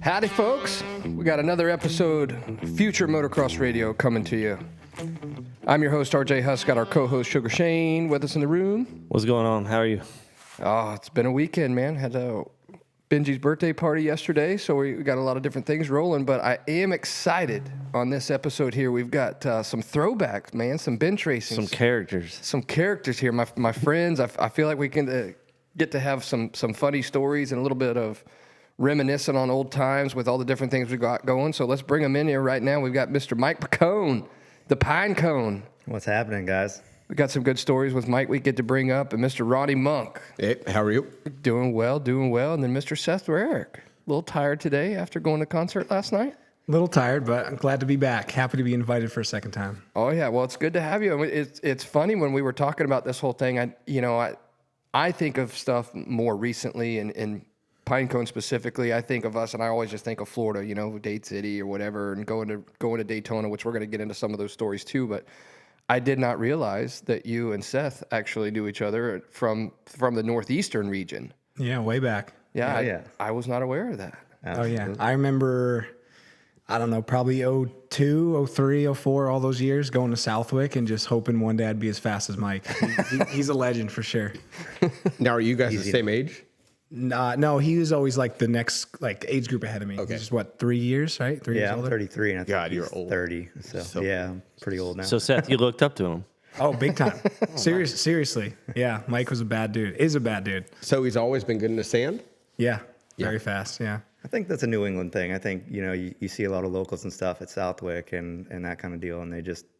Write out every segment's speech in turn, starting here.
Howdy, folks. We got another episode of Future Motocross Radio coming to you. I'm your host, RJ Huss. Got our co-host, Sugar Shane, with us in the room. What's going on? How are you? Oh, it's been a weekend, man. Had a Benji's birthday party yesterday, so we got a lot of different things rolling, but I am excited on this episode here. We've got some throwbacks, man, some bench racing. Some characters. Some characters here. My friends, I feel like we can get to have some funny stories and a little bit of reminiscing on old times with all the different things we got going. So let's bring them in here right now. We've got Mr. Mike Picone, the Pine Cone. What's happening, guys? We got some good stories with Mike we get to bring up, and Mr. Ronnie Monk. Hey, how are you? Doing well. And then Mr. Seth Rarick. A little tired today after going to concert last night? A little tired, but I'm glad to be back. Happy to be invited for a second time. Oh, yeah. Well, it's good to have you. I mean, it's funny when we were talking about this whole thing. I think of stuff more recently, and Pinecone specifically. I think of us, and I always just think of Florida, Dade City or whatever, and going to Daytona, which we're going to get into some of those stories too. But I did not realize that you and Seth actually knew each other from the northeastern region. Yeah, way back. Yeah. I was not aware of that. Absolutely. Oh, yeah. I remember, I don't know, probably 02, 03, 04, all those years going to Southwick and just hoping one day I'd be as fast as Mike. He's a legend for sure. Now, are you guys the same age? No, he was always like the next age group ahead of me. Okay. He's just, 3 years, right? 3 years I'm older? 33, and I think God, he's you're old. 30. So yeah, I'm pretty old now. So, Seth, you looked up to him. Oh, big time. Seriously. Yeah, Mike was a bad dude. Is a bad dude. So he's always been good in the sand? Yeah, very fast, yeah. I think that's a New England thing. I think, you see a lot of locals and stuff at Southwick and that kind of deal, and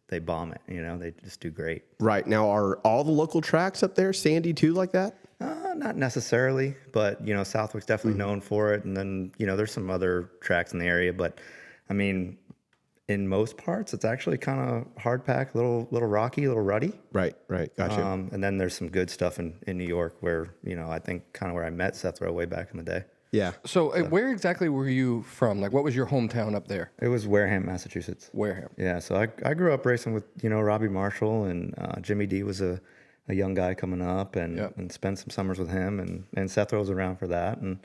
they bomb it. They just do great. Right. Now, are all the local tracks up there sandy too like that? Not necessarily, but, Southwick's definitely known for it. And then, there's some other tracks in the area. But, I mean, in most parts, it's actually kind of hard pack, little rocky, little ruddy. Right. Gotcha. And then there's some good stuff in New York where, I think kind of where I met Seth Rowe way back in the day. Yeah. So where exactly were you from? Like, what was your hometown up there? It was Wareham, Massachusetts. Wareham. Yeah, so I grew up racing with, Robbie Marshall, and Jimmy D was a young guy coming up, and spent some summers with him, and Seth Rowe was around for that. And,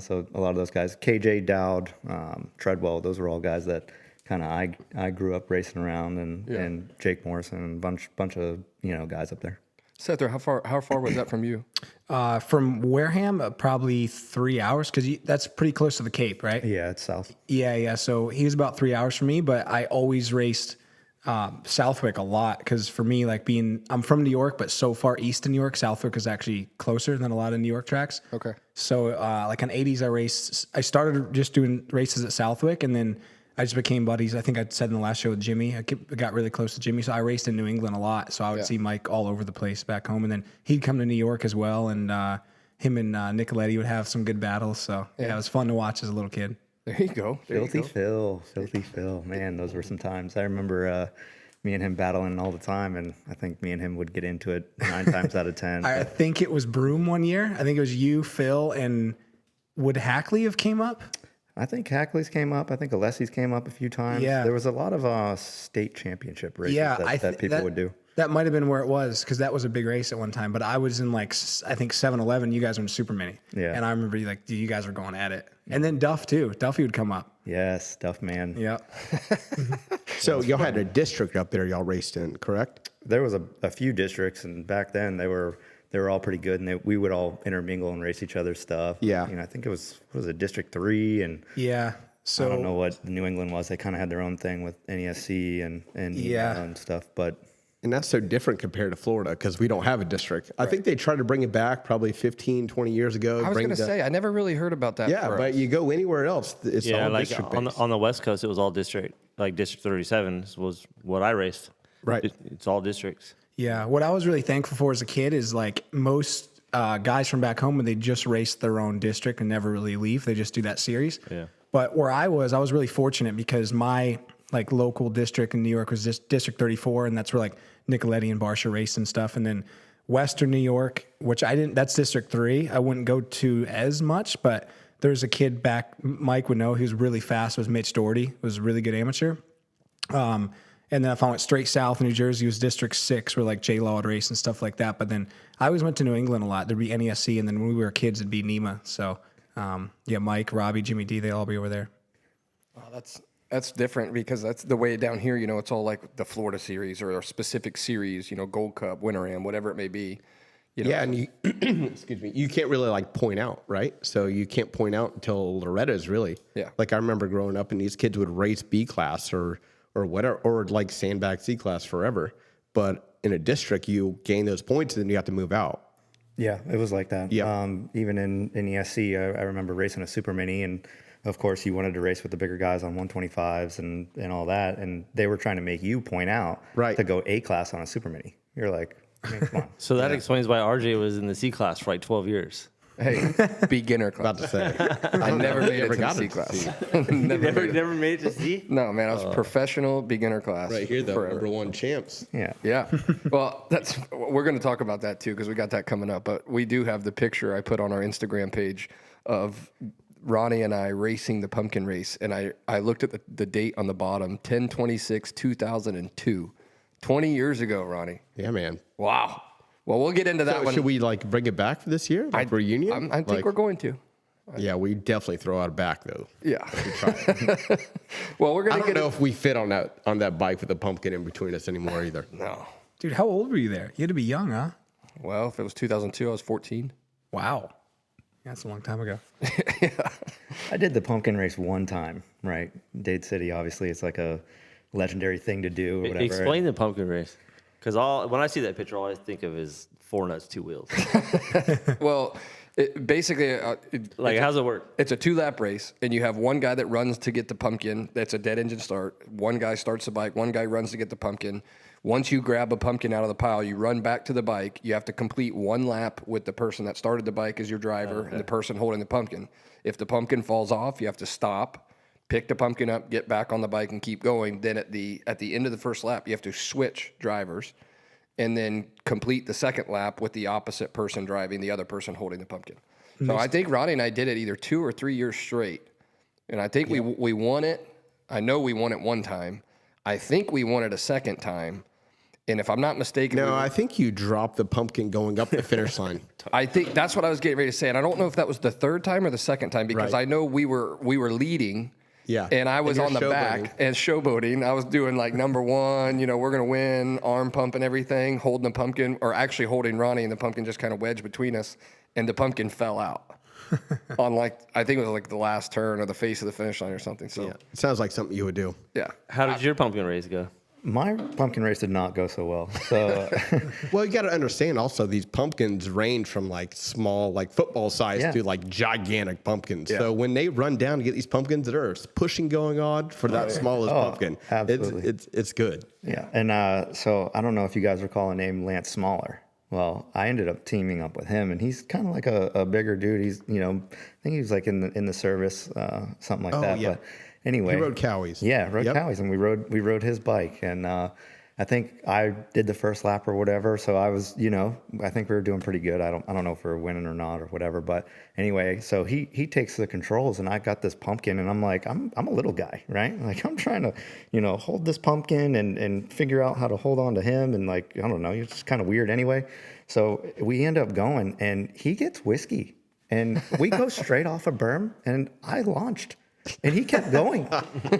so a lot of those guys, KJ Dowd, Treadwell, those were all guys that kind of I grew up racing around, and Jake Morrison, and a bunch of, guys up there. Seth, how far was that from you? From Wareham, probably 3 hours, because that's pretty close to the Cape, right? Yeah, it's south. Yeah. So he was about 3 hours from me, but I always raced Southwick a lot, because for me, I'm from New York, but so far east in New York, Southwick is actually closer than a lot of New York tracks. Okay. So on 80s, I started just doing races at Southwick, and then I just became buddies. I think I said in the last show with Jimmy, I got really close to Jimmy. So I raced in New England a lot. So I would see Mike all over the place back home. And then he'd come to New York as well. And him and Nicoletti would have some good battles. So it was fun to watch as a little kid. There you go. Filthy Phil. Man, those were some times. I remember me and him battling all the time. And I think me and him would get into it 9 times out of 10. I think it was Broome one year. I think it was you, Phil, and would Hackley have came up? I think Hackley's came up. I think Alessi's came up a few times. Yeah. There was a lot of state championship races that people would do. That might have been where it was, because that was a big race at one time. But I was in I think 7-Eleven. You guys were in Super Mini. Yeah. And I remember you guys were going at it. And then Duff too. Duffy would come up. Yes, Duff man. Yeah. So y'all had a district up there y'all raced in, correct? There was a few districts, and back then they were all pretty good, and we would all intermingle and race each other's stuff. Yeah. I think it was District 3, and Yeah. So I don't know what New England was. They kind of had their own thing with NESC and stuff, but And that's so different compared to Florida because we don't have a district. I think they tried to bring it back probably 15, 20 years ago. I was going to say, I never really heard about that. Yeah, but you go anywhere else, it's all district based. on the West Coast, it was all district. Like District 37 was what I raced. Right. It's all districts. Yeah, what I was really thankful for as a kid is most guys from back home, when they just race their own district and never really leave, they just do that series. Yeah. But where I was really fortunate because my local district in New York was just District 34, and that's where Nicoletti and Barsha raced and stuff. And then Western New York, which that's District 3. I wouldn't go to as much, but there's a kid back, Mike would know, he was really fast, was Mitch Doherty, was a really good amateur. And then if I went straight south in New Jersey, it was District 6 where J Law would race and stuff like that. But then I always went to New England a lot. There'd be NESC, and then when we were kids, it'd be NEMA. So Yeah, Mike, Robbie, Jimmy D, they'll all be over there. Oh, that's different because that's the way down here. It's all like the Florida series or a specific series. Gold Cup, Winter Am, whatever it may be. Yeah, and you, excuse me, you can't really like point out, right? So you can't point out until Loretta's really. Yeah. Like I remember growing up and these kids would race B class or whatever, or like sandbag C class forever. But in a district, you gain those points and then you have to move out. Yeah, it was like that. Yeah. Even in ESC, I remember racing a super mini, and of course you wanted to race with the bigger guys on 125s and all that, and they were trying to make you point out to go A class on a super mini. You're like, come on. So that explains why RJ was in the C class for like 12 years. Hey, beginner class. About to say. I never made it to the got C it to class. C. Never made it to C? No, man, I was professional beginner class. Right here, the forever. number one champs. Yeah. Yeah. Well, we're going to talk about that too because we got that coming up. But we do have the picture I put on our Instagram page of Ronnie and I racing the pumpkin race. And I looked at the date on the bottom, 10/26/2002. 20 years ago, Ronnie. Yeah, man. Wow. Well, we'll get into that So one. should we like bring it back for this year? Like reunion? I think Like, we're going to. Yeah, we definitely throw out a back though. Yeah. Well, we're I going to don't get know if we fit on that bike with the pumpkin in between us anymore either. No. Dude, how old were you there? You had to be young, huh? Well, if it was 2002, I was 14. Wow. That's a long time ago. I did the pumpkin race one time, right? Dade City, obviously, it's like a legendary thing to do or whatever. Explain the pumpkin race. Because when I see that picture, all I think of is 4 nuts, 2 wheels. Well, basically, Like, how's it work? it's a 2-lap race, and you have one guy that runs to get the pumpkin. That's a dead engine start. One guy starts the bike. One guy runs to get the pumpkin. Once you grab a pumpkin out of the pile, you run back to the bike. You have to complete 1 lap with the person that started the bike as your driver and the person holding the pumpkin. If the pumpkin falls off, you have to stop, pick the pumpkin up, get back on the bike, and keep going. Then at the end of the first lap, you have to switch drivers and then complete the second lap with the opposite person driving, the other person holding the pumpkin. So I think Ronnie and I did it either 2 or 3 years straight. And I think we won it. I know we won it one time. I think we won it a second time. And if I'm not mistaken, No, I think you dropped the pumpkin going up the finish line. I think that's what I was getting ready to say. And I don't know if that was the third time or the second time because Right. I know we were leading. Yeah. And I was And on the you're back and showboating. I was doing like number 1, we're going to win, arm pump and everything, holding the pumpkin, or actually holding Ronnie, and the pumpkin just kind of wedged between us. And the pumpkin fell out on I think it was like the last turn or the face of the finish line or something. So, Yeah. It sounds like something you would do. yeah. How did your pumpkin race go? My pumpkin race did not go so well. So Well, you got to understand also these pumpkins range from like small, like football size Yeah. to like gigantic pumpkins. Yeah. So when they run down to get these pumpkins, there's pushing going on for that smallest pumpkin. absolutely. It's good. yeah, and so I don't know if you guys recall the name Lance Smaller. Well, I ended up teaming up with him, and he's kind of like a bigger dude. He's I think he was like in the service, something like that. yeah. But anyway, He rode Cowies. Yeah, rode Yep. Cowies, and we rode his bike, and I think I did the first lap or whatever. So I was, I think we were doing pretty good. I don't know if we were winning or not or whatever. But anyway, so he takes the controls, and I got this pumpkin, and I'm like, I'm a little guy, right? Like I'm trying to, hold this pumpkin and figure out how to hold on to him, and like I don't know, it's just kind of weird anyway. So we end up going, and he gets whiskey, and we go straight off a berm, and I launched. And he kept going.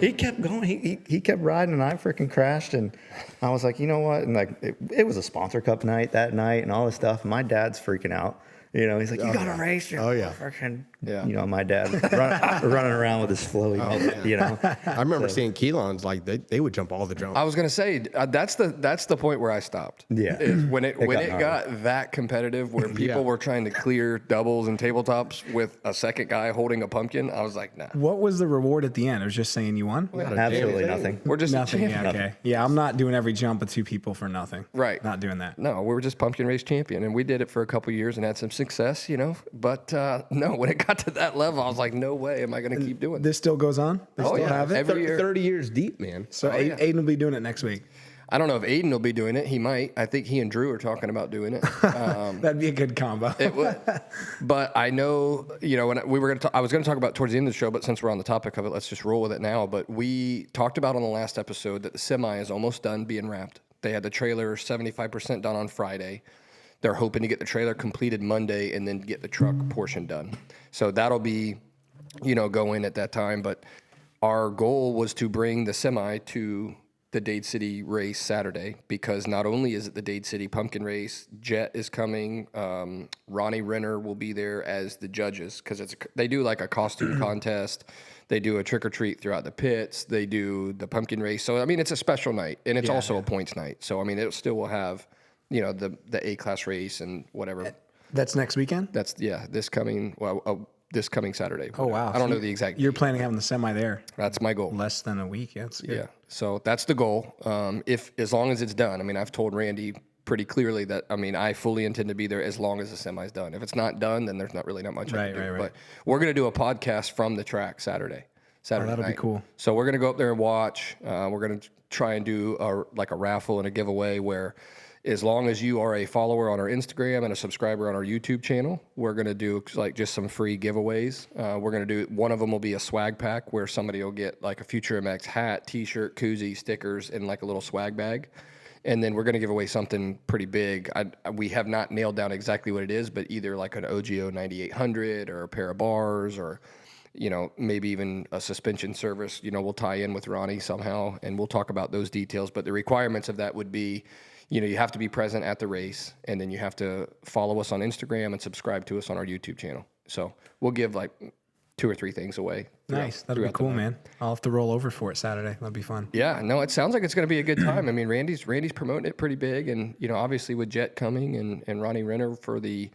He kept going. He kept riding, and I freaking crashed. And I was like, you know what? And like, it was a sponsor cup night that night, and all this stuff. And my dad's freaking out. He's like, you gotta race. Oh, yeah. Freaking, Yeah. my dad running around with his flowy, I remember seeing Keelons, like they would jump all the jumps. I was gonna say that's the point where I stopped. Yeah. Is when it got got that competitive, where people Yeah. were trying to clear doubles and tabletops with a second guy holding a pumpkin, I was like, nah, What was the reward at the end? It was just saying you won? Absolutely nothing. we're just Nothing. Yeah, okay. Yeah, I'm not doing every jump with 2 people for nothing. Right. Not doing that. No, we were just pumpkin race champion, and we did it for a couple years and had some success, But no, when it got to that level, I was like, no way am I going to keep doing this. This still goes on? They still yeah. have it? Every year. 30 years deep, man. So yeah. Aiden will be doing it next week. I don't know if Aiden will be doing it. He might. I think he and Drew are talking about doing it. That'd be a good combo. It would. But I know, when we were going to I was going to talk about towards the end of the show, but since we're on the topic of it, let's just roll with it now. But we talked about on the last episode that the semi is almost done being wrapped. They had the trailer 75% done on Friday. they're hoping to get the trailer completed Monday and then get the truck portion done. So that'll be, go in at that time. But our goal was to bring the semi to the Dade City race Saturday, because not only is it the Dade City Pumpkin Race, Jet is coming. Ronnie Renner will be there as the judges, because they do like a costume contest. They do a trick or treat throughout the pits. They do the pumpkin race. So, I mean, it's a special night, and it's also a points night. So, I mean, it still will have, the A-class race and whatever. That's next weekend? That's, this coming Saturday. Oh, wow. I don't know the exact You're date. planning on having the semi there. That's my goal. Less than a week. Yeah, that's good. Yeah. So that's the goal. As long as it's done. I mean, I've told Randy pretty clearly that, I fully intend to be there as long as the semi's done. If it's not done, then there's not much I can do. Right. But we're going to do a podcast from the track Saturday That'll night. be cool. So we're going to go up there and watch. We're going to try and do a raffle and a giveaway where, as long as you are a follower on our Instagram and a subscriber on our YouTube channel, we're going to do like just some free giveaways. We're going to do, one of them will be a swag pack where somebody will get like a Future MX hat, t-shirt, koozie, stickers, and like a little swag bag. And then we're going to give away something pretty big. We have not nailed down exactly what it is, but either like an OGO 9800 or a pair of bars, or maybe even a suspension service. We'll tie in with Ronnie somehow, and we'll talk about those details. But the requirements of that would be, you have to be present at the race, and then you have to follow us on Instagram and subscribe to us on our YouTube channel. So we'll give like 2 or 3 things away. Nice. That'll be cool, man. I'll have to roll over for it Saturday. That'll be fun. Yeah, no, it sounds like it's going to be a good time. I mean, Randy's promoting it pretty big, and obviously with Jet coming and Ronnie Renner for the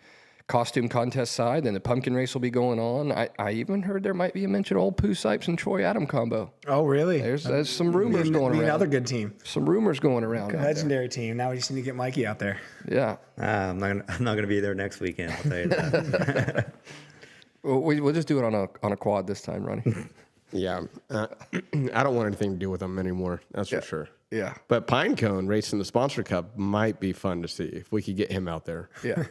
costume contest side, then the pumpkin race will be going on. I even heard there might be a mention of old Pooh Sipes and Troy Adam combo. Oh, really? There's some rumors going around. Another good team. Some rumors going around. Legendary team. Now we just need to get Mikey out there. Yeah. I'm not gonna be there next weekend. I'll tell you that. We'll just do it on a quad this time, Ronnie. Yeah. I don't want anything to do with them anymore. That's for sure. Yeah. But Pinecone racing the Sponsor Cup might be fun to see if we could get him out there. Yeah.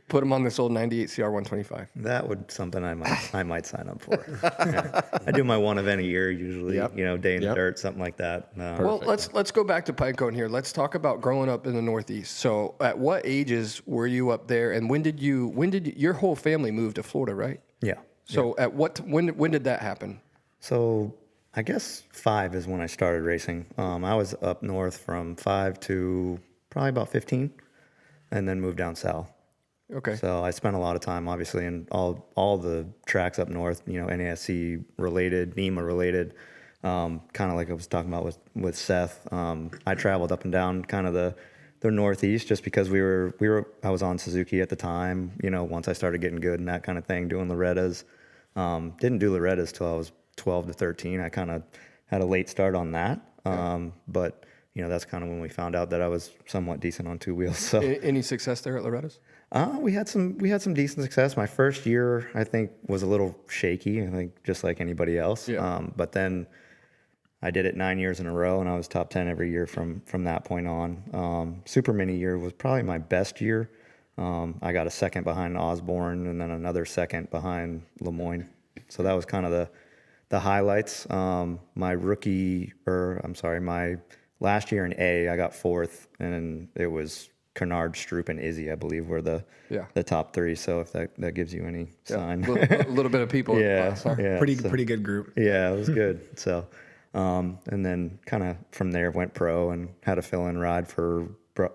Put him on this old 98 CR 125. That would something I might sign up for. Yeah. I do my one event a year usually. Day in the dirt, something like that. Well, let's go back to Picone here. Let's talk about growing up in the Northeast. So, at what ages were you up there, and when did your whole family move to Florida, right? Yeah. So, when did that happen? So I guess 5 is when I started racing. I was up north from 5 to probably about 15, and then moved down south. Okay. So I spent a lot of time, obviously, in all the tracks up north, NASC related, NEMA related, kind of like I was talking about with Seth. I traveled up and down kind of the Northeast just because I was on Suzuki at the time, once I started getting good and that kind of thing, doing Loretta's. Didn't do Loretta's till I was 12 to 13. I kind of had a late start on that. But that's kind of when we found out that I was somewhat decent on 2 wheels. So any success there at Loretta's? We had some decent success. My first year, I think, was a little shaky. I think just like anybody else. Yeah. But then I did it 9 years in a row, and I was top 10 every year from that point on. Super Mini year was probably my best year. I got a second behind Osborne, and then another second behind Lemoyne. So that was kind of the highlights. My last year in A, I got 4th, and it was Kennard, Stroop, and Izzy, I believe, were the top 3. So if that gives you any sign. A little bit of people. Yeah, Pretty good group. Yeah, it was good. So, and then kind of from there went pro and had a fill-in ride for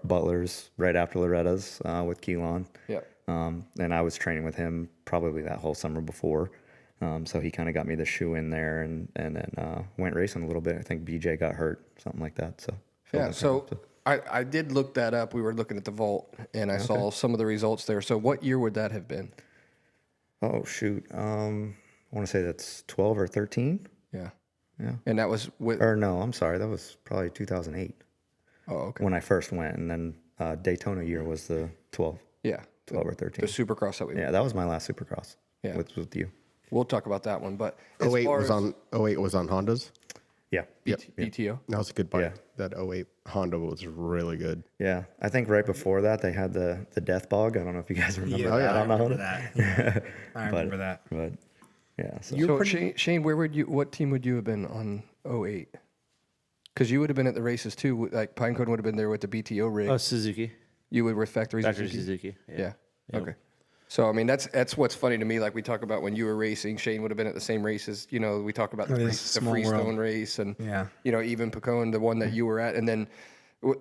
Butler's right after Loretta's with Keelan. Yeah. And I was training with him probably that whole summer before. So he kind of got me the shoe in there, and then went racing a little bit. I think BJ got hurt, something like that. So Yeah. So I did look that up. We were looking at the vault, and I saw some of the results there. So what year would that have been? Oh shoot, I want to say that's 12 or 13. Yeah. Yeah. And that was with. Or no, I'm sorry, that was probably 2008 Oh, okay. when I first went, and then Daytona year was the 12 Yeah. or 13. The Supercross that we. Yeah, that was my last Supercross. Yeah. with you. We'll talk about that one, but as 08 far was as on 08 was on Hondas. Yeah. BTO. That was a good bike. Yeah. That 08 Honda was really good. Yeah, I think right before that they had the death bog. I don't know if you guys remember that I on the remember Honda. that. I remember that. But yeah, so So Shane, what team would you have been on 08? Because you would have been at the races too. Like Pinecone would have been there with the BTO rig. Oh, Suzuki. You would with Factory Factory Suzuki? Suzuki. Yeah. Okay. So I mean, that's what's funny to me. Like we talk about when you were racing, Shane would have been at the same races. You know, we talk about the small Freestone world. race, and Yeah. you know, even Picone, the one that you were at, and then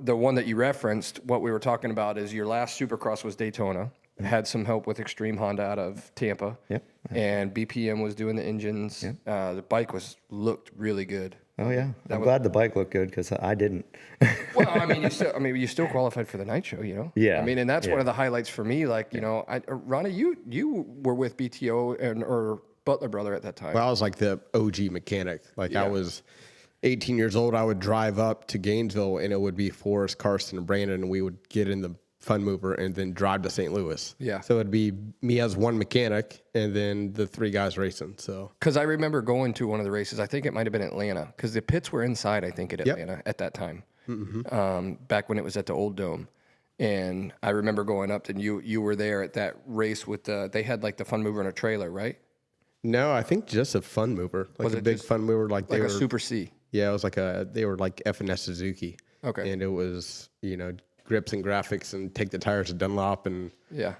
the one that you referenced. What we were talking about is your last Supercross was Daytona. Had some help with Extreme Honda out of Tampa. Yep. And BPM was doing the engines. The bike looked really good. Oh yeah, I'm glad the bike looked good because I didn't. Well, I mean, you still qualified for the night show, you know. Yeah, I mean, and that's yeah. one of the highlights for me. Like, you know, Ronnie, you were with BTO or Butler Brother at that time. Well, I was like the OG mechanic. Like I was 18 years old. I would drive up to Gainesville, and it would be Forrest, Carson, and Brandon, and we would get in the fun mover and then drive to St. Louis. Yeah. So it'd be me as one mechanic, and then the 3 guys racing. So Because I remember going to one of the races. I think it might have been Atlanta, because the pits were inside. I think at Atlanta at that time, back when it was at the old dome. And I remember going up, and you were there at that race with they had like the fun mover and a trailer, right? no, I think just a fun mover, like a big fun mover, like they Like were a Super C. Yeah, it was like they were like F&S Suzuki. Okay. And it was, you know, grips and graphics and take the tires to Dunlop and,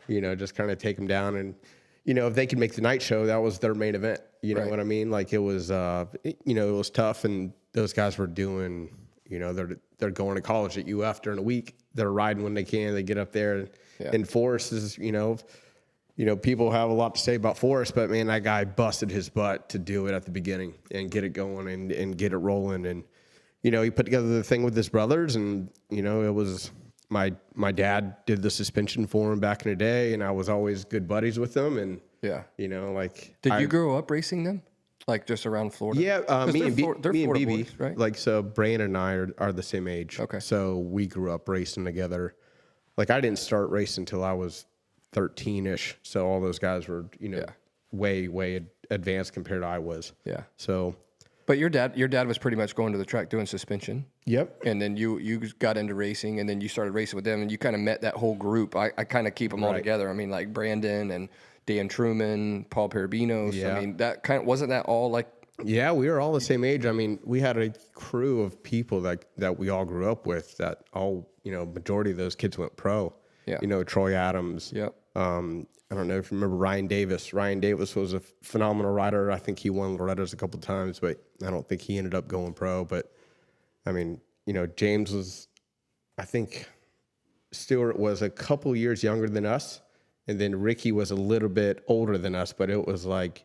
you know, just kind of take them down. And, you know, if they could make the night show, that was their main event. You know what I mean? Like it was, you know, it was tough. And those guys were doing, you know, they're going to college at UF during the week. They're riding when they can. They get up there. And Forrest is, you know, people have a lot to say about Forrest, but man, that guy busted his butt to do it at the beginning and get it going and get it rolling. And, you know, he put together the thing with his brothers, and, you know, it was my dad did the suspension for him back in the day, and I was always good buddies with them. And, you know, like. Did you grow up racing them? Like just around Florida? Yeah, me and BB, boys, right? like, so Brandon and I are the same age. Okay. So we grew up racing together. Like I didn't start racing until I was 13-ish. So all those guys were, you know, way advanced compared to I was. Yeah. So. But your dad was pretty much going to the track doing suspension. Yep. And then you got into racing, and then you started racing with them, and you kind of met that whole group. I kind of keep them all together. I mean, like Brandon and Dan Truman, Paul Parabinos. Yeah. I mean, wasn't that all like? Yeah, we were all the same age. I mean, we had a crew of people that we all grew up with that all, you know, majority of those kids went pro. Yeah. You know, Troy Adams. Yep. I don't know if you remember Ryan Davis. Ryan Davis was a phenomenal rider. I think he won Loretta's a couple times, but I don't think he ended up going pro. But, I mean, you know, James was, I think Stewart was a couple years younger than us. And then Ricky was a little bit older than us, but it was like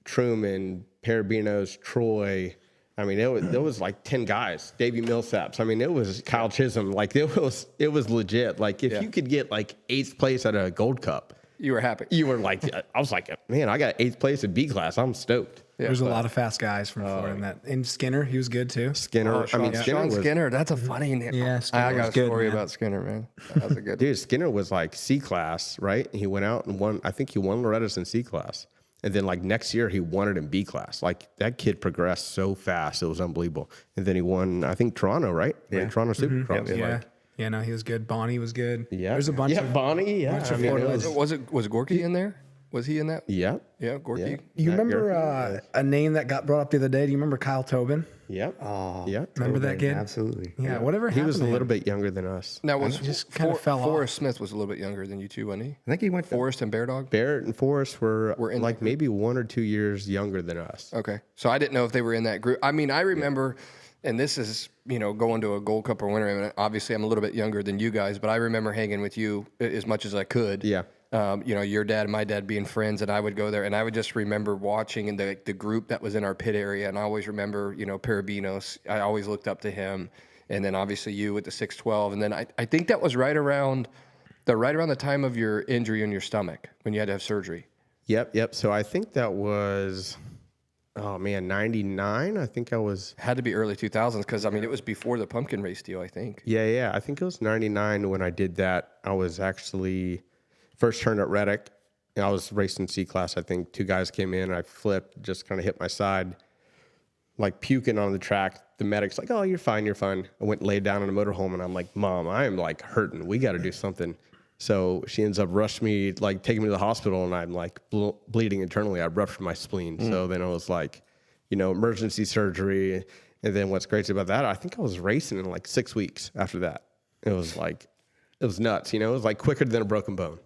Truman, Parabinos, Troy. I mean, it was like 10 guys. Davey Millsaps. I mean, it was Kyle Chisholm. Like it was legit. Like if you could get like 8th place at a Gold Cup, You were happy. you were like, I was like, man, I got 8th place at B class. I'm stoked. There's a lot of fast guys from Florida in that. And Skinner, he was good too. Skinner. Sean Skinner was, Skinner. That's a funny name. Yeah, Skinner I got was a good, story man. about Skinner, man. That was a good. dude, Skinner was like C class, right? He went out and won. I think he won Loretta's in C class. And then like next year he won it in B class. Like that kid progressed so fast. It was unbelievable. And then he won, I think Toronto, right? Yeah. Like, Toronto Supercross. Yeah. Like, Yeah, no, he was good. Bonnie was good. yeah. There's a bunch of Bonnie. Yeah. bunch I of mean, it Florida was, Was Gorky in there? Was he in that? yeah. Yeah, Gorky. Yeah. You Matt remember Gerke. a name that got brought up the other day? Do you remember Kyle Tobin? Yeah. Oh, Yeah. Remember that Tobin, kid? absolutely. Yeah, whatever He happened was a to him? little bit younger than us. Now was just kinda fell off. Forrest Smith was a little bit younger than you two, wasn't he? I think he went. Forrest and Bear Dog. Barrett and Forrest were in like that maybe 1 or 2 years younger than us. Okay, so I didn't know if they were in that group. I mean, I remember, and this is going to a Gold Cup or Winter. I mean, obviously, I'm a little bit younger than you guys, but I remember hanging with you as much as I could. Yeah. Your dad and my dad being friends, and I would go there, and I would just remember watching in the group that was in our pit area, and I always remember, Parabinos. I always looked up to him, and then obviously you with the 612, and then I think that was right around the time of your injury in your stomach when you had to have surgery. Yep. So I think that was, 99. I think I was. Had to be early 2000s because it was before the pumpkin race deal, I think. Yeah. I think it was 99 when I did that. I was actually first turned at Rarick. I was racing C class. I think 2 guys came in. I flipped, just kind of hit my side, like puking on the track. The medic's like, "Oh, you're fine. I went and laid down in a motorhome, and I'm like, "Mom, I am like hurting. We got to do something." So she ends up rushing me, like taking me to the hospital, and I'm like bleeding internally. I ruptured my spleen. So then I was like, emergency surgery. And then what's crazy about that, I think I was racing in like 6 weeks after that. It was like, it was nuts. It was like quicker than a broken bone.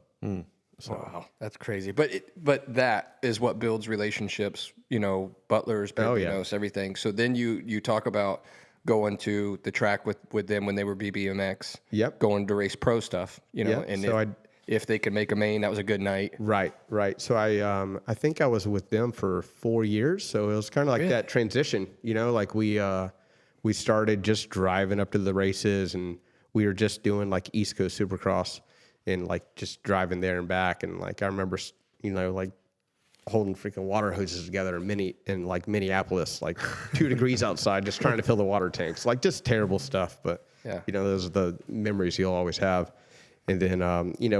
Wow, that's crazy. But that is what builds relationships. Butlers, Pimpinos, everything. So then you talk about going to the track with them when they were BBMX. Yep. Going to race pro stuff. And So if they could make a main, that was a good night. Right. So I think I was with them for 4 years. So it was kind of like that transition. Like we started just driving up to the races, and we were just doing like East Coast Supercross, and like just driving there and back. And like I remember, like holding freaking water hoses together in like Minneapolis, like 2 degrees outside, just trying to fill the water tanks. Like just terrible stuff. But those are the memories you'll always have. And then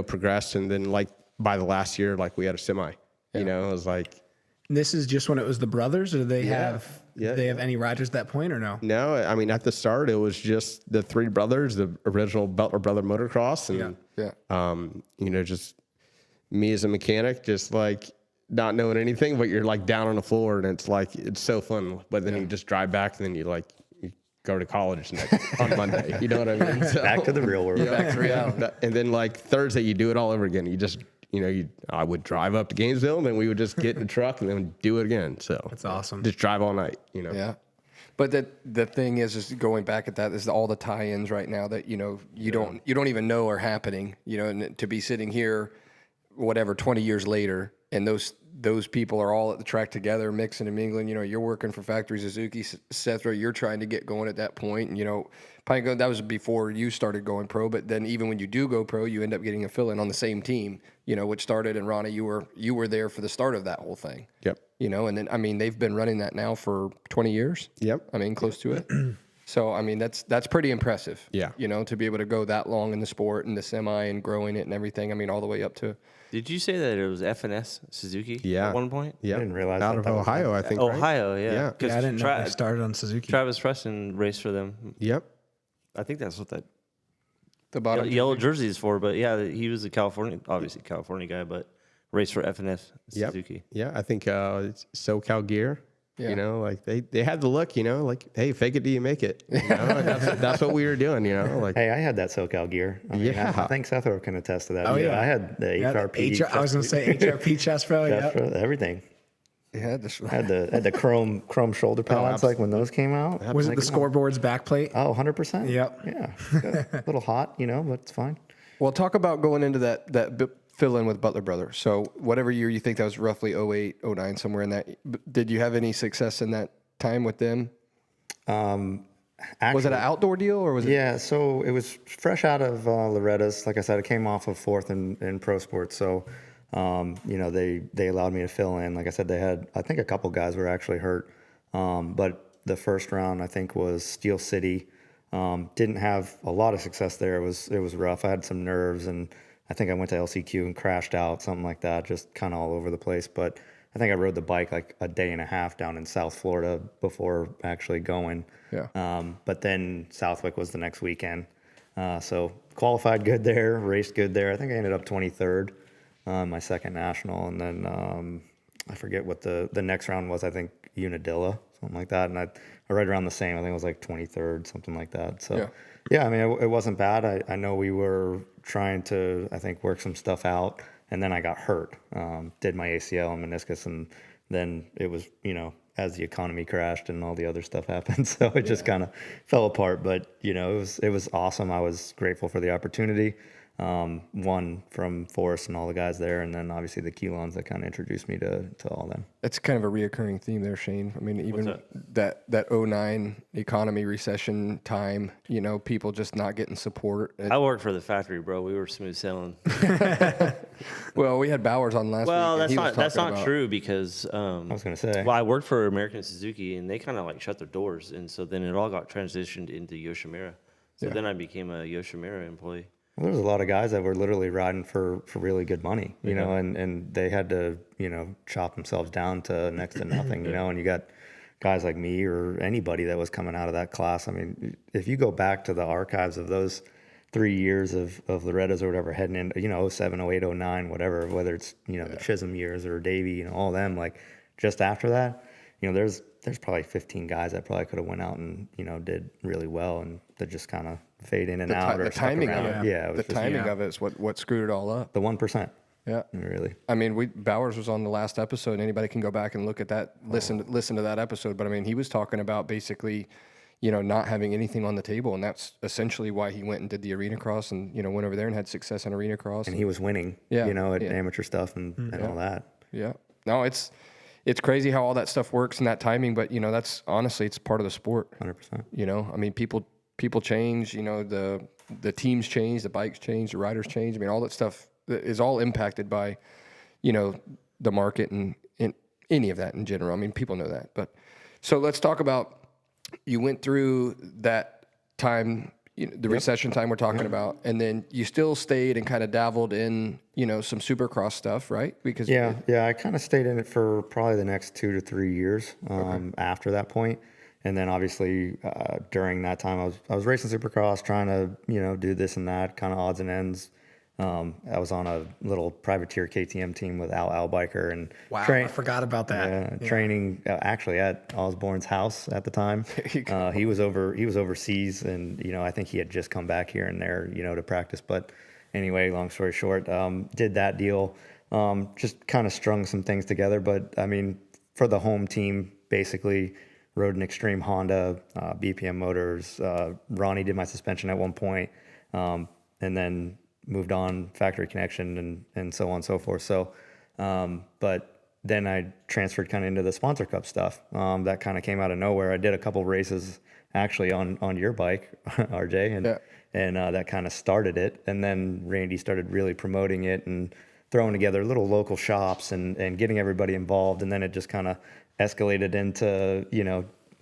progressed, and then like by the last year, like we had a semi. It was like. This is just when it was the brothers, or do they have? Yeah. Do they have any riders at that point, or no? No, I mean at the start it was just the 3 brothers, the original Butler brother motocross, and just me as a mechanic, just like not knowing anything, but you're like down on the floor, and it's so fun. But then you just drive back, and then you go to college on Monday. You know what I mean? So, Back to the real world. Back to reality. and then like Thursday, you do it all over again. You just I would drive up to Gainesville, and then we would just get in the truck and then do it again. So That's awesome. Just drive all night. Yeah. But the thing is going back at that is all the tie-ins right now that you don't even know are happening. And to be sitting here, 20 years later, and those people are all at the track together, mixing and mingling. You're working for Factory Suzuki, Seth, you're trying to get going at that point, and Pinecone, that was before you started going pro. But then even when you do go pro, you end up getting a fill-in on the same team, which started. And Ronnie, you were there for the start of that whole thing. Yep. And then they've been running that now for 20 years. Yep. Close to it. So that's pretty impressive. Yeah. To be able to go that long in the sport and the semi and growing it and everything. All the way up to. Did you say that it was FNS Suzuki at one point? Yeah. I didn't realize out of that was Ohio, I think. Right? Ohio, yeah. Yeah. Yeah, I didn't know they started on Suzuki. Travis Preston raced for them. Yep. I think that's what The bottom yellow jersey is for. But yeah, he was a California guy, but raced for FNS Suzuki. Yeah, I think it's SoCal Gear. Yeah. They had the look, like, hey, fake it till you make it. That's what we were doing, like. Hey, I had that SoCal gear. I think Seth can attest to that. Oh, yeah. I had the HRP. I was going to say HRP chest pro. Chest pro, everything. Yeah, I had the chrome shoulder pads like when those came out. Was it the scoreboard's backplate? Oh, 100%. Yep. Yeah. A little hot, but it's fine. Well, talk about going into that fill in with Butler Brothers. So whatever year you think that was roughly 08, 09, somewhere in that. Did you have any success in that time with them? Actually, was it an outdoor deal or was it? Yeah, so it was fresh out of Loretta's. Like I said, it came off of 4th in pro sports. So, they allowed me to fill in. Like I said, they had, I think a couple guys were actually hurt. But the first round, I think, was Steel City. Didn't have a lot of success there. It was rough. I had some nerves, and I think I went to LCQ and crashed out, something like that, just kind of all over the place. But I think I rode the bike like a day and a half down in South Florida before actually going. Yeah. But then Southwick was the next weekend. So qualified good there, raced good there. I think I ended up 23rd, my second national. And then I forget what the next round was. I think Unadilla, something like that. And I rode around the same. I think it was like 23rd, something like that. So, yeah, it wasn't bad. I know we were trying to, I think, work some stuff out. And then I got hurt, did my ACL and meniscus. And then it was, as the economy crashed and all the other stuff happened. So it just kind of fell apart. But, it was awesome. I was grateful for the opportunity. One from Forrest and all the guys there, and then obviously the Keelons that kind of introduced me to all them. It's kind of a reoccurring theme there, Shane. Even that 09 economy recession time, people just not getting support. I worked for the factory, bro. We were smooth sailing. Well, we had Bowers on last week. Well, that's not true because I was going to say. Well, I worked for American Suzuki, and they kind of like shut their doors, and so then it all got transitioned into Yoshimura. So then I became a Yoshimura employee. Well, there was a lot of guys that were literally riding for really good money, and they had to, chop themselves down to next to nothing, and you got guys like me or anybody that was coming out of that class. If you go back to the archives of those 3 years of Loretta's or whatever, heading in, 07, 08, 09, whatever, whether it's, the Chisholm years or Davey, all them, like just after that, there's probably 15 guys that probably could have went out and, did really well. And that just kind of fade in and out. The timing of it. Yeah. The timing of it is what screwed it all up. The 1%. Yeah. Really. I mean, Bowers was on the last episode. Anybody can go back and look at that, listen to that episode. But I mean, he was talking about basically, not having anything on the table. And that's essentially why he went and did the arena cross and, went over there and had success in arena cross. And he was winning, at amateur stuff and all that. Yeah. No, it's crazy how all that stuff works and that timing. But, that's honestly, it's part of the sport. 100%. I mean, people change, the teams change, the bikes change, the riders change. I mean, all that stuff is all impacted by, the market and any of that in general. I mean, people know that. But so let's talk about, you went through that time, the recession time we're talking about, and then you still stayed and kind of dabbled in, some Supercross stuff, right? Because I kind of stayed in it for probably the next 2 to 3 years after that point. And then obviously during that time, I was racing Supercross, trying to do this and that, kind of odds and ends. I was on a little privateer KTM team with Al Biker and I forgot about that. Training actually at Osborne's house at the time. He was overseas, and I think he had just come back here and there, to practice. But anyway, long story short, did that deal. Just kind of strung some things together. But I mean, for the home team, basically rode an Extreme Honda, BPM motors. Ronnie did my suspension at one point, and then moved on, factory connection, and so on and so forth. So, but then I transferred kind of into the Sponsor Cup stuff. That kind of came out of nowhere. I did a couple races actually on your bike, RJ, and that kind of started it. And then Randy started really promoting it and throwing together little local shops and getting everybody involved. And then it just kind of escalated into,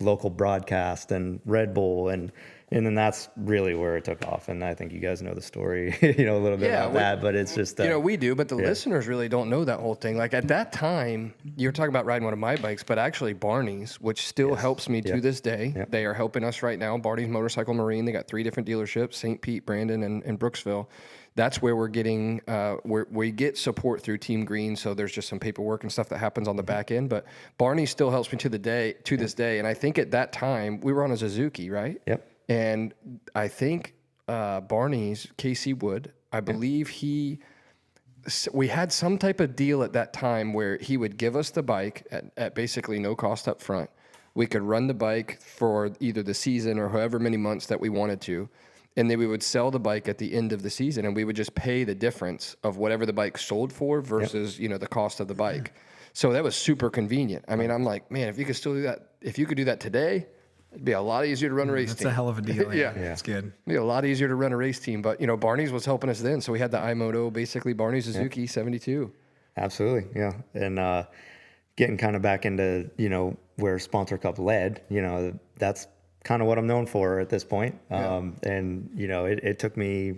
local broadcast and Red Bull and then that's really where it took off. And I think you guys know the story, a little bit about that, but it's just, we do, but the listeners really don't know that whole thing. Like at that time, you were talking about riding one of my bikes, but actually Barney's, which still helps me to this day. Yep. They are helping us right now. Barney's Motorcycle Marine. They got 3 different dealerships, St. Pete, Brandon, and Brooksville. That's where we're getting, we get support through Team Green. So there's just some paperwork and stuff that happens on the back end, but Barney still helps me to this day. And I think at that time we were on a Suzuki, right? Yep. And I think Barney's, Casey Wood, I believe we had some type of deal at that time where he would give us the bike at basically no cost up front. We could run the bike for either the season or however many months that we wanted to. And then we would sell the bike at the end of the season, and we would just pay the difference of whatever the bike sold for versus, the cost of the bike. So that was super convenient. I mean, I'm like, man, if you could still do that, if you could do that today, it'd be a lot easier to run a race team. That's a hell of a deal. Yeah. It's good. It'd be a lot easier to run a race team. But, Barney's was helping us then. So we had the iMoto, basically Barney's Suzuki 72. Absolutely, yeah. And getting kind of back into, where Sponsor Cup led, that's kind of what I'm known for at this point. And, it took me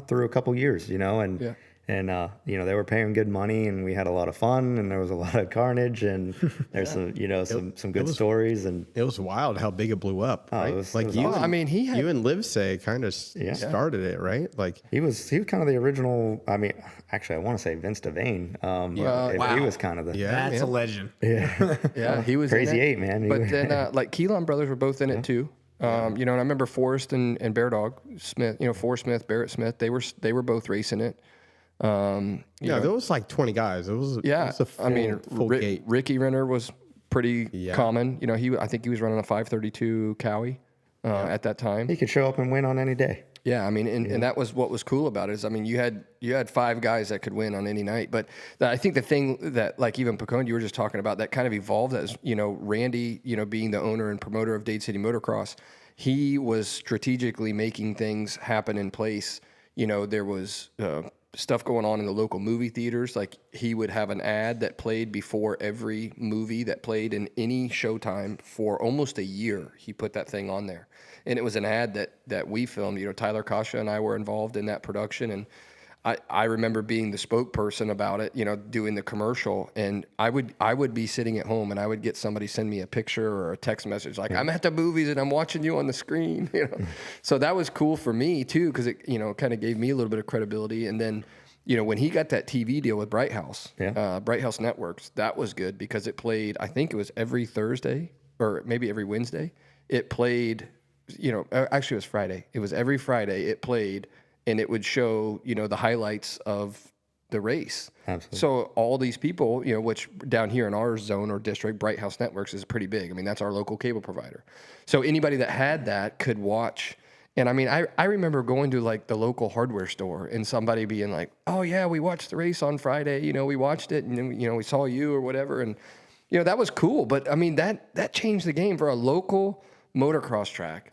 through a couple years, and they were paying good money, and we had a lot of fun, and there was a lot of carnage, and there's some good stories, and it was wild how big it blew up. Right? It was you. awesome. I mean, you and Livesay kind of started it, right? Like he was kind of the original. I mean, actually, I want to say Vince Devane. He was kind of the That's a legend. Yeah, he was Crazy in it. 8, man. But then like Keelan brothers were both in it too. And I remember Forrest and Bear Dog Smith. Forrest Smith, Barrett Smith. They were both racing it. there was like 20 guys. It was a full gate. Ricky Renner was pretty common. I think he was running a 532 Cowie at that time. He could show up and win on any day. Yeah, I mean, and that was what was cool about it is, I mean, you had 5 guys that could win on any night. But I think the thing that, like even Picone, you were just talking about, that kind of evolved as, Randy, being the owner and promoter of Dade City Motocross, he was strategically making things happen in place. There was stuff going on in the local movie theaters. Like he would have an ad that played before every movie that played in any Showtime for almost a year. He put that thing on there. And it was an ad that we filmed. Tyler Kasha and I were involved in that production. And I remember being the spokesperson about it, doing the commercial. And I would be sitting at home and I would get somebody send me a picture or a text message like, I'm at the movies and I'm watching you on the screen. So that was cool for me too, because it, kind of gave me a little bit of credibility. And then, when he got that TV deal with Bright House, Bright House Networks, that was good because it played, I think it was every Thursday or maybe every Wednesday. It played actually it was Friday. It was every Friday it played, and it would show, the highlights of the race. Absolutely. So all these people, which down here in our zone or district, Bright House Networks is pretty big. I mean, that's our local cable provider. So anybody that had that could watch. And I mean, I remember going to like the local hardware store and somebody being like, "Oh yeah, we watched the race on Friday. We watched it, and we saw you or whatever." And that was cool. But I mean, that changed the game for a local motocross track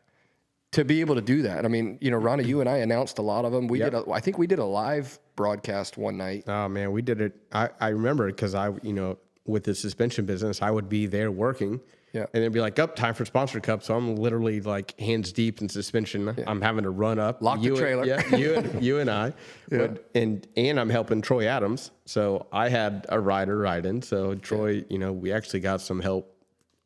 to be able to do that. I mean, Ronnie, you and I announced a lot of them. I think we did a live broadcast one night. Oh man, we did it. I remember it because with the suspension business, I would be there working. Yeah. And then be like, time for sponsor cup. So I'm literally like hands deep in suspension. Yeah. I'm having to run up. Lock the trailer. You and I. Yeah. And I'm helping Troy Adams. So I had a rider ride in. So Troy, we actually got some help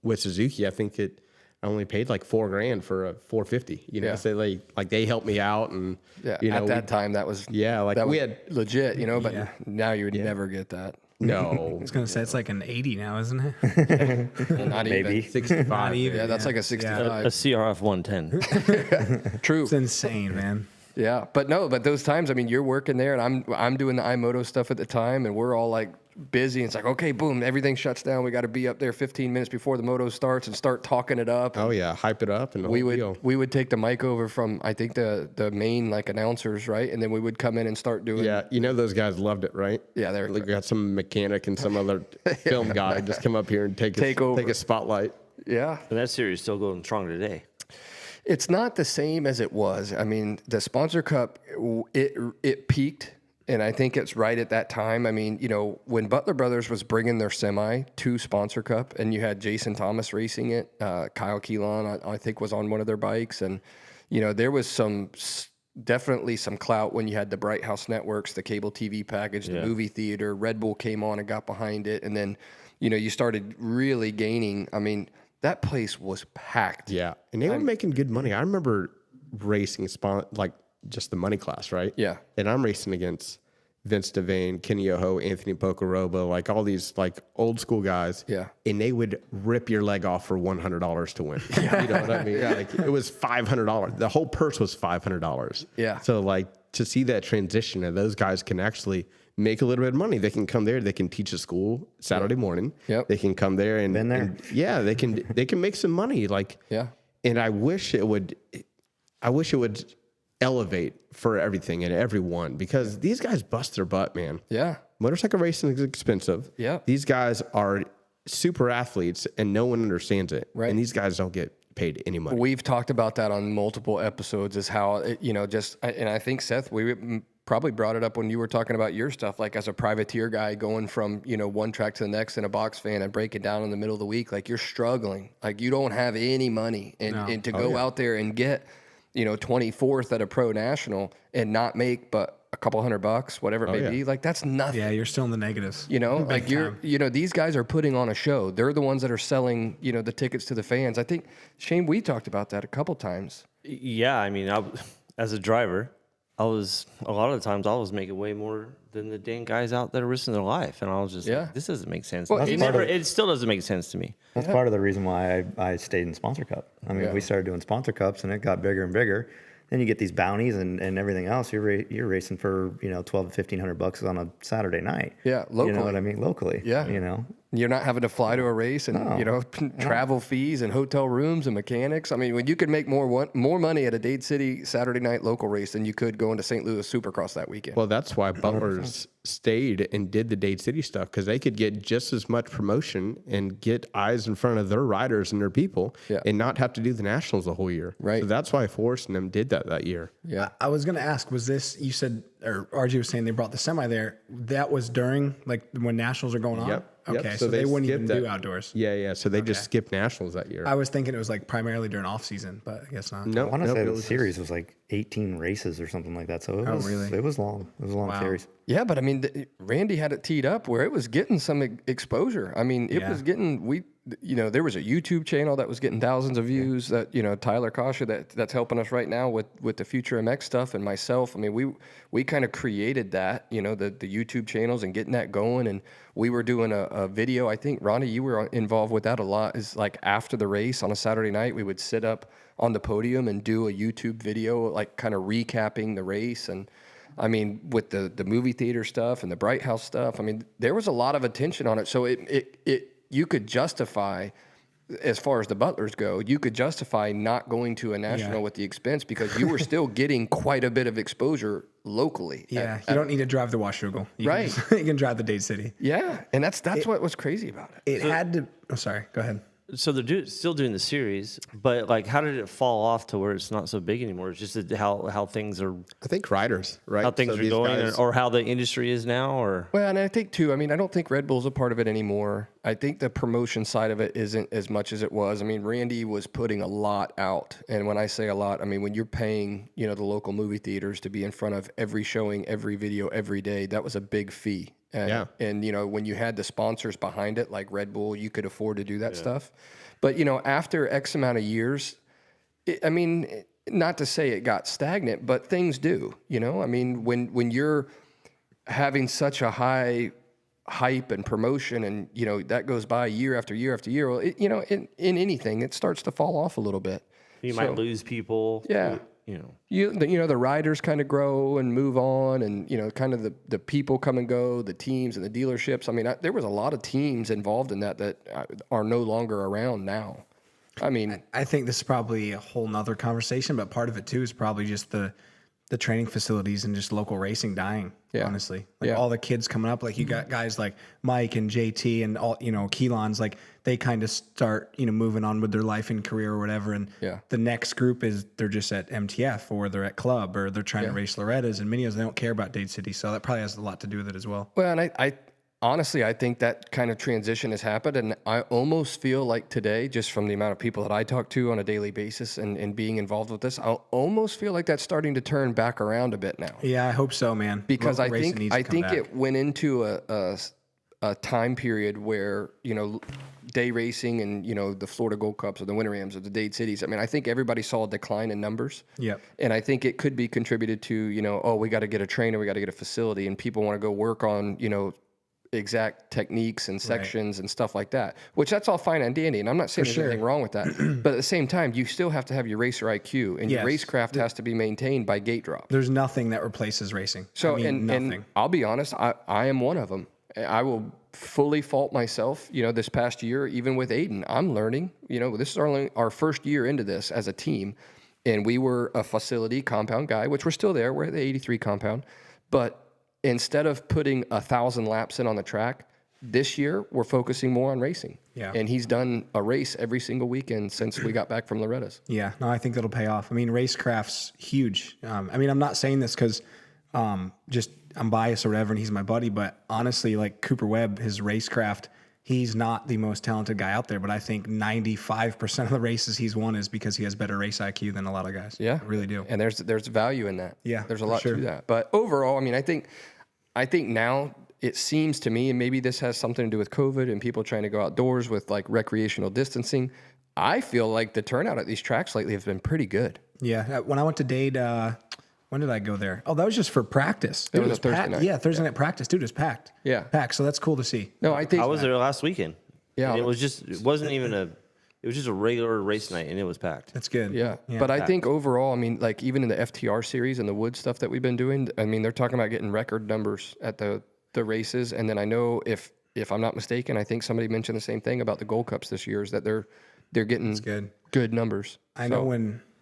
with Suzuki. I think I only paid like $4,000 for a 450. So they helped me out, and at that time that was we had legit, but now you would never get that. No, I was gonna say it's like an 80 now, isn't it? Not maybe even 65. Not even. Yeah, that's like a 65. A CRF 110. True. It's insane, man. Yeah, but those times, I mean, you're working there, and I'm doing the iMoto stuff at the time, and we're all like busy. And it's like, okay, boom, everything shuts down. We got to be up there 15 minutes before the moto starts and start talking it up. Oh yeah, hype it up, and we would take the mic over from I think the main like announcers, right, and then we would come in and start doing. Yeah, those guys loved it, right? Yeah, they're like got some mechanic and some other film guy just come up here and take a spotlight. Yeah, and that series is still going strong today. It's not the same as it was. I mean, the Sponsor Cup, it peaked, and I think it's right at that time. I mean, when Butler Brothers was bringing their semi to Sponsor Cup, and you had Jason Thomas racing it, Kyle Keelan, I think, was on one of their bikes, and, there was definitely some clout when you had the Bright House Networks, the cable TV package, the movie theater, Red Bull came on and got behind it, and then, you started really gaining, I mean, that place was packed. Yeah, and they were making good money. I remember racing just the money class, right? Yeah. And I'm racing against Vince Devane, Kenny Yoho, Anthony Pocorobo, like all these like old school guys. Yeah. And they would rip your leg off for $100 to win. You know what I mean? Yeah. Like it was $500. The whole purse was $500. Yeah. So like to see that transition, and those guys can actually make a little bit of money. They can come there. They can teach a school Saturday morning. Yep. They can come there and, Been there. they can make some money. Like, and I wish it would elevate for everything and everyone, because these guys bust their butt, man. Yeah. Motorcycle racing is expensive. Yeah. These guys are super athletes and no one understands it. Right. And these guys don't get paid any money. We've talked about that on multiple episodes, is how, and I think, Seth, we probably brought it up when you were talking about your stuff, like as a privateer guy going from, one track to the next in a box van and break it down in the middle of the week. Like, you're struggling. Like, you don't have any money. And to go out there and get, 24th at a pro national and not make but a couple $100, whatever it may be, like, that's nothing. Yeah, you're still in the negatives. Like these guys are putting on a show. They're the ones that are selling, the tickets to the fans. I think, Shane, we talked about that a couple times. Yeah, I mean, as a driver, a lot of the times I was making way more than the dang guys out there risking their life. And I was just like, this doesn't make sense. Well, it still doesn't make sense to me. That's part of the reason why I stayed in Sponsor Cup. I mean, we started doing Sponsor Cups, and it got bigger and bigger. Then you get these bounties and everything else. You're racing for $1,200 to $1,500 on a Saturday night. Yeah, locally. You know what I mean? Locally. Yeah. You're not having to fly to a race and travel fees and hotel rooms and mechanics. I mean, when you could make more money at a Dade City Saturday night local race than you could going to St. Louis Supercross that weekend. Well, that's why Butler's stayed and did the Dade City stuff, because they could get just as much promotion and get eyes in front of their riders and their people and not have to do the nationals the whole year. Right. So that's why Forrest and them did that year. Yeah. I was going to ask, was this, you said, or RG was saying they brought the semi there. That was during like when nationals are going on? Yep. Okay. So they wouldn't even do outdoors. Yeah. So they just skipped nationals that year. I was thinking it was like primarily during off season, but I guess not. I want to say the series was like 18 races or something like that. So it was long. It was a long series. Yeah, but I mean, Randy had it teed up where it was getting some exposure. I mean, it was getting, there was a YouTube channel that was getting thousands of views that, Tyler Kasha, that's helping us right now with the Future MX stuff, and myself. I mean, we kind of created that, the YouTube channels and getting that going. And we were doing a video. I think, Ronnie, you were involved with that a lot. Is like after the race on a Saturday night, we would sit up on the podium and do a YouTube video, like kind of recapping the race. And I mean, with the movie theater stuff and the Bright House stuff, I mean, there was a lot of attention on it. So you could justify, as far as the Butlers go, you could justify not going to a national with the expense, because you were still getting quite a bit of exposure locally. Yeah, you don't need to drive to Washougal. You can drive to Dade City. Yeah, and that's what was crazy about it. It had to. Oh, sorry. Go ahead. So they're still doing the series, but like, how did it fall off to where it's not so big anymore? It's just how things are. I think riders, right? How things are going, or how the industry is now, or. Well, and I think too. I mean, I don't think Red Bull's a part of it anymore. I think the promotion side of it isn't as much as it was. I mean, Randy was putting a lot out, and when I say a lot, I mean when you're paying, the local movie theaters to be in front of every showing, every video, every day, that was a big fee. And, and when you had the sponsors behind it, like Red Bull, you could afford to do that stuff. But, after X amount of years, I mean, not to say it got stagnant, but things do, I mean, when you're having such a high hype and promotion and, that goes by year after year after year, well, in anything, it starts to fall off a little bit. You might lose people. Yeah. The riders kind of grow and move on, and kind of the people come and go, the teams and the dealerships. I mean, there was a lot of teams involved in that are no longer around now. I mean, I think this is probably a whole nother conversation, but part of it too is probably just the training facilities and just local racing dying. Honestly, all the kids coming up, like you got guys like Mike and JT and all, Keelan's, like they kind of start, moving on with their life and career or whatever. And the next group is they're just at MTF, or they're at club, or they're trying to race Loretta's and Minios. They don't care about Dade City. So that probably has a lot to do with it as well. Well, and I honestly, I think that kind of transition has happened, and I almost feel like today, just from the amount of people that I talk to on a daily basis and being involved with this, I almost feel like that's starting to turn back around a bit now. Yeah, I hope so, man. Because I think it went into a time period where, day racing and, the Florida Gold Cups or the Winter Rams or the Dade Cities. I mean, I think everybody saw a decline in numbers. Yep. And I think it could be contributed to, we got to get a trainer, we got to get a facility, and people want to go work on, exact techniques and sections and stuff like that, which that's all fine and dandy. And I'm not saying there's anything wrong with that, but at the same time, you still have to have your racer IQ, and your racecraft has to be maintained by gate drop. There's nothing that replaces racing. So, nothing. And I'll be honest, I am one of them. I will fully fault myself, this past year, even with Aiden, I'm learning, this is our first year into this as a team, and we were a facility compound guy, which we're still there. We're at the 83 compound, but instead of putting 1,000 laps in on the track, this year we're focusing more on racing. Yeah. And he's done a race every single weekend since we got back from Loretta's. Yeah, no, I think that'll pay off. I mean, racecraft's huge. I mean, I'm not saying this because I'm biased or whatever, and he's my buddy, but honestly, like Cooper Webb, his racecraft, he's not the most talented guy out there, but I think 95% of the races he's won is because he has better race IQ than a lot of guys. Yeah. I really do. And there's value in that. Yeah. There's a lot to that. But overall, I mean, I think now it seems to me, and maybe this has something to do with COVID and people trying to go outdoors with like recreational distancing, I feel like the turnout at these tracks lately has been pretty good. Yeah. When I went to Dade, when did I go there? Oh, that was just for practice. It was a Thursday night. Yeah, Thursday night practice. Dude, it was packed. Yeah. Packed. So that's cool to see. No, I think I was there last weekend. Yeah. It was just a regular race night, and it was packed. That's good. Yeah. But I think overall, I mean, like even in the FTR series and the wood stuff that we've been doing, I mean, they're talking about getting record numbers at the races. And then I know if I'm not mistaken, I think somebody mentioned the same thing about the Gold Cups this year, is that they're getting good numbers. I know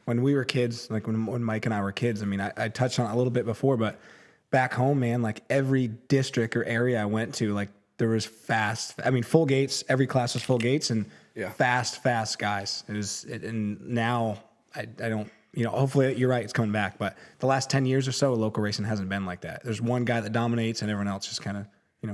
when we were kids, like when Mike and I were kids, I mean, I touched on it a little bit before, but back home, man, like every district or area I went to, like there was full gates, every class was full gates, and fast guys. And now I don't, hopefully you're right, it's coming back, but the last 10 years or so, local racing hasn't been like that. There's one guy that dominates and everyone else just kind of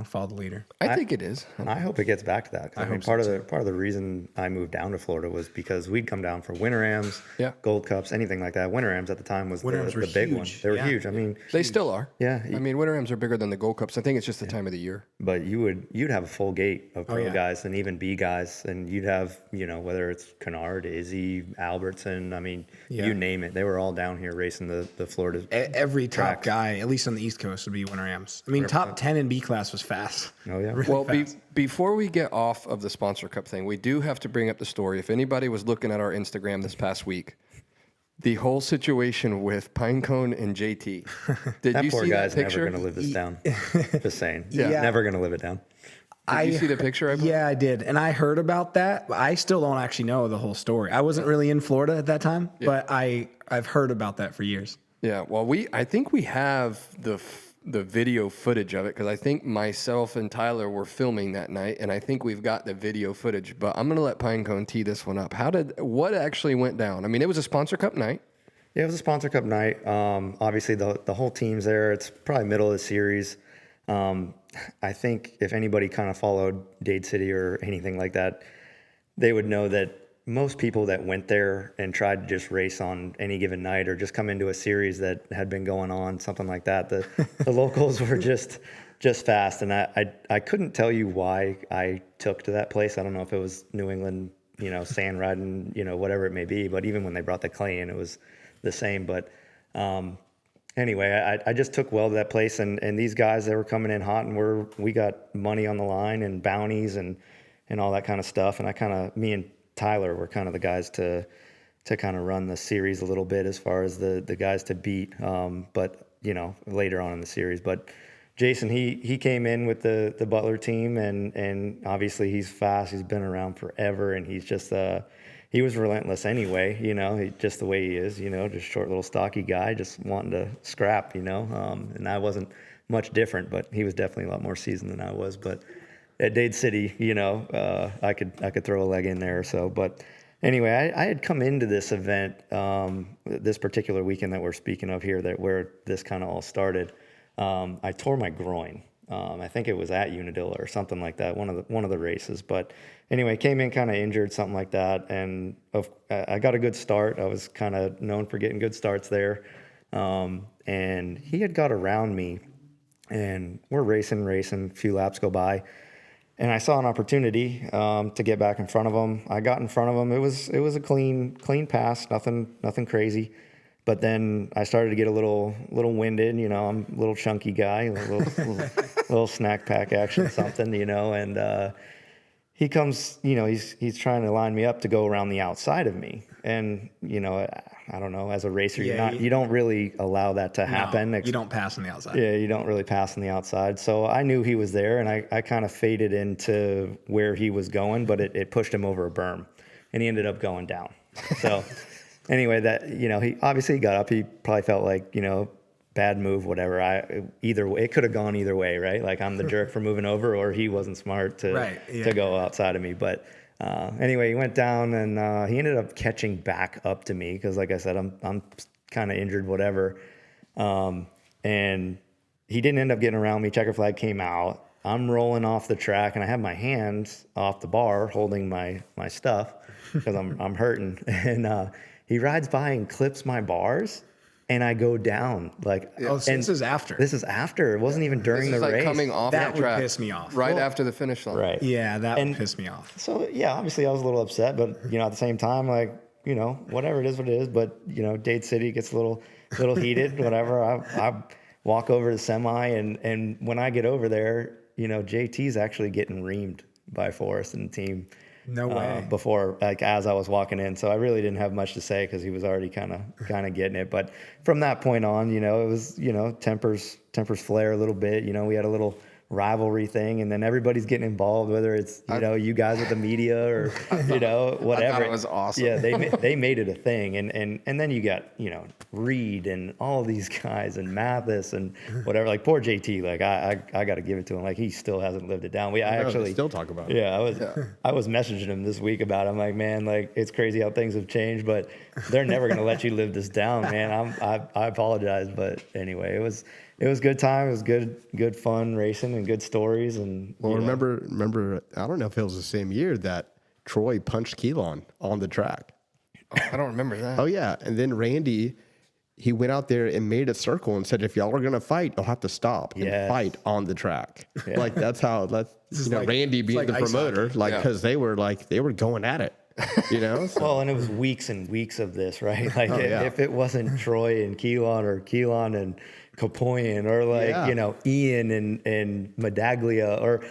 follow the leader. I think it is. I hope it gets back to that. 'Cause I mean, part of the reason I moved down to Florida was because we'd come down for Winter Ams, Gold Cups, anything like that. Winter Ams at the time was the big one. They were huge. I mean, they still are. Yeah. I mean, Winter Ams are bigger than the Gold Cups. I think it's just the time of the year. But you'd have a full gate of pro guys and even B guys, and you'd have whether it's Kennard, Izzy, Albertson. I mean, you name it. They were all down here racing the Florida. Every top guy, at least on the East Coast, would be Winter Ams. I mean, top 10 in B class was fast. Oh yeah. Really well, fast. Before we get off of the sponsor cup thing, we do have to bring up the story. If anybody was looking at our Instagram this past week, the whole situation with Pinecone and JT. Did you see that picture? Never going to live this down. Just saying. Yeah. Never going to live it down. Did you see the picture? Yeah, I did. And I heard about that, but I still don't actually know the whole story. I wasn't really in Florida at that time, but I've heard about that for years. Yeah, well, I think we have the video footage of it because I think myself and Tyler were filming that night, and I think we've got the video footage. But I'm going to let Pinecone tee this one up. What actually went down? I mean, it was a sponsor cup night. Yeah, it was a sponsor cup night. Obviously, the whole team's there. It's probably middle of the series. I think if anybody kind of followed Dade City or anything like that, they would know that most people that went there and tried to just race on any given night or just come into a series that had been going on, something like that, the locals were just fast. And I couldn't tell you why I took to that place. I don't know if it was New England, sand riding, whatever it may be. But even when they brought the clay in, it was the same. But anyway, I just took well to that place. And these guys, they were coming in hot, and we got money on the line and bounties and all that kind of stuff. And me and Tyler were kind of the guys to kind of run the series a little bit as far as the guys to beat, but later on in the series. But Jason, he came in with the Butler team, and obviously he's fast. He's been around forever, and he's just he was relentless anyway. Just the way he is, just short little stocky guy, just wanting to scrap, and I wasn't much different, but he was definitely a lot more seasoned than I was. But at Dade City, I could throw a leg in there or so. But anyway, I had come into this event, this particular weekend that we're speaking of here, where this kind of all started. I tore my groin. I think it was at Unadilla or something like that, one of the races. But anyway, came in kind of injured, something like that, and I got a good start. I was kind of known for getting good starts there, and he had got around me, and we're racing. A few laps go by. And I saw an opportunity to get back in front of him. I got in front of him. It was a clean pass, nothing crazy. But then I started to get a little winded. I'm a little chunky guy, a little snack pack action, something, And he comes, he's trying to line me up to go around the outside of me. And I don't know. As a racer, you don't really allow that to happen. No, you don't pass on the outside. Yeah, you don't really pass on the outside. So I knew he was there, and I kind of faded into where he was going, but it pushed him over a berm, and he ended up going down. So anyway, that he obviously got up. He probably felt like bad move, whatever. It could have gone either way, right? Like I'm the jerk for moving over, or he wasn't smart to go outside of me, but. Anyway, he went down, and he ended up catching back up to me because, like I said, I'm kind of injured, whatever. And he didn't end up getting around me. Checker flag came out. I'm rolling off the track, and I have my hands off the bar holding my stuff because I'm hurting. And he rides by and clips my bars. And I go down this is after. This is after. It wasn't even during the race. Coming off that the track, would piss me off. Right after the finish line. Right. Yeah, that would piss me off. So yeah, obviously I was a little upset, but at the same time, whatever it is, what it is. But Dade City gets a little heated, whatever. I walk over to semi, and when I get over there, JT's actually getting reamed by Forrest and the team. No way. Before, as I was walking in, so I really didn't have much to say because he was already kind of getting it. But from that point on, it was tempers flare a little bit. We had a little rivalry thing, and then everybody's getting involved, whether it's you guys with the media or whatever. I thought it was awesome. Yeah, they made it a thing, and then you got Reed and all of these guys and Mathis and whatever. Like poor JT, I got to give it to him. He still hasn't lived it down. I actually still talk about it. Yeah, I was messaging him this week about it. I'm like, man, it's crazy how things have changed, but they're never gonna let you live this down, man. I apologize, but anyway, it was good time. It was good fun racing and good stories. And Well, remember, I don't know if it was the same year that Troy punched Keelan on the track. Oh, I don't remember that. Oh yeah, and then Randy, he went out there and made a circle and said, "If y'all are gonna fight, you'll have to stop and fight on the track." Yeah. Like that's Randy being the promoter, because they were going at it. So. Well, and it was weeks and weeks of this, right? Like if it wasn't Troy and Keelan or Keelan and Capoyan or Ian and Medaglia or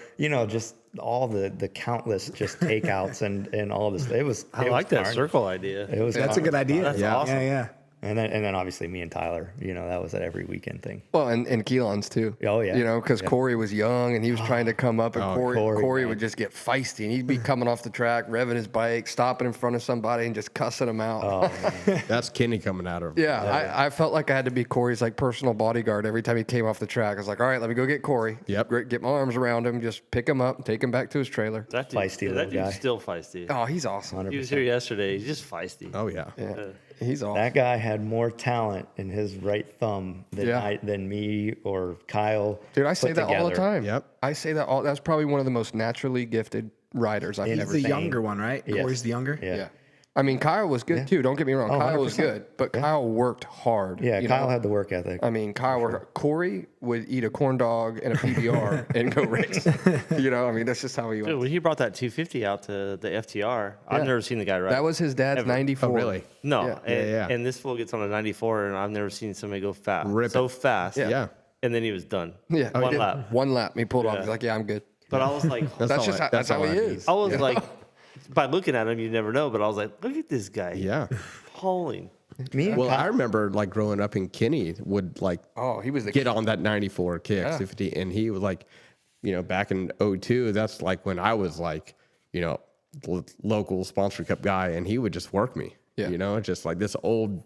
just all the countless just takeouts and all this. I like that circle idea. That's a good idea. That's awesome. Yeah. And then obviously me and Tyler, that was an every weekend thing. Well, and Keelan's too. Oh yeah. Because Corey was young and he was trying to come up, and Corey would just get feisty, and he'd be coming off the track, revving his bike, stopping in front of somebody, and just cussing him out. Oh, that's Kenny coming at him. Yeah, I felt like I had to be Corey's personal bodyguard every time he came off the track. I was like, all right, let me go get Corey. Yep. Get my arms around him, just pick him up, and take him back to his trailer. That dude's still feisty. Oh, he's awesome. 100%. He was here yesterday. He's just feisty. Oh yeah. He's awesome. That guy had more talent in his right thumb than me or Kyle. Dude, I say that all the time. Yep. I say that that's probably one of the most naturally gifted riders I've ever seen. He's the younger one, right? Yes. Corey's the younger? Yeah. I mean, Kyle was good too. Don't get me wrong. Kyle was 100%. good, but Kyle worked hard. Yeah, Kyle had the work ethic. I mean, Kyle worked. Corey would eat a corn dog and a PBR and go race. I mean, that's just how he was. Dude, when he brought that 250 out to the FTR, I've never seen the guy ride. That was his dad's 94. Oh, really? No. Yeah. And this fool gets on a 94, and I've never seen somebody go fast. Rip so it. fast. Yeah. And then he was done. Yeah. One lap. One lap. He pulled off. He's like, yeah, I'm good. But I was like, That's how he is. I was like, by looking at him, you never know. But I was like, look at this guy. Yeah. Hauling. I remember growing up, and Kenny would he was the get on that 94 KX250, and he was back in 02, that's when I was local sponsor cup guy, and he would just work me. Yeah. Just this old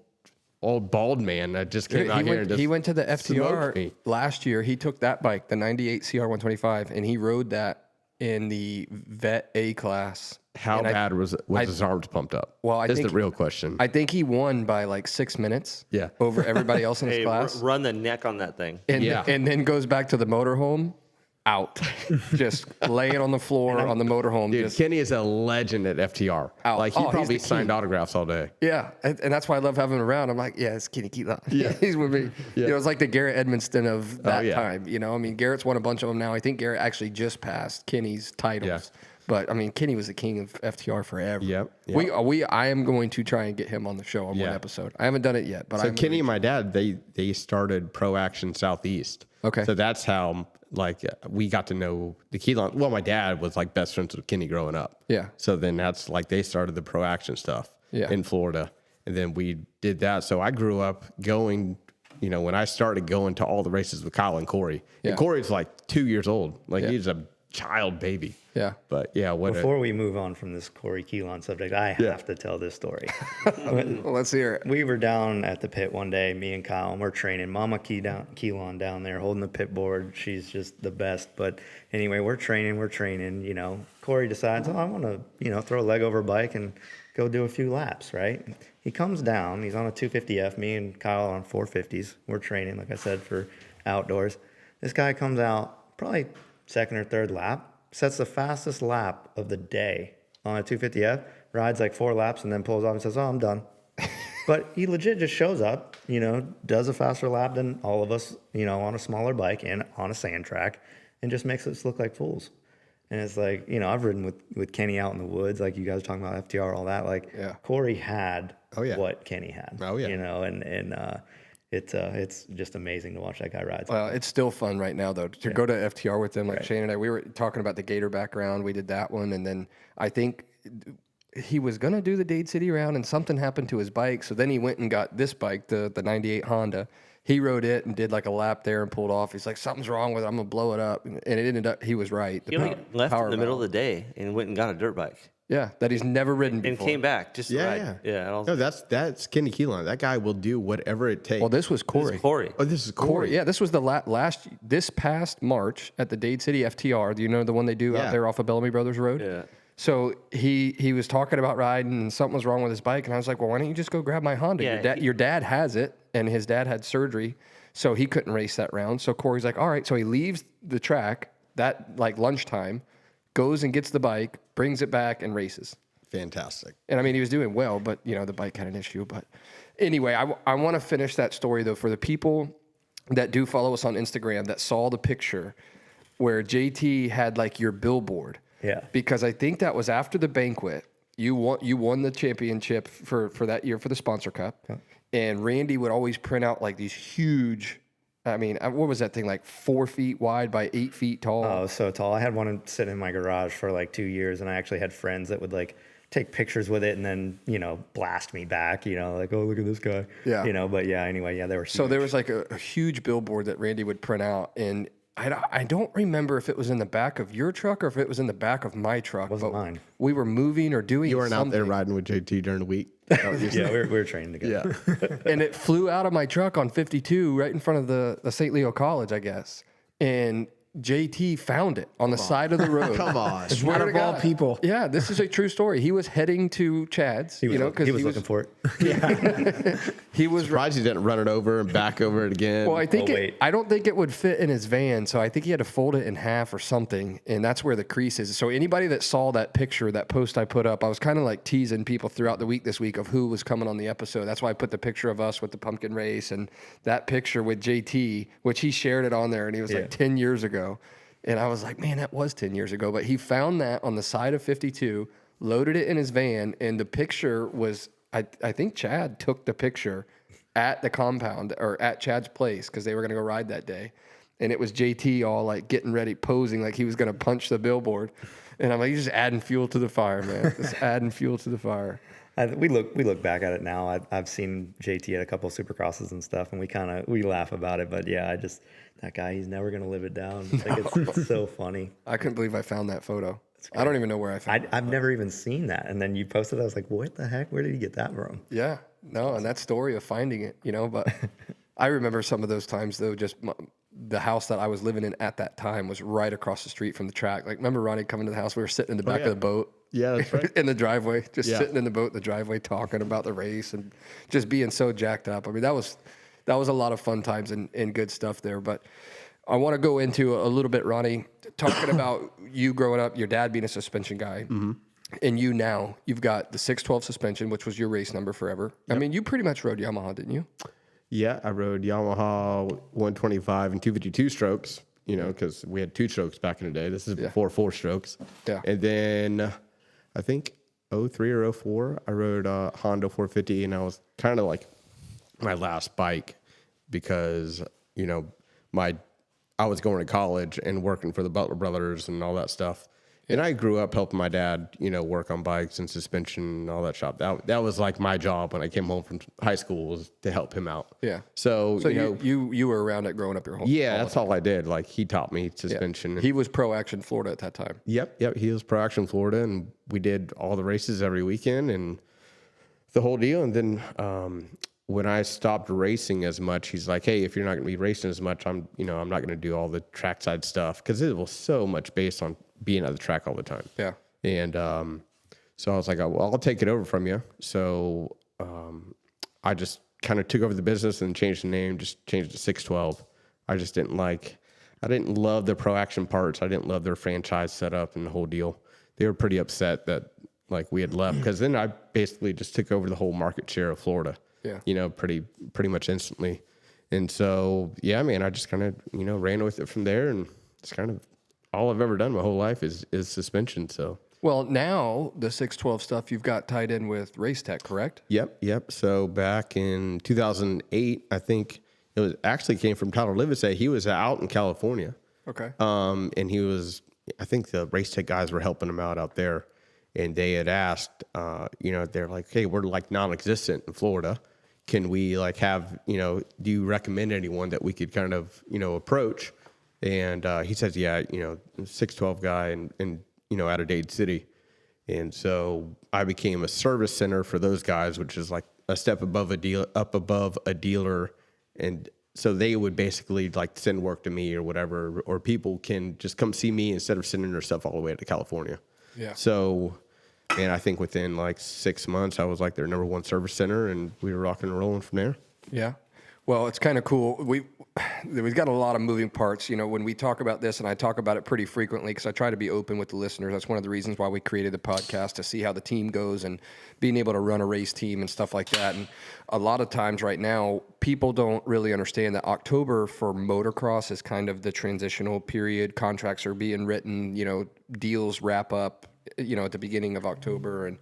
bald man that just came out here and just he went to the smoked me. FTR last year. He took that bike, the 98 CR125, and he rode that in the Vet A class. How bad was his arms pumped up? Well, That's the real question. I think he won by 6 minutes. Yeah. Over everybody else in his class. Run the neck on that thing. And then goes back to the motorhome, out, just laying on the floor on the motorhome. Dude, Kenny is a legend at FTR. Out. He probably signed autographs all day. Yeah, and that's why I love having him around. I'm like, yeah, it's Kenny Keelan. Yeah. He's with me. Yeah. It's like the Garrett Edmonston of that yeah. time. I mean, Garrett's won a bunch of them now. I think Garrett actually just passed Kenny's titles. Yeah. But I mean, Kenny was the king of FTR forever. Yep. I am going to try and get him on the show on one episode. I haven't done it yet, but so Kenny and my dad, they started Pro Action Southeast. Okay. So that's how we got to know the Keelan. Well, my dad was best friends with Kenny growing up. Yeah. So then that's they started the Pro Action stuff in Florida, and then we did that. So I grew up going. When I started going to all the races with Kyle and Corey, and Corey's 2 years old. He's a child baby. Yeah. But yeah, before we move on from this Corey Keelan subject, I have to tell this story. Well, let's hear it. We were down at the pit one day, me and Kyle, and we're training. Mama Keelan down there holding the pit board. She's just the best. But anyway, we're training. Corey decides, I want to, throw a leg over a bike and go do a few laps, right? He comes down. He's on a 250F. Me and Kyle are on 450s. We're training, like I said, for outdoors. This guy comes out probably second or third lap, sets the fastest lap of the day on a 250F, rides 4 laps, and then pulls off and says, I'm done. But he legit just shows up, does a faster lap than all of us, on a smaller bike and on a sand track, and just makes us look like fools. And it's I've ridden with Kenny out in the woods, you guys are talking about FTR, all that. Corey had what Kenny had. Oh, yeah. And it's just amazing to watch that guy ride. Well, it's still fun right now, though, to go to FTR with them. Shane and I, we were talking about the Gator background. We did that one. And then I think he was going to do the Dade City round, and something happened to his bike. So then he went and got this bike, the 98 Honda. He rode it and did a lap there and pulled off. He's like, something's wrong with it. I'm going to blow it up. And it ended up, he was right. He only left in the middle of the day and went and got a dirt bike. Yeah, that he's never ridden before. And came back just to ride. Yeah. No, that's Kenny Keelan. That guy will do whatever it takes. Well, this was Corey. This is Corey. Oh, this is Corey. Yeah, this was the this past March at the Dade City FTR. Do you know the one they do out there off of Bellamy Brothers Road? Yeah. So he was talking about riding, and something was wrong with his bike, and I was like, well, why don't you just go grab my Honda? Yeah, Your dad has it, and his dad had surgery. So he couldn't race that round. So Corey's like, all right. So he leaves the track that like lunchtime, goes and gets the bike, brings it back and races. Fantastic. And I mean, he was doing well, but you know, the bike had an issue. But anyway, I want to finish that story though for the people that do follow us on Instagram that saw the picture where JT had like your billboard. Yeah. Because I think that was after the banquet. You won the championship for that year for the Sponsor Cup. Yeah. And Randy would always print out like these huge, I mean, what was that thing, like 4 feet wide by 8 feet tall? Oh, so tall. I had one sit in my garage for like 2 years, and I actually had friends that would like take pictures with it and then, you know, blast me back, you know, like, oh, look at this guy. Yeah. You know, but yeah, anyway, yeah, they were huge. So there was like a huge billboard that Randy would print out, and I don't remember if it was in the back of your truck or if it was in the back of my truck. Wasn't mine. We were moving or doing something. You weren't out there riding with JT during the week? Yeah, we were training together. Yeah. And it flew out of my truck on 52 right in front of the St. Leo College, I guess. And JT found it on the side of the road. Come on. Swear to all God. people. Yeah, this is a true story. He was heading to Chad's. He was looking for it. He was surprised he didn't run it over and back over it again. Well, I don't think it would fit in his van, so I think he had to fold it in half or something, and that's where the crease is. So anybody that saw that picture, that post I put up, I was kind of like teasing people throughout the week this week of who was coming on the episode. That's why I put the picture of us with the pumpkin race and that picture with JT, which he shared it on there, and he was like 10 years ago. And I was like, man, that was 10 years ago. But he found that on the side of 52, loaded it in his van, and the picture was, I think Chad took the picture at the compound or at Chad's place because they were going to go ride that day. And it was JT all like getting ready, posing like he was going to punch the billboard. And I'm like, you're just adding fuel to the fire, man. Just adding fuel to the fire. We look back at it now. I've seen JT at a couple of Supercrosses and stuff, and we laugh about it. But yeah, that guy, he's never gonna live it down. Like, it's so funny. I couldn't believe I found that photo. I don't even know where I found it. I've never even seen that. And then you posted it. I was like, what the heck? Where did he get that from? Yeah, no, and that story of finding it, you know. But I remember some of those times though. Just the house that I was living in at that time was right across the street from the track. Like, remember Ronnie coming to the house? We were sitting in the back of the boat. Yeah, that's right. In the driveway, just sitting in the boat in the driveway, talking about the race and just being so jacked up. I mean, that was a lot of fun times and good stuff there. But I want to go into a little bit, Ronnie, talking about you growing up, your dad being a suspension guy, and you've got the 612 suspension, which was your race number forever. Yep. I mean, you pretty much rode Yamaha, didn't you? Yeah, I rode Yamaha 125 and 252 strokes, you know, because we had 2 strokes back in the day. This is before 4 strokes. Yeah. And then I think 03 or 04, I rode Honda 450, and I was kind of like my last bike because, you know, I was going to college and working for the Butler Brothers and all that stuff. And I grew up helping my dad, you know, work on bikes and suspension and all that shop. That was like my job when I came home from high school, was to help him out. Yeah. So you know, you were around it growing up your whole. Yeah, that's all I did. Like, he taught me suspension. Yeah. He was Pro Action Florida at that time. Yep. He was Pro Action Florida, and we did all the races every weekend and the whole deal. And then when I stopped racing as much, he's like, hey, if you're not going to be racing as much, I'm not going to do all the trackside stuff, because it was so much based on being at the track all the time. Yeah. And so I was like, well, I'll take it over from you. So I just kind of took over the business and changed the name, just changed it to 612. I didn't love the Pro Action parts. I didn't love their franchise setup and the whole deal. They were pretty upset that like we had left, because then I basically just took over the whole market share of Florida. Yeah. You know, pretty much instantly. And so, yeah, man, I just kind of, you know, ran with it from there, and it's kind of all I've ever done my whole life is suspension. So, well, now the 612 stuff you've got tied in with Race Tech, correct? Yep. So back in 2008, I think it was actually came from Tyler Livesay. He was out in California. Okay. And he was, I think the Race Tech guys were helping him out there, and they had asked, you know, they're like, hey, we're like non-existent in Florida. Can we like have, you know, do you recommend anyone that we could kind of, you know, approach? And he says, yeah, you know, 612 guy and you know, out of Dade City. And so I became a service center for those guys, which is like a step above up above a dealer. And so they would basically like send work to me or whatever, or people can just come see me instead of sending their stuff all the way to California. Yeah. So, and I think within like 6 months, I was like their #1 service center, and we were rocking and rolling from there. Yeah. Well, it's kind of cool. We've got a lot of moving parts. When we talk about this, and I talk about it pretty frequently because I try to be open with the listeners. That's one of the reasons why we created the podcast, to see how the team goes and being able to run a race team and stuff like that. And a lot of times right now, people don't really understand that October for motocross is kind of the transitional period. Contracts are being written, deals wrap up, at the beginning of October, and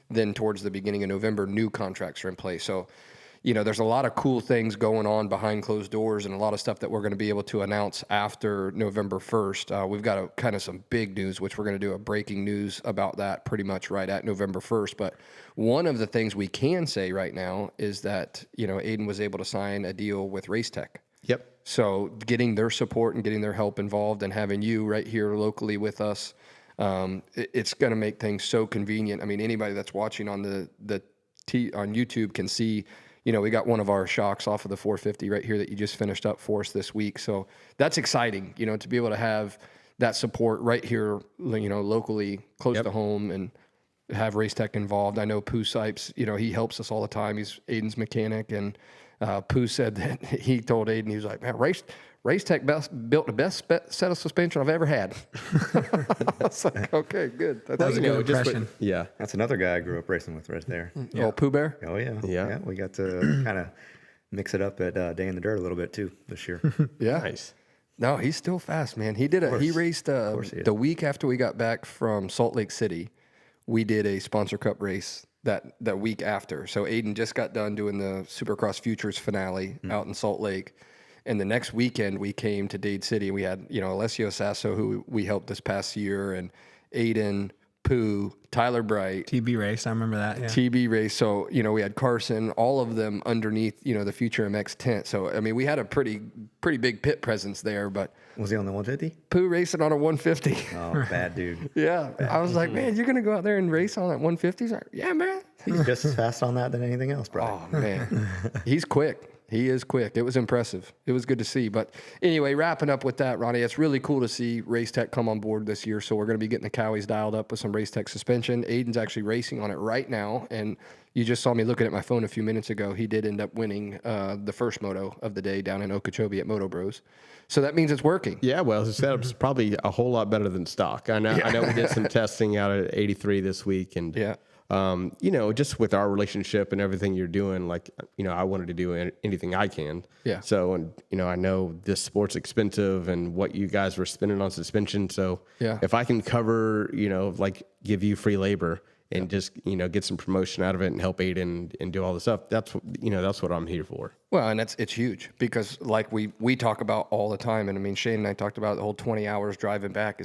then towards the beginning of November, new contracts are in place. So, there's a lot of cool things going on behind closed doors, and a lot of stuff that we're going to be able to announce after November 1st. We've got kind of some big news, which we're going to do a breaking news about that pretty much right at November 1st. But one of the things we can say right now is that, Aiden was able to sign a deal with Racetech. Yep. So getting their support and getting their help involved and having you right here locally with us, it's going to make things so convenient. I mean, anybody that's watching on on YouTube can see, we got one of our shocks off of the 450 right here that you just finished up for us this week. So that's exciting, to be able to have that support right here, locally, close to home, and have Racetech involved. I know Pooh Sipes, he helps us all the time. He's Aiden's mechanic, and Pooh said that he told Aiden, he was like, man, Racetech built the best set of suspension I've ever had. I was like, okay, good. That was a good impression. Yeah. That's another guy I grew up racing with right there. Yeah. Oh, Pooh Bear? Oh, yeah. Yeah. We got to kind of mix it up at Day in the Dirt a little bit, too, this year. Yeah. Nice. No, he's still fast, man. He raced the week after we got back from Salt Lake City. We did a Sponsor Cup race that week after. So Aiden just got done doing the Supercross Futures finale out in Salt Lake. And the next weekend we came to Dade City. We had, Alessio Sasso, who we helped this past year, and Aiden, Pooh, Tyler Bright. TB race, I remember that. Yeah. TB race. So, we had Carson, all of them underneath, the Future MX tent. So, I mean, we had a pretty big pit presence there, but. Was he on the 150? Pooh racing on a 150. Oh, bad dude. Yeah. I was like, man, you're going to go out there and race on that 150? He's like, yeah, man. He's just as fast on that than anything else, bro. Oh, man. He's quick. He is quick. It was impressive. It was good to see. But anyway, wrapping up with that, Ronnie, it's really cool to see Racetech come on board this year. So we're going to be getting the Cowies dialed up with some Racetech suspension. Aiden's actually racing on it right now. And you just saw me looking at my phone a few minutes ago. He did end up winning the first moto of the day down in Okeechobee at Moto Bros. So that means it's working. Yeah, well, the setup's probably a whole lot better than stock. I know we did some testing out at 83 this week. And yeah. Just with our relationship and everything you're doing, I wanted to do anything I can. Yeah. So, and I know this sport's expensive and what you guys were spending on suspension. So yeah. If I can cover, give you free labor and just, get some promotion out of it and help Aiden and do all the stuff, that's what I'm here for. Well, and it's huge because like we talk about all the time. And I mean, Shane and I talked about the whole 20 hours driving back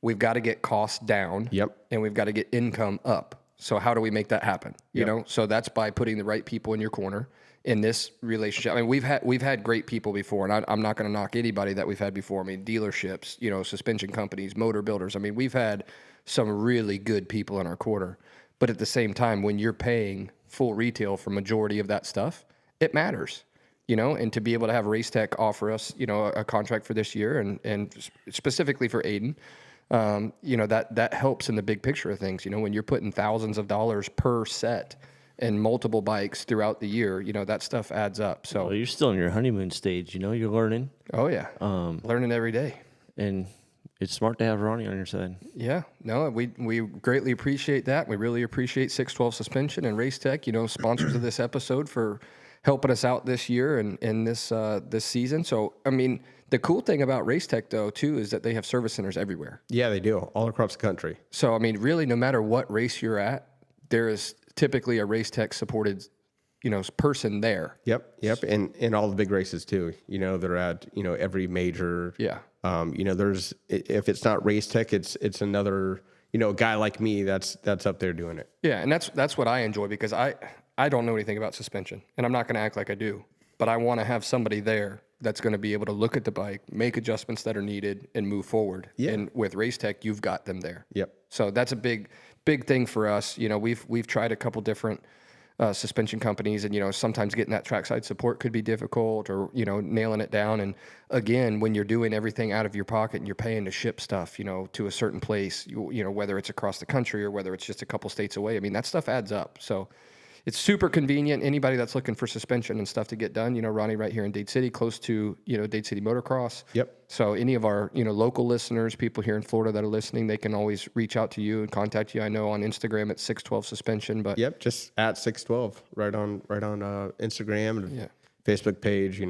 we've got to get costs down. Yep. And we've got to get income up. So how do we make that happen? You know, so that's by putting the right people in your corner in this relationship. I mean, we've had great people before, and I'm not going to knock anybody that we've had before. I mean, dealerships, suspension companies, motor builders. I mean, we've had some really good people in our corner. But at the same time, when you're paying full retail for majority of that stuff, it matters. And to be able to have Racetech offer us, a contract for this year and specifically for Aiden, that helps in the big picture of things. When you're putting thousands of dollars per set and multiple bikes throughout the year, that stuff adds up. So well, you're still in your honeymoon stage, you're learning. Oh yeah. Learning every day. And it's smart to have Ronnie on your side. Yeah, no, we greatly appreciate that. We really appreciate 612 Suspension and Racetech, sponsors of this episode, for helping us out this year and in this season. So, I mean, the cool thing about Racetech, though, too, is that they have service centers everywhere. Yeah, they do, all across the country. So, I mean, really, no matter what race you're at, there is typically a Racetech-supported, person there. Yep, and all the big races, too. They're at, every major. Yeah. There's, if it's not Racetech, it's another, a guy like me that's up there doing it. Yeah, and that's what I enjoy, because I don't know anything about suspension, and I'm not going to act like I do, but I want to have somebody there that's going to be able to look at the bike, make adjustments that are needed, and move forward. Yeah. And with Racetech, you've got them there. Yep. So that's a big thing for us. We've tried a couple different suspension companies, and sometimes getting that trackside support could be difficult, or nailing it down. And again, when you're doing everything out of your pocket and you're paying to ship stuff, to a certain place, whether it's across the country or whether it's just a couple states away, I mean, that stuff adds up. So it's super convenient. Anybody that's looking for suspension and stuff to get done, Ronnie right here in Dade City, close to, Dade City Motocross. Yep. So any of our, local listeners, people here in Florida that are listening, they can always reach out to you and contact you. I know on Instagram at 612 Suspension, but Yep, just at 612 right on Instagram and Facebook page,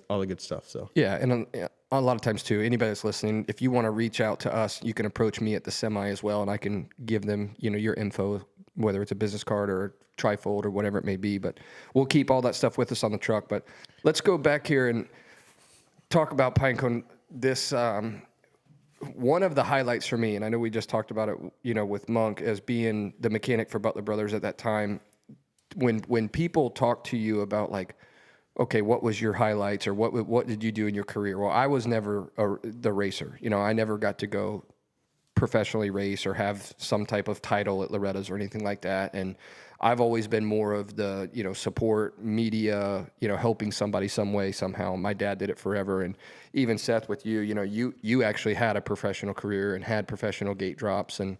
all the good stuff. So yeah, and a lot of times too, anybody that's listening, if you want to reach out to us, you can approach me at the semi as well, and I can give them, your info, whether it's a business card or a trifold or whatever it may be. But we'll keep all that stuff with us on the truck. But let's go back here and talk about Pinecone. This one of the highlights for me, and I know we just talked about it, with Monk as being the mechanic for Butler Brothers at that time. When people talk to you about like, okay, what was your highlights or what did you do in your career? Well, I was never the racer. I never got to go professionally race or have some type of title at Loretta's or anything like that. And I've always been more of the, support media, helping somebody some way, somehow. My dad did it forever. And even Seth with you, you actually had a professional career and had professional gate drops. And,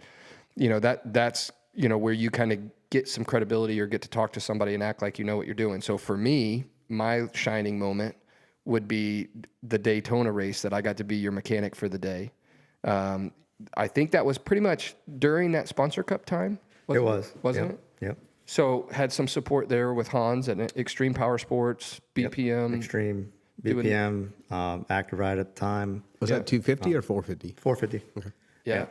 that's, where you kind of get some credibility or get to talk to somebody and act like you know what you're doing. So for me, my shining moment would be the Daytona race that I got to be your mechanic for the day. I think that was pretty much during that Sponsor Cup time. Wasn't it? Yep. So had some support there with Hans and Extreme Power Sports, BPM. Extreme, BPM, Active Ride at the time. was that 250 or 450? 450. Okay. Yeah.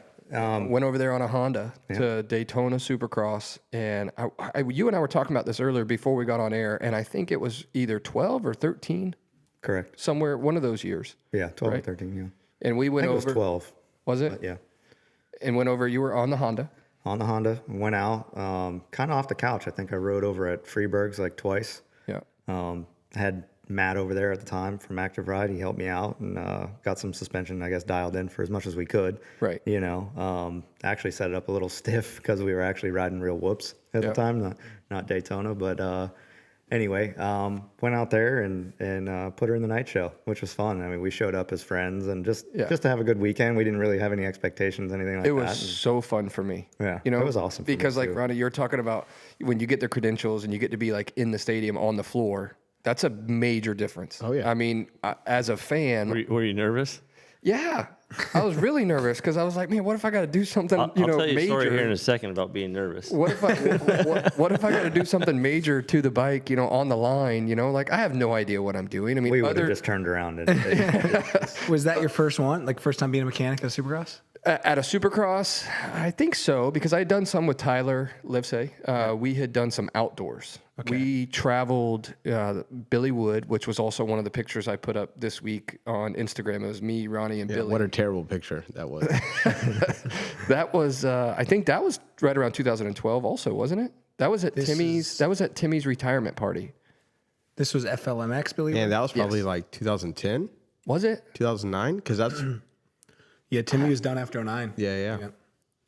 Went over there on a Honda to Daytona Supercross. And you and I were talking about this earlier before we got on air, and I think it was either 12 or 13. Correct. Somewhere, one of those years. Yeah, 12 right? or 13, yeah. And we went I think over. it was 12. Was it? But yeah. And went over, you were on the Honda. On the Honda, went out, kind of off the couch. I think I rode over at Freeburg's like twice. Yeah. Had Matt over there at the time from Active Ride. He helped me out and got some suspension, I guess, dialed in for as much as we could. Right. Actually set it up a little stiff because we were actually riding real whoops at the time, not Daytona. But anyway, went out there and put her in the night show, which was fun. I mean, we showed up as friends and just to have a good weekend. We didn't really have any expectations, anything like that. It was so fun for me. Yeah, it was awesome. Because like Ronnie, you're talking about when you get the credentials and you get to be like in the stadium on the floor. That's a major difference. Oh yeah. I mean, as a fan, Were you nervous? Yeah, I was really nervous because I was like, man, what if I got to do something, I'll tell you major? a story here in a second about being nervous. What if what if I got to do something major to the bike, on the line, like I have no idea what I'm doing. I mean, we would have just turned around. Was that your first one? Like first time being a mechanic at a Supercross? At a Supercross, I think so, because I had done some with Tyler Livesay. We had done some outdoors. Okay. We traveled Billy Wood, which was also one of the pictures I put up this week on Instagram. It was me, Ronnie, and Billy. What a terrible picture that was. That was, I think that was right around 2012 also, wasn't it? That was at Timmy's retirement party. This was FLMX, Billy Wood? And that was probably like 2010. Was it? 2009? Because that's... Yeah, Timmy was done after 09. Yeah.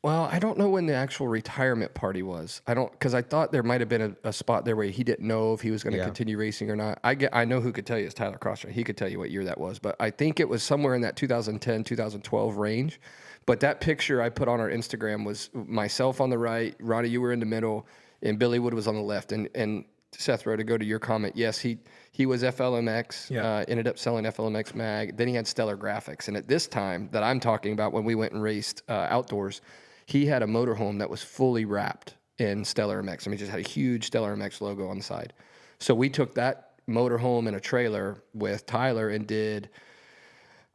Well, I don't know when the actual retirement party was. Because I thought there might have been a spot there where he didn't know if he was going to continue racing or not. I know who could tell you. It's Tyler Crosser. He could tell you what year that was. But I think it was somewhere in that 2010, 2012 range. But that picture I put on our Instagram was myself on the right, Ronnie, you were in the middle, and Billy Wood was on the left. And Seth Rowe, to go to your comment, yes, he was FLMX, ended up selling FLMX mag. Then he had Stellar Graphics. And at this time that I'm talking about, when we went and raced outdoors, he had a motorhome that was fully wrapped in Stellar MX. I mean, just had a huge Stellar MX logo on the side. So we took that motorhome and a trailer with Tyler and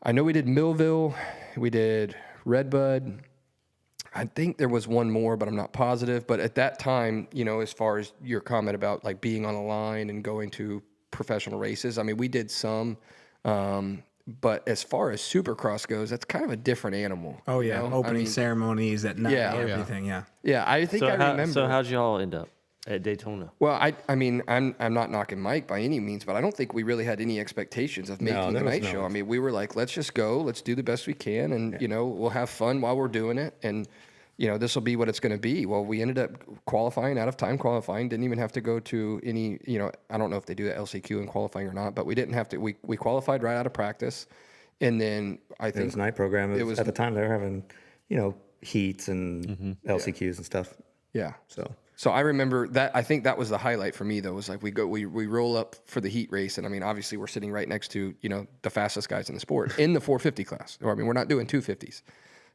I know we did Millville, we did Redbud. I think there was one more, but I'm not positive. But at that time, as far as your comment about like being on the line and going to professional races, I mean, we did some. But as far as Supercross goes, that's kind of a different animal. Oh yeah, opening ceremonies at night, everything. Yeah, I think I remember. So how'd y'all end up at Daytona? Well, I mean, I'm not knocking Mike by any means, but I don't think we really had any expectations of making the night show. I mean, we were like, let's just go, let's do the best we can, and we'll have fun while we're doing it, and this will be what it's going to be. Well, we ended up qualifying, out of time qualifying, didn't even have to go to any, I don't know if they do the LCQ in qualifying or not, but we didn't have to, we qualified right out of practice. And then I think it was a night program. It was at the time they were having, heats and LCQs and stuff. Yeah. So So I remember that. I think that was the highlight for me, though. Was like we roll up for the heat race, and I mean, obviously we're sitting right next to the fastest guys in the sport in the 450 class. Or I mean, we're not doing 250s.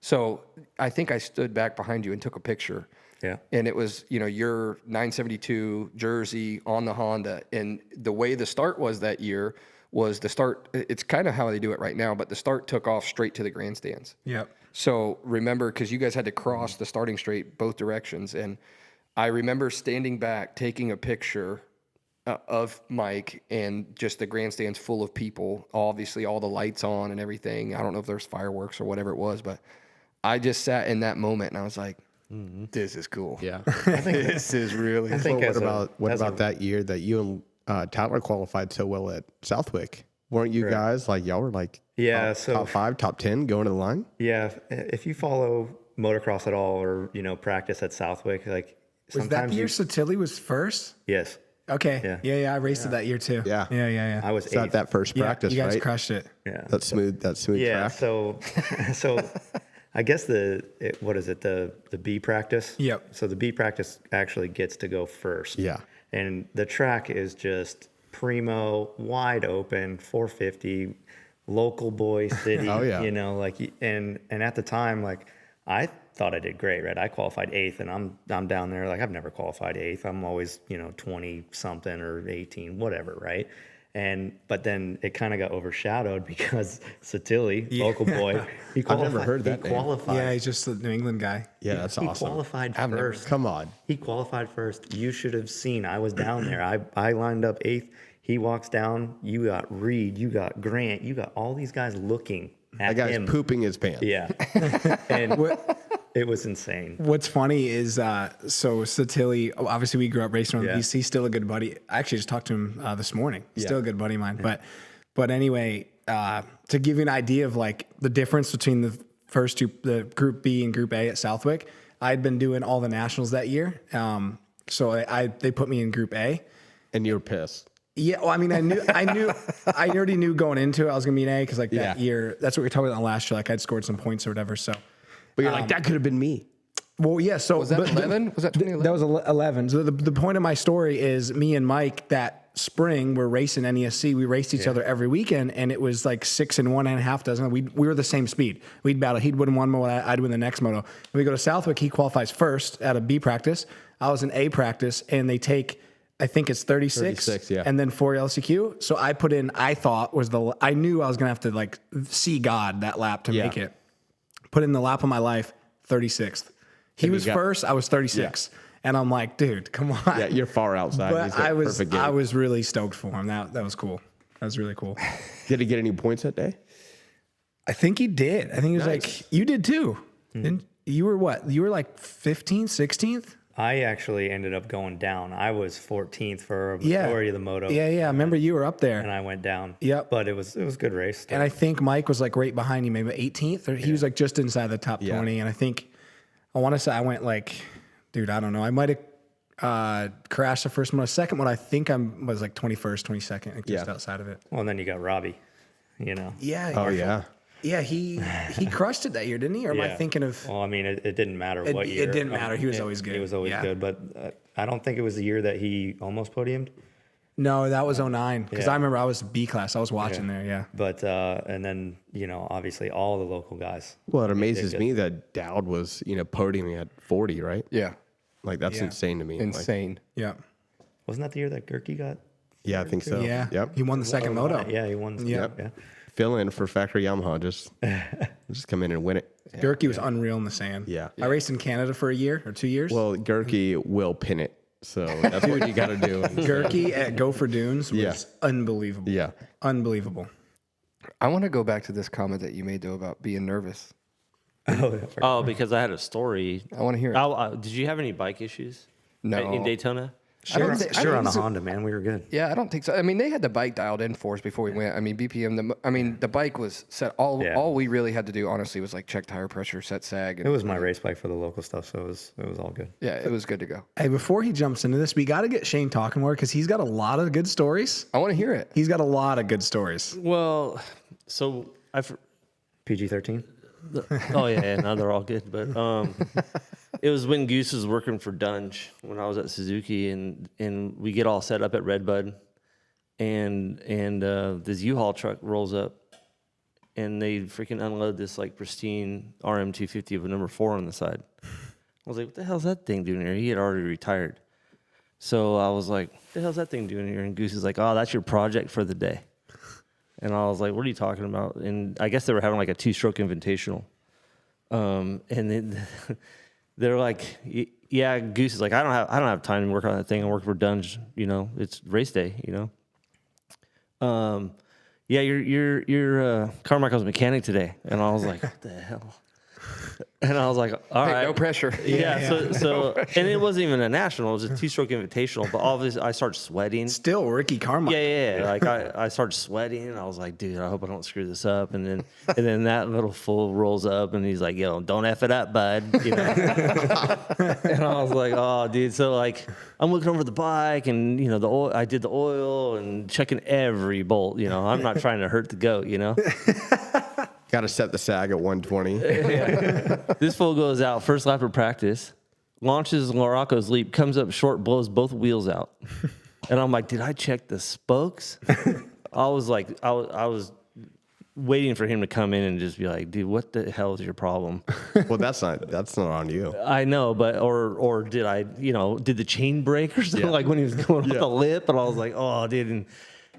So I think I stood back behind you and took a picture. Yeah. And it was your 972 jersey on the Honda, and the way the start was that year was the start. It's kind of how they do it right now, but the start took off straight to the grandstands. Yep. So remember, because you guys had to cross the starting straight both directions, and I remember standing back, taking a picture of Mike and just the grandstands full of people, obviously all the lights on and everything. I don't know if there's fireworks or whatever it was, but I just sat in that moment and I was like, this is cool. Yeah. I think This is really I think What about that year that you and Tyler qualified so well at Southwick? Weren't you guys like, y'all were like top 5, top 10 going to the line? Yeah, if you follow motocross at all or practice at Southwick, like Was that the year Sotilli was first? Yes. Okay. Yeah. I raced it that year too. Yeah. Yeah. I was It's not eighth. that first practice, you guys right? crushed it. Yeah. That smooth Yeah. track. So I guess the B practice? Yep. So the B practice actually gets to go first. Yeah. And the track is just primo, wide open, 450, local boy city. Oh, yeah. And at the time, like I thought I did great, right? I qualified 8th, and I'm down there like I've never qualified 8th. I'm always 20 something or 18, whatever, right? But then it kind of got overshadowed because Sotilli, local boy, he qualified. I've never heard that He name. qualified. Yeah, he's just a New England guy. Yeah, that's He awesome. qualified first. Come on. He qualified first. You should have seen. I was down there. I lined up 8th. He walks down. You got Reed. You got Grant. You got all these guys looking at That guy's him. pooping his pants. Yeah. And it was insane. What's funny is so Sotilli, obviously we grew up racing on the Yeah. BC, still a good buddy. I actually just talked to him this morning. Still a good buddy of mine. But anyway, to give you an idea of like the difference between the first two, the Group B and Group A at Southwick, I'd been doing all the nationals that year. So they put me in Group A. And you were pissed. Yeah, well, I mean, I already knew going into it I was gonna be an A because like that year, that's what we were talking about in the last year. Like I'd scored some points or whatever. So, But you're like, that could have been me. well, yeah. So Was that 11? Was that 2011? That was 11. So the point of my story is me and Mike that spring were racing NESC. We raced each other every weekend, and it was like 6 and 1.5 dozen. We were the same speed. We'd battle. He'd win one moto, I'd win the next moto. When we go to Southwick, he qualifies first at a B practice. I was in A practice, and they take, I think it's 36, yeah. and then 4 LCQ. So I put in, I knew I was gonna have to like see God that lap to make it. Put in the lap of my life, 36th. He was first, I was 36. And I'm like, dude, come on. Yeah, you're far outside. But He's got perfect game. I was really stoked for him. That was cool. That was really cool. Did he get any points that day? I think he did. I think he was like, you did too. And you were what? You were like 15th, 16th? I actually ended up going down. I was 14th for a majority of the moto. Yeah. I remember you were up there. And I went down. Yep. But it was a good race. And I think Mike was like right behind you, maybe 18th, or he was like just inside the top 20. And I want to say I went like, dude, I don't know. I might have crashed the first one. The second one, I think I was like 21st, 22nd, like just outside of it. Well, and then you got Robbie, Yeah. Oh, yeah. Yeah, he crushed it that year, didn't he? Or am I thinking of? Well, I mean, it didn't matter what year. It didn't matter. He was always good. He was always good. But I don't think it was the year that he almost podiumed. No, that was 09. Because I remember I was B class. I was watching there, yeah. But, and then, obviously all the local guys. Well, it amazes me that Dowd was, podiuming at 40, right? Yeah. Like, that's insane to me. Insane. Yeah. Wasn't that the year that Gerke got? Yeah, I think so. Yeah. Yep. He won the second moto. Yeah, he won. Yep. Yeah. Fill in for Factory Yamaha. Just come in and win it. Gerke was unreal in the sand. Yeah. I raced in Canada for a year or 2 years. Well, Gerke will pin it. So that's what you got to do. Gerke at Gopher Dunes was unbelievable. Yeah. Unbelievable. I want to go back to this comment that you made, though, about being nervous. Oh, because I had a story. I want to hear it. Did you have any bike issues? No. In Daytona? Sure, I on don't- a Honda, man. We were good. Yeah, I don't think so. I mean, they had the bike dialed in for us before we went. I mean, BPM. The bike was set. All we really had to do, honestly, was like check tire pressure, set sag. It was my race bike for the local stuff, so it was all good. Yeah, it was good to go. Hey, before he jumps into this, we got to get Shane talking more because he's got a lot of good stories. I want to hear it. He's got a lot of good stories. Well, so PG-13. Oh yeah, no, they're all good. But It was when Goose was working for Dunge when I was at Suzuki, and we get all set up at Redbud, and this U-Haul truck rolls up, and they freaking unload this like pristine RM250 with a number 4 on the side. I was like, what the hell's that thing doing here? He had already retired. So I was like, what the hell's that thing doing here? And Goose is like, oh, that's your project for the day. And I was like, what are you talking about? And I guess they were having like a 2-stroke invitational. And then they're like, yeah, Goose is like, I don't have time to work on that thing. I work for Dunge, it's race day, yeah, you're Carmichael's mechanic today. And I was like, what the hell? And I was like, all right. No pressure. Yeah. So and it wasn't even a national. It was a 2-stroke invitational. But all of this, I started sweating. Still Ricky Carmichael. Yeah. Like I started sweating, and I was like, dude, I hope I don't screw this up. And then that little fool rolls up, and he's like, yo, don't F it up, bud. And I was like, oh, dude. So like, I'm looking over the bike, and the oil. I did the oil and checking every bolt. I'm not trying to hurt the goat. Got to set the sag at 120. This fool goes out first lap of practice, launches Larocco's leap, comes up short, blows both wheels out. And I'm like, did I check the spokes? I was like, I was waiting for him to come in and just be like, dude, what the hell is your problem? Well, that's not on you. I know, but or did I, did the chain break or something? Like when he was going off the lip, and I was like, oh, dude. And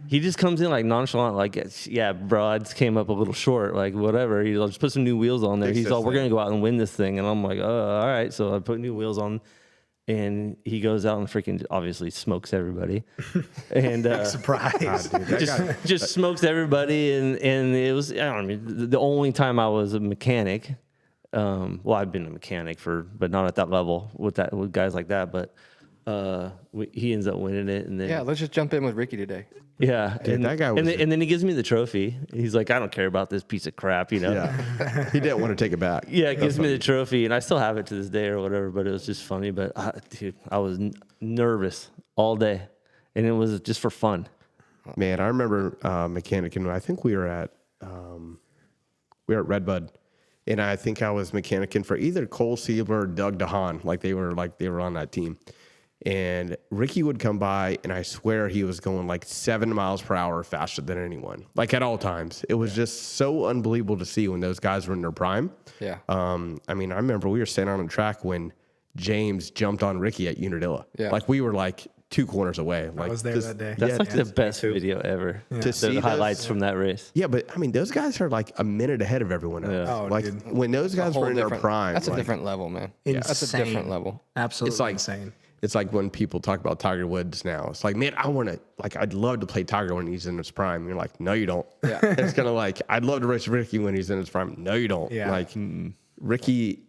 he just comes in like nonchalant, like, yeah, bro, I just came up a little short, like whatever. He's like, just put some new wheels on there. He's all, we're gonna go out and win this thing, and I'm like, oh, all right. So I put new wheels on, and he goes out and freaking obviously smokes everybody, and surprise, just smokes everybody, and it was, I don't know, the only time I was a mechanic. Well, I've been a mechanic but not at that level with guys like that, but. He ends up winning it, and then let's just jump in with Ricky today. Yeah, dude, and that guy was and then he gives me the trophy. He's like, I don't care about this piece of crap, Yeah, he didn't want to take it back. Yeah, he gives me the trophy, and I still have it to this day or whatever. But it was just funny. But dude, I was nervous all day, and it was just for fun. Man, I remember mechanicking. I think we were at Redbud, and I think I was mechanicking for either Cole Siebler or Doug DeHaan. Like they were on that team. And Ricky would come by, and I swear he was going like 7 miles per hour faster than anyone, like at all times. It was just so unbelievable to see when those guys were in their prime. Yeah. I mean, I remember we were standing on the track when James jumped on Ricky at Unadilla. Yeah. Like we were like 2 corners away. Like I was there that day. That's the best video ever. To The see highlights from that race. Yeah, but I mean, those guys are like a minute ahead of everyone else. Yeah. Oh, like dude. when those guys were in their prime. That's a like, different level, man. Insane. That's a different level. Absolutely It's like insane. It's like when people talk about Tiger Woods now. It's like, man, I'd love to play Tiger when he's in his prime. And you're like, no, you don't. Yeah. It's kind of like, I'd love to race Ricky when he's in his prime. No, you don't. Yeah. Like, Ricky,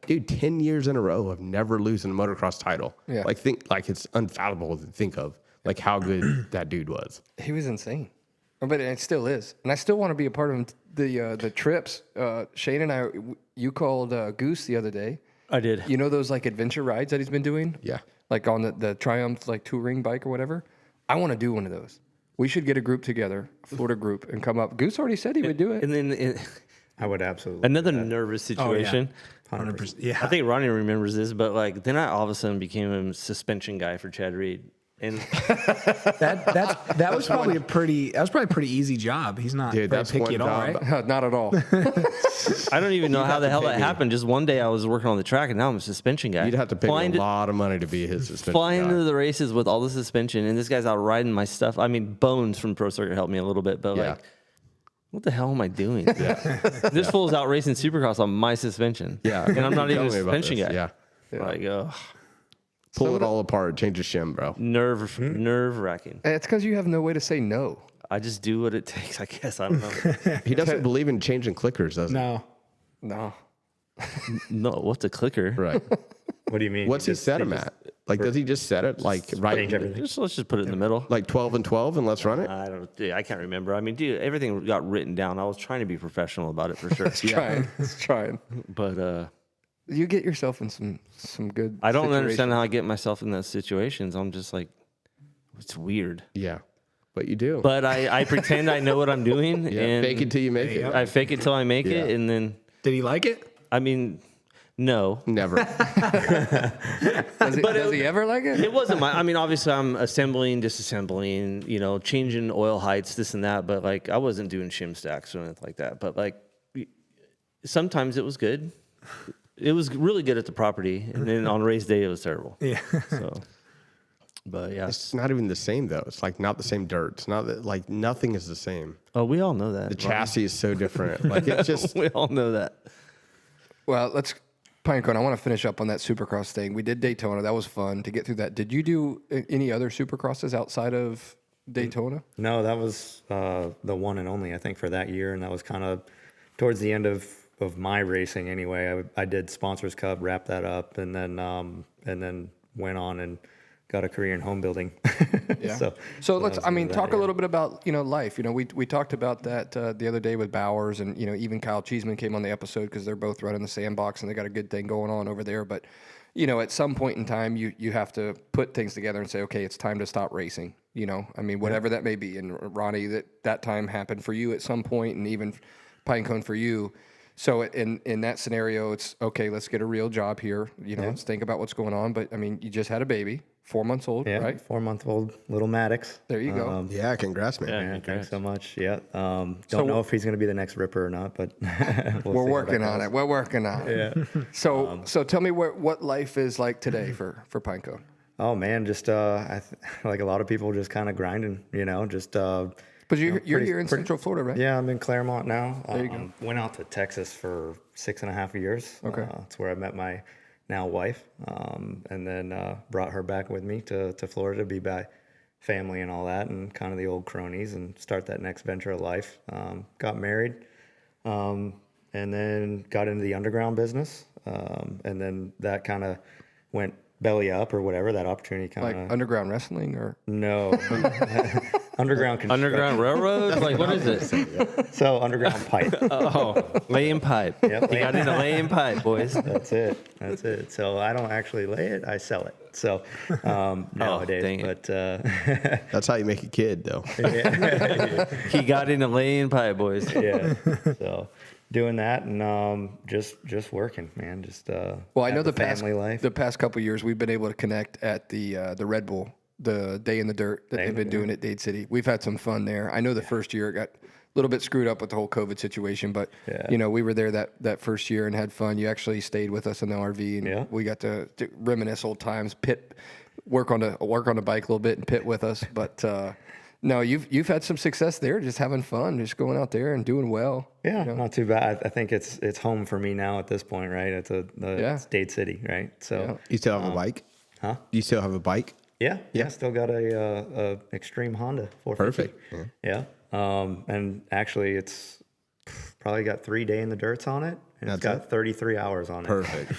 dude, 10 years in a row of never losing a motocross title. Yeah. Like it's unfathomable to think of, like how good that dude was. He was insane. But it still is. And I still want to be a part of the trips. Shane and I, you called Goose the other day. I did. You know those like adventure rides that he's been doing? Yeah. Like on the Triumph like touring bike or whatever? I want to do one of those. We should get a group together, a Florida group, and come up. Goose already said he would do it. And then I would absolutely. another nervous situation. 100%. Yeah. I think Ronnie remembers this, but like then I all of a sudden became a suspension guy for Chad Reed. And that was probably a pretty easy job. He's not Dude, very that's picky one at all, job. right? Not at all. I don't even know how the hell that happened. Just one day I was working on the track, and now I'm a suspension guy. You'd have to pay a lot of money to be his suspension Flying guy. into the races with all the suspension, and this guy's out riding my stuff. I mean, Bones from Pro Circuit helped me a little bit, but like, what the hell am I doing? This fool's out racing Supercross on my suspension. Yeah. And I'm not Tell even a me about suspension this. guy. Yeah. Like, Pull it all apart, change the shim, bro. nerve wracking. It's because you have no way to say no. I just do what it takes, I guess. I don't know. He doesn't believe in changing clickers, does he? No. No. No, what's a clicker? Right. What do you mean? What's he set him at? Like, does he just set it like right? change everything. Let's just put it in the middle. Like 12 and 12 and let's run it? Dude, I can't remember. I mean, dude, everything got written down. I was trying to be professional about it for sure. It's trying. But You get yourself in some good I don't situations. understand how I get myself in those situations. I'm just like, it's weird. Yeah. But you do. But I pretend I know what I'm doing. Yeah, and fake it till you make it. I fake it till I make it. And then, Did he like it? I mean, No. Never. Does he ever like it? It wasn't I mean, obviously I'm assembling, disassembling, changing oil heights, this and that, but like I wasn't doing shim stacks or anything like that. But like sometimes it was good. It was really good at the property, and then on race day it was terrible. Yeah. So, but yeah. It's not even the same though. It's like not the same dirt. It's not that, like nothing is the same. Oh, we all know that. The chassis is so different. Like it's just we all know that. Well, Pinecone, I want to finish up on that Supercross thing. We did Daytona. That was fun to get through that. Did you do any other Supercrosses outside of Daytona? No, that was the one and only, I think, for that year. And that was kind of towards the end of my racing anyway. I did Sponsors Cup, wrapped that up, and then went on and got a career in home building. Yeah. So let's, talk a little bit about, life. We talked about that the other day with Bowers, and, even Kyle Cheeseman came on the episode because they're both running the sandbox and they got a good thing going on over there. But, at some point in time, you have to put things together and say, okay, it's time to stop racing, whatever that may be. And Ronnie, that time happened for you at some point, and even Pinecone for you. So in that scenario, it's okay, let's get a real job here. Let's think about what's going on. But you just had a baby, 4 months old, right? 4-month-old little Maddox. There you go. yeah, congrats, man. Yeah, thanks so much. Yeah. Don't know if he's going to be the next Ripper or not, but we're working on it. We're working on it. Yeah. So tell me what life is like today for Pinecone. Oh man, just like a lot of people, just kind of grinding. But you're here in Central Florida, right? Yeah, I'm in Claremont now. There you go. Went out to Texas for 6.5 years. Okay. That's where I met my now wife, and then brought her back with me to Florida to be by family and all that, and kind of the old cronies, and start that next venture of life. Got married, and then got into the underground business, and then that kind of went belly up or whatever. That opportunity kind of like underground wrestling or no. Underground construction. Underground railroad? Like, what is it? So, underground pipe. Laying pipe. Yep, You got into laying pipe, boys. That's it. So, I don't actually lay it, I sell it. So, nowadays. dang it. But That's how you make a kid, though. He got into laying pipe, boys. yeah. So, doing that and just working, man. Just well, I know the past couple of years we've been able to connect at the Red Bull, the Day in the Dirt that they've been doing at Dade City. We've had some fun there. I know the first year it got a little bit screwed up with the whole COVID situation, but we were there that first year and had fun. You actually stayed with us in the RV, and we got to reminisce old times. Work on the bike a little bit and pit with us, but. No, you've had some success there, just having fun, just going out there and doing well. Yeah, not too bad. I think it's home for me now at this point, right? It's Dade City, right? So You still have a bike? Huh? Do you still have a bike? Yeah. Still got a Extreme Honda 450. Perfect. Yeah. And actually, it's probably got 3 Day in the Dirts on it. And it's got 33 hours on it. Perfect.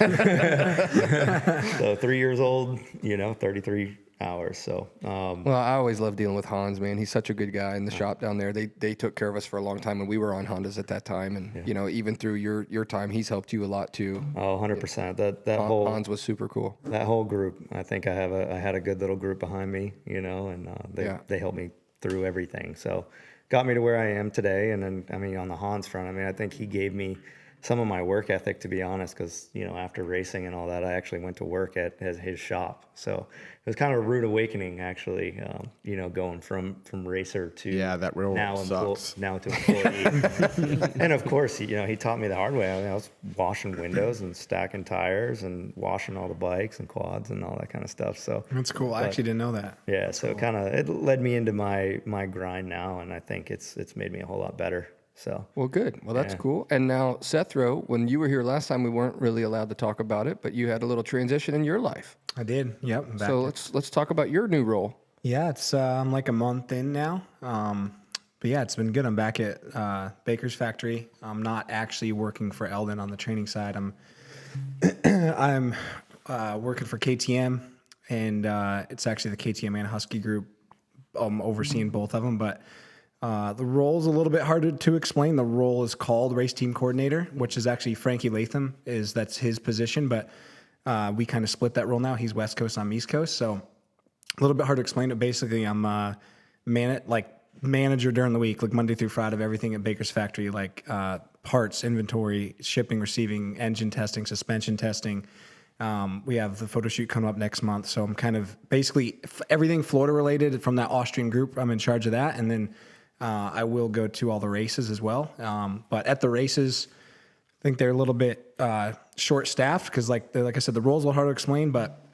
So 3 years old, 33 hours. So, well, I always love dealing with Hans, man. He's such a good guy in the shop down there. They took care of us for a long time when we were on Hondas at that time. And, even through your time, he's helped you a lot too. Oh, 100%. That Hans was super cool. That whole group, I think I had a good little group behind me, and they helped me through everything. So got me to where I am today. And then, on the Hans front, I think he gave me some of my work ethic, to be honest, because, after racing and all that, I actually went to work at his shop. So it was kind of a rude awakening, actually, going from racer to that real sucks. now to employee. And of course, he taught me the hard way. I was washing windows and stacking tires and washing all the bikes and quads and all that kind of stuff. So that's cool. I actually didn't know that. Yeah, so it led me into my grind now, and I think it's made me a whole lot better. So well, good. Well, that's cool. And now, Seth Rowe, when you were here last time, we weren't really allowed to talk about it, but you had a little transition in your life. I did. Yep. So let's talk about your new role. Yeah, it's I'm like a month in now. But yeah, it's been good. I'm back at Baker's Factory. I'm not actually working for Eldon on the training side. I'm working for KTM, and it's actually the KTM and Husky group. I'm overseeing both of them, but. The role is a little bit harder to explain. The role is called race team coordinator, which is actually Frankie Latham that's his position, but we kind of split that role now. He's West Coast, I'm East Coast, so a little bit hard to explain. But basically, I'm manager during the week, like Monday through Friday of everything at Baker's Factory, like parts, inventory, shipping, receiving, engine testing, suspension testing. We have the photo shoot coming up next month. So I'm kind of basically everything Florida related from that Austrian group. I'm in charge of that. And then I will go to all the races as well. But at the races, I think they're a little bit short staffed because like I said, the role's a little hard to explain, but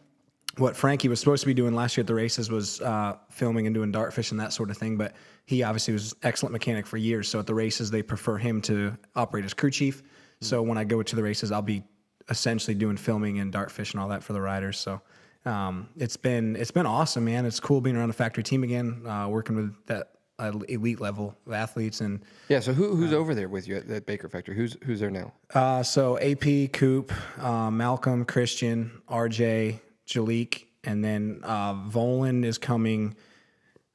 what Frankie was supposed to be doing last year at the races was filming and doing dart fishing, that sort of thing. But he obviously was an excellent mechanic for years. So at the races, they prefer him to operate as crew chief. So when I go to the races, I'll be essentially doing filming and dart fish and all that for the riders. So it's been awesome, man. It's cool being around the factory team again, working with that elite level of athletes. And yeah, so who's over there with you at Baker Factory? Who's there now? So AP, Coop, Malcolm, Christian, RJ, Jalik, and then Volan is coming,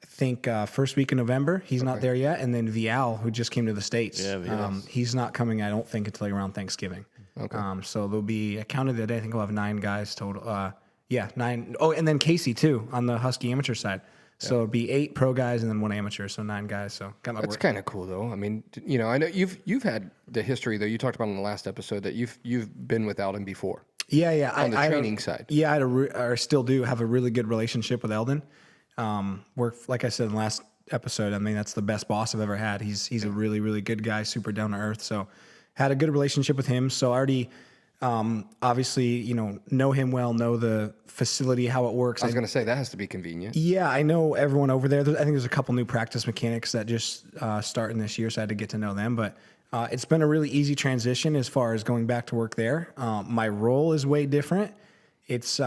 I think, first week in November. He's not there yet. And then Vial, who just came to the States. Yeah, he's not coming, I don't think, until around Thanksgiving. Okay. So there'll be, I counted the day, I think we'll have 9 guys total. 9. Oh, and then Casey, too, on the Husky amateur side. So it'd be 8 pro guys and then 1 amateur, so 9 guys. So got my That's kind of cool, though. I mean, you know, I know you've had the history, though. You talked about in the last episode that you've been with Eldon before. Yeah. On the training side. Yeah, I still do have a really good relationship with Eldon. Like I said in the last episode, I mean, that's the best boss I've ever had. He's a really, really good guy, super down to earth. So had a good relationship with him. So I already, obviously, know him well, know the facility, how it works. I was going to say, that has to be convenient. Yeah, I know everyone over there. I think there's a couple new practice mechanics that just starting this year, so I had to get to know them. But it's been a really easy transition as far as going back to work there. My role is way different. It's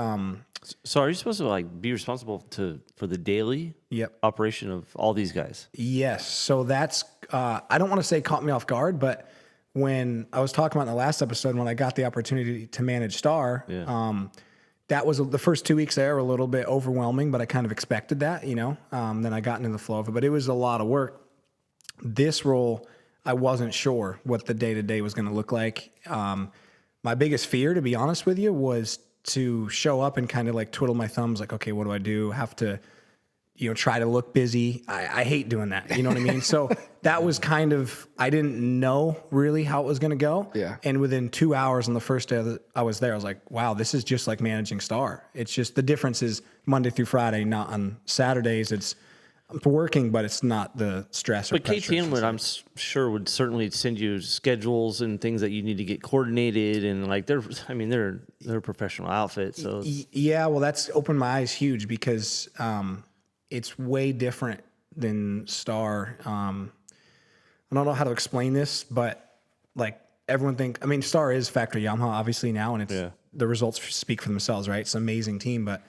So are you supposed to be responsible for the daily operation of all these guys? Yes. So that's I don't want to say caught me off guard, but when I was talking about in the last episode, when I got the opportunity to manage Star, that was the first 2 weeks there were a little bit overwhelming, but I kind of expected that, then I got into the flow of it, but it was a lot of work. This role, I wasn't sure what the day-to-day was going to look like. My biggest fear, to be honest with you, was to show up and kind of like twiddle my thumbs, like, okay, what do I do? Have to, try to look busy. I hate doing that. You know what I mean? So that was kind of, I didn't know really how it was going to go. Yeah. And within 2 hours on the first day that I was there, I was like, wow, this is just like managing Star. It's just the difference is Monday through Friday, not on Saturdays. It's working, but it's not the stress or pressure. But KTM, I'm sure, would certainly send you schedules and things that you need to get coordinated, and they're a professional outfit. So yeah, well, that's opened my eyes huge because it's way different than Star. I don't know how to explain this, but like everyone Star is factory Yamaha obviously now, and it's the results speak for themselves, right? It's an amazing team, but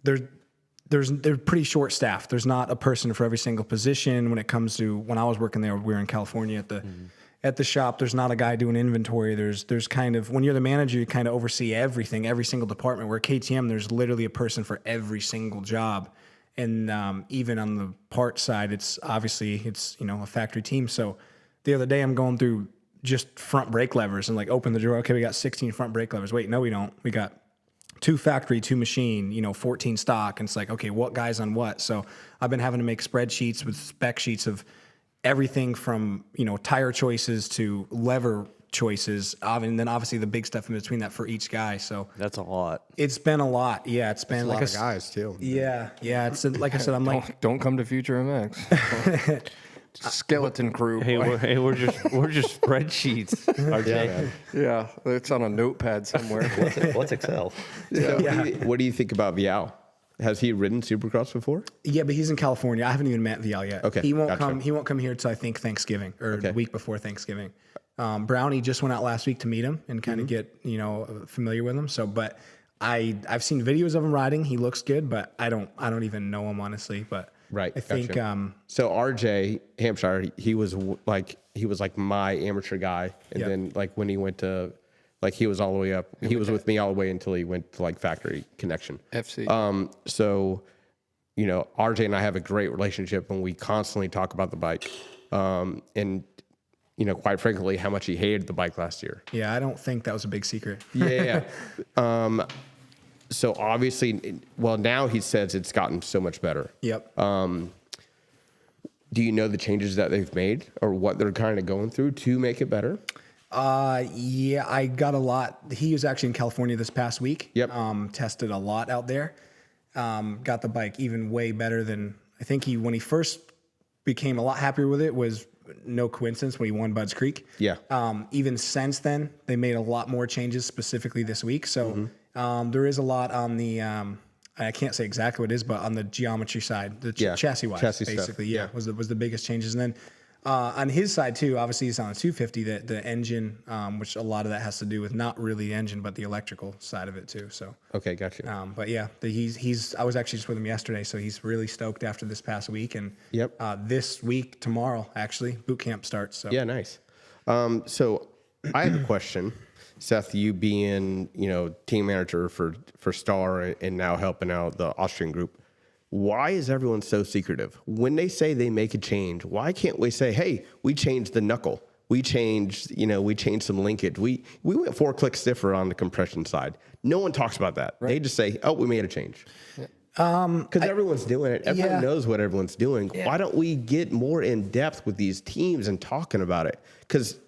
they're pretty short staffed. There's not a person for every single position. When it comes to when I was working there, we were in California at the shop. There's not a guy doing inventory. There's kind of, when you're the manager, you kind of oversee everything, every single department. Where KTM, there's literally a person for every single job. And even on the part side, it's obviously a factory team. So the other day I'm going through just front brake levers and open the drawer. Okay, we got 16 front brake levers. Wait, no, we don't. We got 2 factory, 2 machine, 14 stock. And it's like, okay, what guys on what? So I've been having to make spreadsheets with spec sheets of everything from, tire choices to lever choices. And then obviously the big stuff in between that for each guy. So that's a lot. It's been a lot. Yeah. It's been a lot of guys too. Yeah. Yeah. It's like I said, I'm don't come to Future MX. Skeleton crew. Hey, we're just spreadsheets. RJ. Yeah, it's on a notepad somewhere. What's Excel? What do you think about Vial? Has he ridden Supercross before? Yeah, but he's in California. I haven't even met Vial yet. Okay, he won't come. He won't come here until I think Thanksgiving or the week before Thanksgiving. Brownie just went out last week to meet him and kind of get familiar with him. So, but I've seen videos of him riding. He looks good, but I don't even know him honestly. But right, I think so. RJ Hampshire, he was like my amateur guy, and then when he went to he was all the way up. He was with me all the way until he went to Factory Connection FC. So RJ and I have a great relationship, and we constantly talk about the bike, and quite frankly, how much he hated the bike last year. Yeah, I don't think that was a big secret. Yeah. So obviously, now he says it's gotten so much better. Yep. Do you know the changes that they've made or what they're kind of going through to make it better? Yeah, I got a lot. He was actually in California this past week. Yep. Tested a lot out there. Got the bike even way better than I think when he first became a lot happier with it was no coincidence when he won Budds Creek. Yeah. Even since then, they made a lot more changes specifically this week. So there is a lot on the, I can't say exactly what it is, but on the geometry side, the chassis wise, basically, stuff. was the biggest changes. And then on his side too, obviously he's on a 250, the engine, which a lot of that has to do with not really the engine, but the electrical side of it too. So, okay, gotcha. but yeah, I was actually just with him yesterday, so he's really stoked after this past week. And this week, tomorrow, actually, boot camp starts. So yeah, nice. So I have a question. Seth, you being, team manager for Star and now helping out the Austrian group, why is everyone so secretive? When they say they make a change, why can't we say, hey, we changed the knuckle. We changed some linkage. We went 4 clicks stiffer on the compression side. No one talks about that. Right. They just say, oh, we made a change. Because everyone's doing it. Everyone knows what everyone's doing. Yeah. Why don't we get more in depth with these teams and talking about it? Because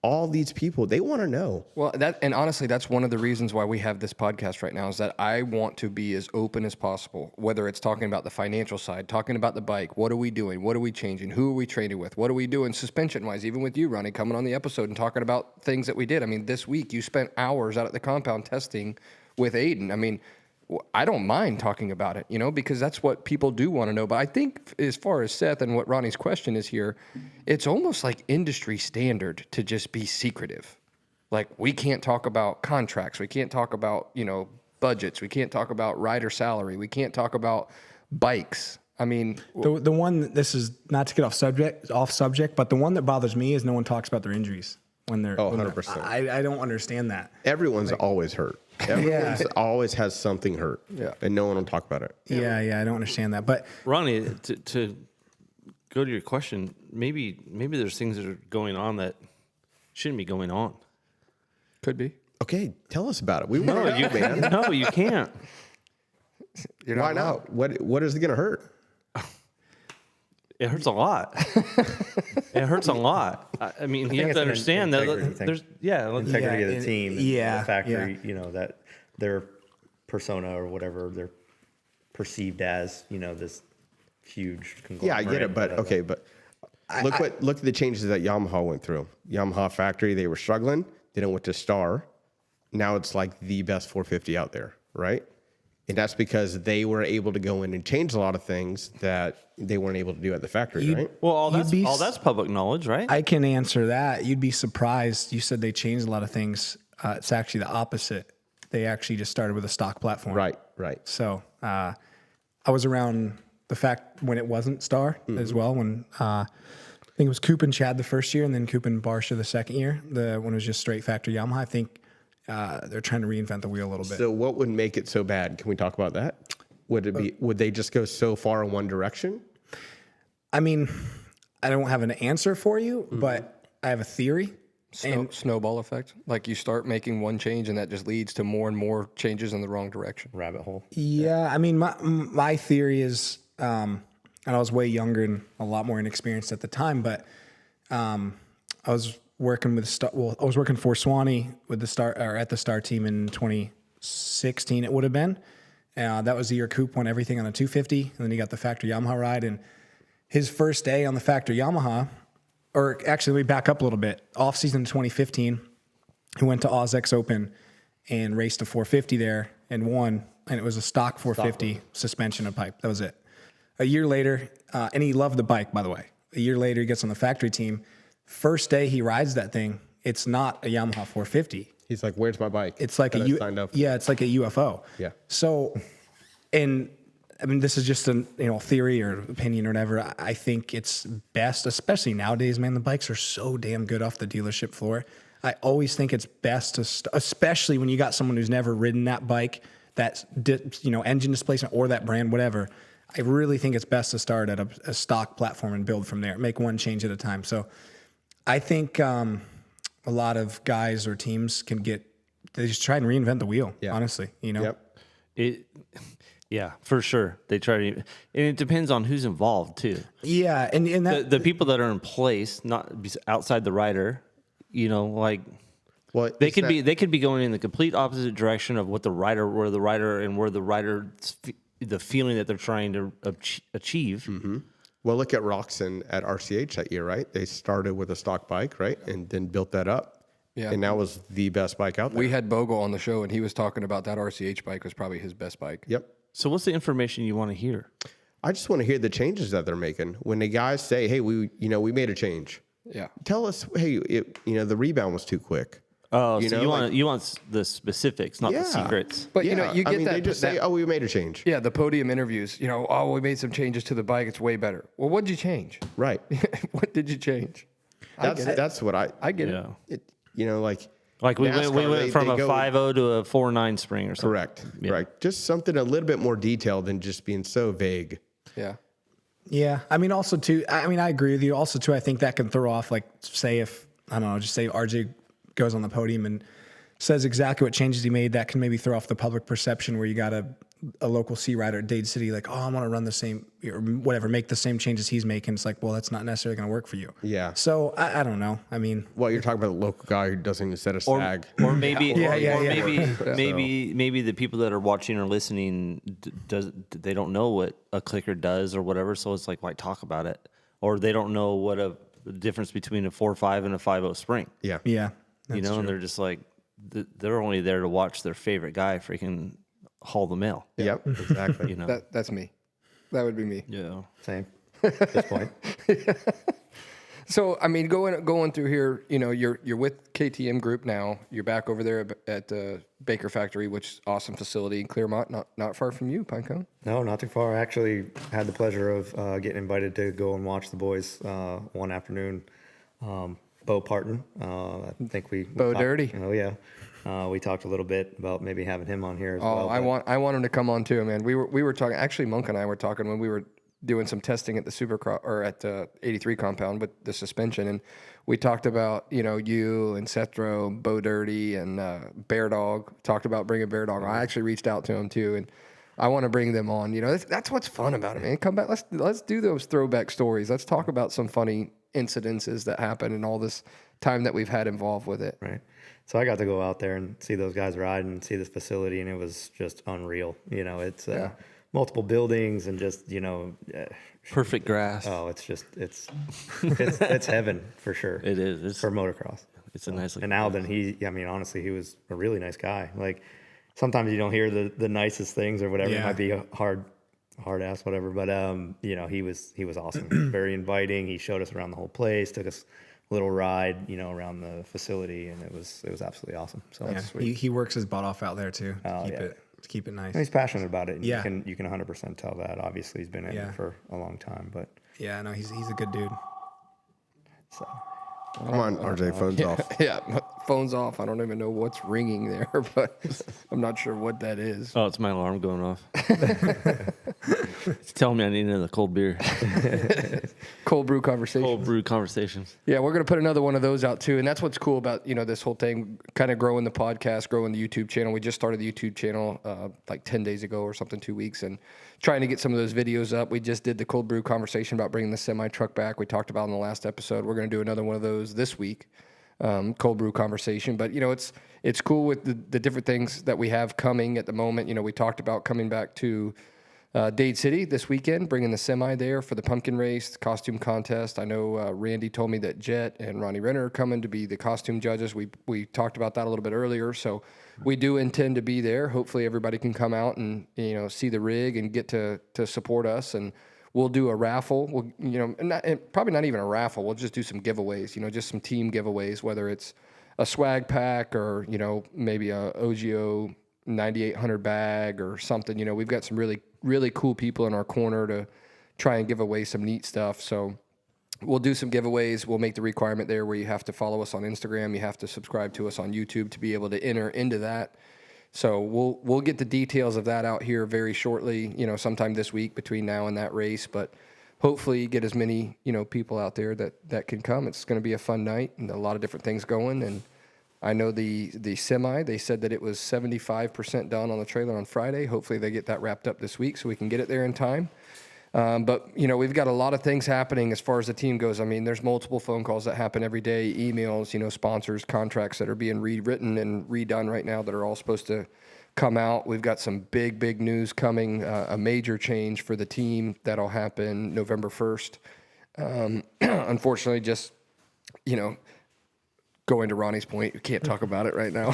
all these people, they want to know. Well, and honestly, that's one of the reasons why we have this podcast right now is that I want to be as open as possible, whether it's talking about the financial side, talking about the bike, what are we doing, what are we changing, who are we training with, what are we doing suspension-wise, even with you, Ronnie, coming on the episode and talking about things that we did. I mean, this week you spent hours out at the compound testing with Aiden. I mean, I don't mind talking about it, because that's what people do want to know. But I think as far as Seth and what Ronnie's question is here, it's almost like industry standard to just be secretive. Like we can't talk about contracts. We can't talk about, budgets. We can't talk about rider salary. We can't talk about bikes. I mean, the one, this is not to get off subject, but the one that bothers me is no one talks about their injuries when they're 100%. I don't understand that. Everyone's always hurt. Everyone's always has something hurt. Yeah. And no one will talk about it. Yeah, I don't understand that. But Ronnie, to go to your question, maybe there's things that are going on that shouldn't be going on. Could be. Okay, tell us about it. We want to know, man. No, you can't. Why not? What is it going to hurt? It hurts a lot. It hurts a lot. I mean, you have to understand that there's integrity of the team, and the factory. Yeah. That their persona or whatever they're perceived as. This huge conglomerate. Yeah, I get it, but okay, but look at the changes that Yamaha went through. Yamaha factory, they were struggling. Then it went to Star. Now it's like the best 450 out there, right? And that's because they were able to go in and change a lot of things that they weren't able to do at the factory, right? Well, all that's public knowledge, right? I can answer that. You'd be surprised. You said they changed a lot of things. It's actually the opposite. They actually just started with a stock platform. Right. So I was around the fact when it wasn't Star as well. When I think it was Coop and Chad the first year, and then Coop and Barsha the second year. When it was just straight factory Yamaha. I think they're trying to reinvent the wheel a little bit. So what would make it so bad? Can we talk about that? Would they just go so far in one direction? I mean, I don't have an answer for you, but I have a theory. Snowball effect. Like you start making one change and that just leads to more and more changes in the wrong direction. Rabbit hole. Yeah. I mean, my theory is, and I was way younger and a lot more inexperienced at the time, but I was working with I was working for Swanee with the Star or at the Star team in 2016. It would have been. That was the year Coop won everything on the 250, and then he got the factory Yamaha ride. And his first day on the factory Yamaha, or actually, we back up a little bit. Off season 2015, he went to AUS-X Open and raced a 450 there and won. And it was a stock 450 suspension and pipe. That was it. A year later, and he loved the bike, by the way. A year later, he gets on the factory team. First day he rides that thing, it's not a Yamaha 450. He's like, "Where's my bike?" It's like it's like a UFO. Yeah. So, and I mean, this is just a theory or opinion or whatever. I think it's best, especially nowadays, man. The bikes are so damn good off the dealership floor. I always think it's best to, especially when you got someone who's never ridden that bike, that engine displacement or that brand, whatever. I really think it's best to start at a stock platform and build from there. Make one change at a time. So, I think a lot of guys or teams they just try and reinvent the wheel. Yeah. Honestly, Yep. Yeah, for sure. They try to, and it depends on who's involved too. Yeah, and that The people that are in place, not outside the rider, like Well, they could be going in the complete opposite direction of what the rider the feeling that they're trying to achieve. Mm-hmm. Well, look at Roxon at RCH that year, right? They started with a stock bike, right, and then built that up. Yeah. And that was the best bike out there. We had Bogle on the show, and he was talking about that RCH bike was probably his best bike. Yep. So what's the information you want to hear? I just want to hear the changes that they're making. When the guys say, "Hey, we made a change," Yeah. tell us, "Hey, the rebound was too quick." Oh, so you want the specifics, not the Yeah. secrets. But you get that. They just say, "Oh, we made a change." Yeah, the podium interviews. We made some changes to the bike. It's way better. Well, what'd you change? Right. What did you change? That's what I get Yeah. it. Like we NASCAR, went from they a go- 5.0 to a 4.9 spring or something. Correct. Right. Just something a little bit more detailed than just being so vague. Yeah. Yeah, I mean, also too. I mean, I agree with you. Also too, I think that can throw off. Like, say if I don't know, just say RJ goes on the podium and says exactly what changes he made, that can maybe throw off the public perception where you got a local C rider at Dade City, like, oh, I want to run the same or whatever, make the same changes he's making. It's like, well, that's not necessarily going to work for you. Yeah. So I don't know. I mean, Well, you're talking about a local guy who doesn't even set a snag. Or maybe, Yeah. maybe the people that are watching or listening they don't know what a clicker does or whatever. So it's like, why talk about it? Or they don't know what the difference between a 4.5 and a 5.0 spring. Yeah. yeah, And they're just like, they're only there to watch their favorite guy freaking haul the mail. Yep. Exactly. That's me. That would be me. Yeah. Same at this point. So I mean, going through here, you're with KTM Group now. You're back over there at the Baker Factory, which is an awesome facility in Claremont, not far from you, Pinecone. No, not too far. I actually had the pleasure of getting invited to go and watch the boys one afternoon. Bo Parton, I think Bo Dirty. Oh yeah, we talked a little bit about maybe having him on here as Oh, well. I want him to come on too, man. We were talking. Actually, Monk and I were talking when we were doing some testing at the Supercross or at the 83 compound with the suspension, and we talked about you and Sethro, Bo Dirty, and Bear Dog. Talked about bringing Bear Dog. I actually reached out to him too, and I want to bring them on. That's what's fun about it, man. Come back. Let's do those throwback stories. Let's talk about some funny incidences that happened and all this time that we've had involved with it. Right. So I got to go out there and see those guys ride and see this facility, and it was just unreal. It's multiple buildings and just Perfect grass. oh, it's just it's heaven for sure. It is. It's for motocross. a nice. And Alden, honestly, he was a really nice guy. Like sometimes you don't hear the nicest things or whatever. It Yeah. might be a hard ass, whatever. But he was awesome. Very inviting. He showed us around the whole place, took us a little ride, around the facility, and it was absolutely awesome. So yeah. He works his butt off out there too. To keep it nice. he's passionate about it. And Yeah. you can 100% tell that. Obviously, he's been in it for a long time, but Yeah, no, he's a good dude. so. Come on, RJ, phone's off. Yeah, phone's off. I don't even know what's ringing there, but I'm not sure what that is. Oh, it's my alarm going off. It's telling me I need another cold beer. Cold brew conversation. Cold brew conversations. Yeah, we're going to put another one of those out too. And that's what's cool about, this whole thing, kind of growing the podcast, growing the YouTube channel. We just started the YouTube channel like 10 days ago or something, 2 weeks, and trying to get some of those videos up. We just did the cold brew conversation about bringing the semi truck back. We talked about in the last episode. We're going to do another one of those this week, cold brew conversation. But, it's cool with the different things that we have coming at the moment. We talked about coming back to Dade City this weekend, bringing the semi there for the pumpkin race, the costume contest. I know Randy told me that Jet and Ronnie Renner are coming to be the costume judges. We talked about that a little bit earlier, so we do intend to be there. Hopefully everybody can come out and see the rig and get to support us, and we'll do a raffle. We'll probably not even a raffle. We'll just do some giveaways. Just some team giveaways, whether it's a swag pack or maybe a OGO 9800 bag or something. We've got some really cool people in our corner to try and give away some neat stuff. So we'll do some giveaways. We'll make the requirement there where you have to follow us on Instagram. You have to subscribe to us on YouTube to be able to enter into that. So we'll get the details of that out here very shortly, sometime this week between now and that race. But hopefully get as many, people out there that can come. It's going to be a fun night and a lot of different things going. And I know the semi, they said that it was 75% done on the trailer on Friday. Hopefully they get that wrapped up this week so we can get it there in time. But, we've got a lot of things happening as far as the team goes. I mean, there's multiple phone calls that happen every day, emails, sponsors, contracts that are being rewritten and redone right now that are all supposed to come out. We've got some big news coming, a major change for the team that'll happen November 1st. Unfortunately, just, going to Ronnie's point, you can't talk about it right now.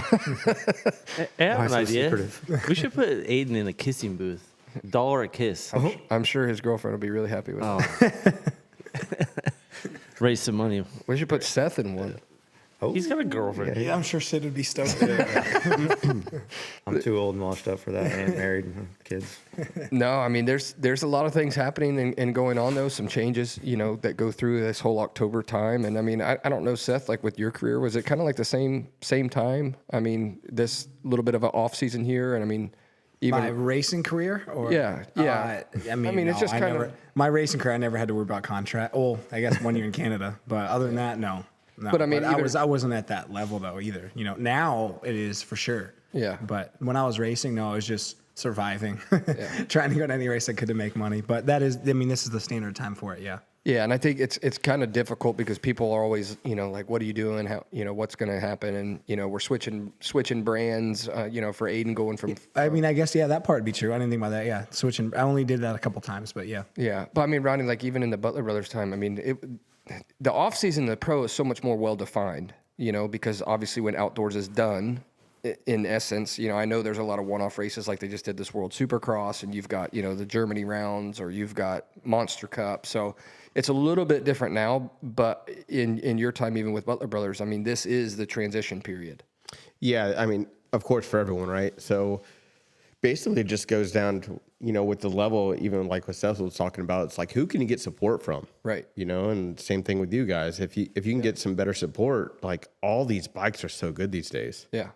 I have an idea. We should put Aiden in a kissing booth. $1 a kiss. I'm sure his girlfriend will be really happy with that. Raise some money. We should put Seth in one. Oh. He's got a girlfriend. Yeah, I'm sure Sid would be stoked. I'm too old and washed up for that, and married and kids. No, I mean, there's a lot of things happening and going on, though. Some changes, that go through this whole October time. And I mean, I don't know, Seth, like with your career, was it kind of like the same time? I mean, this little bit of an off season here, and I mean, even my racing career, or yeah. I mean, it's just kind of my racing career. I never had to worry about contract. Well, I guess 1 year in Canada, but other than that, no. But I mean, I wasn't at that level though either. Now it is for sure. Yeah. But when I was racing, no, I was just surviving, trying to go to any race I could to make money. But this is the standard time for it. Yeah. Yeah, and I think it's kind of difficult because people are always, like, what are you doing? How, what's going to happen? And we're switching brands, for Aiden going from. I mean, I guess that part would be true. I didn't think about that. Yeah, switching. I only did that a couple times, but yeah. Yeah, but I mean, Ronnie, like even in the Butler Brothers time, I mean, the off season, the pro is so much more well defined, because obviously when outdoors is done, in essence, I know there's a lot of one-off races like they just did this World Supercross, and you've got, the Germany rounds, or you've got Monster Cup. So it's a little bit different now, but in your time, even with Butler Brothers, I mean, this is the transition period. Yeah, I mean, of course, for everyone, right? So basically it just goes down to, with the level, even like what Seth was talking about, it's like, who can you get support from? Right. And same thing with you guys. If you can get some better support, like all these bikes are so good these days. Yeah.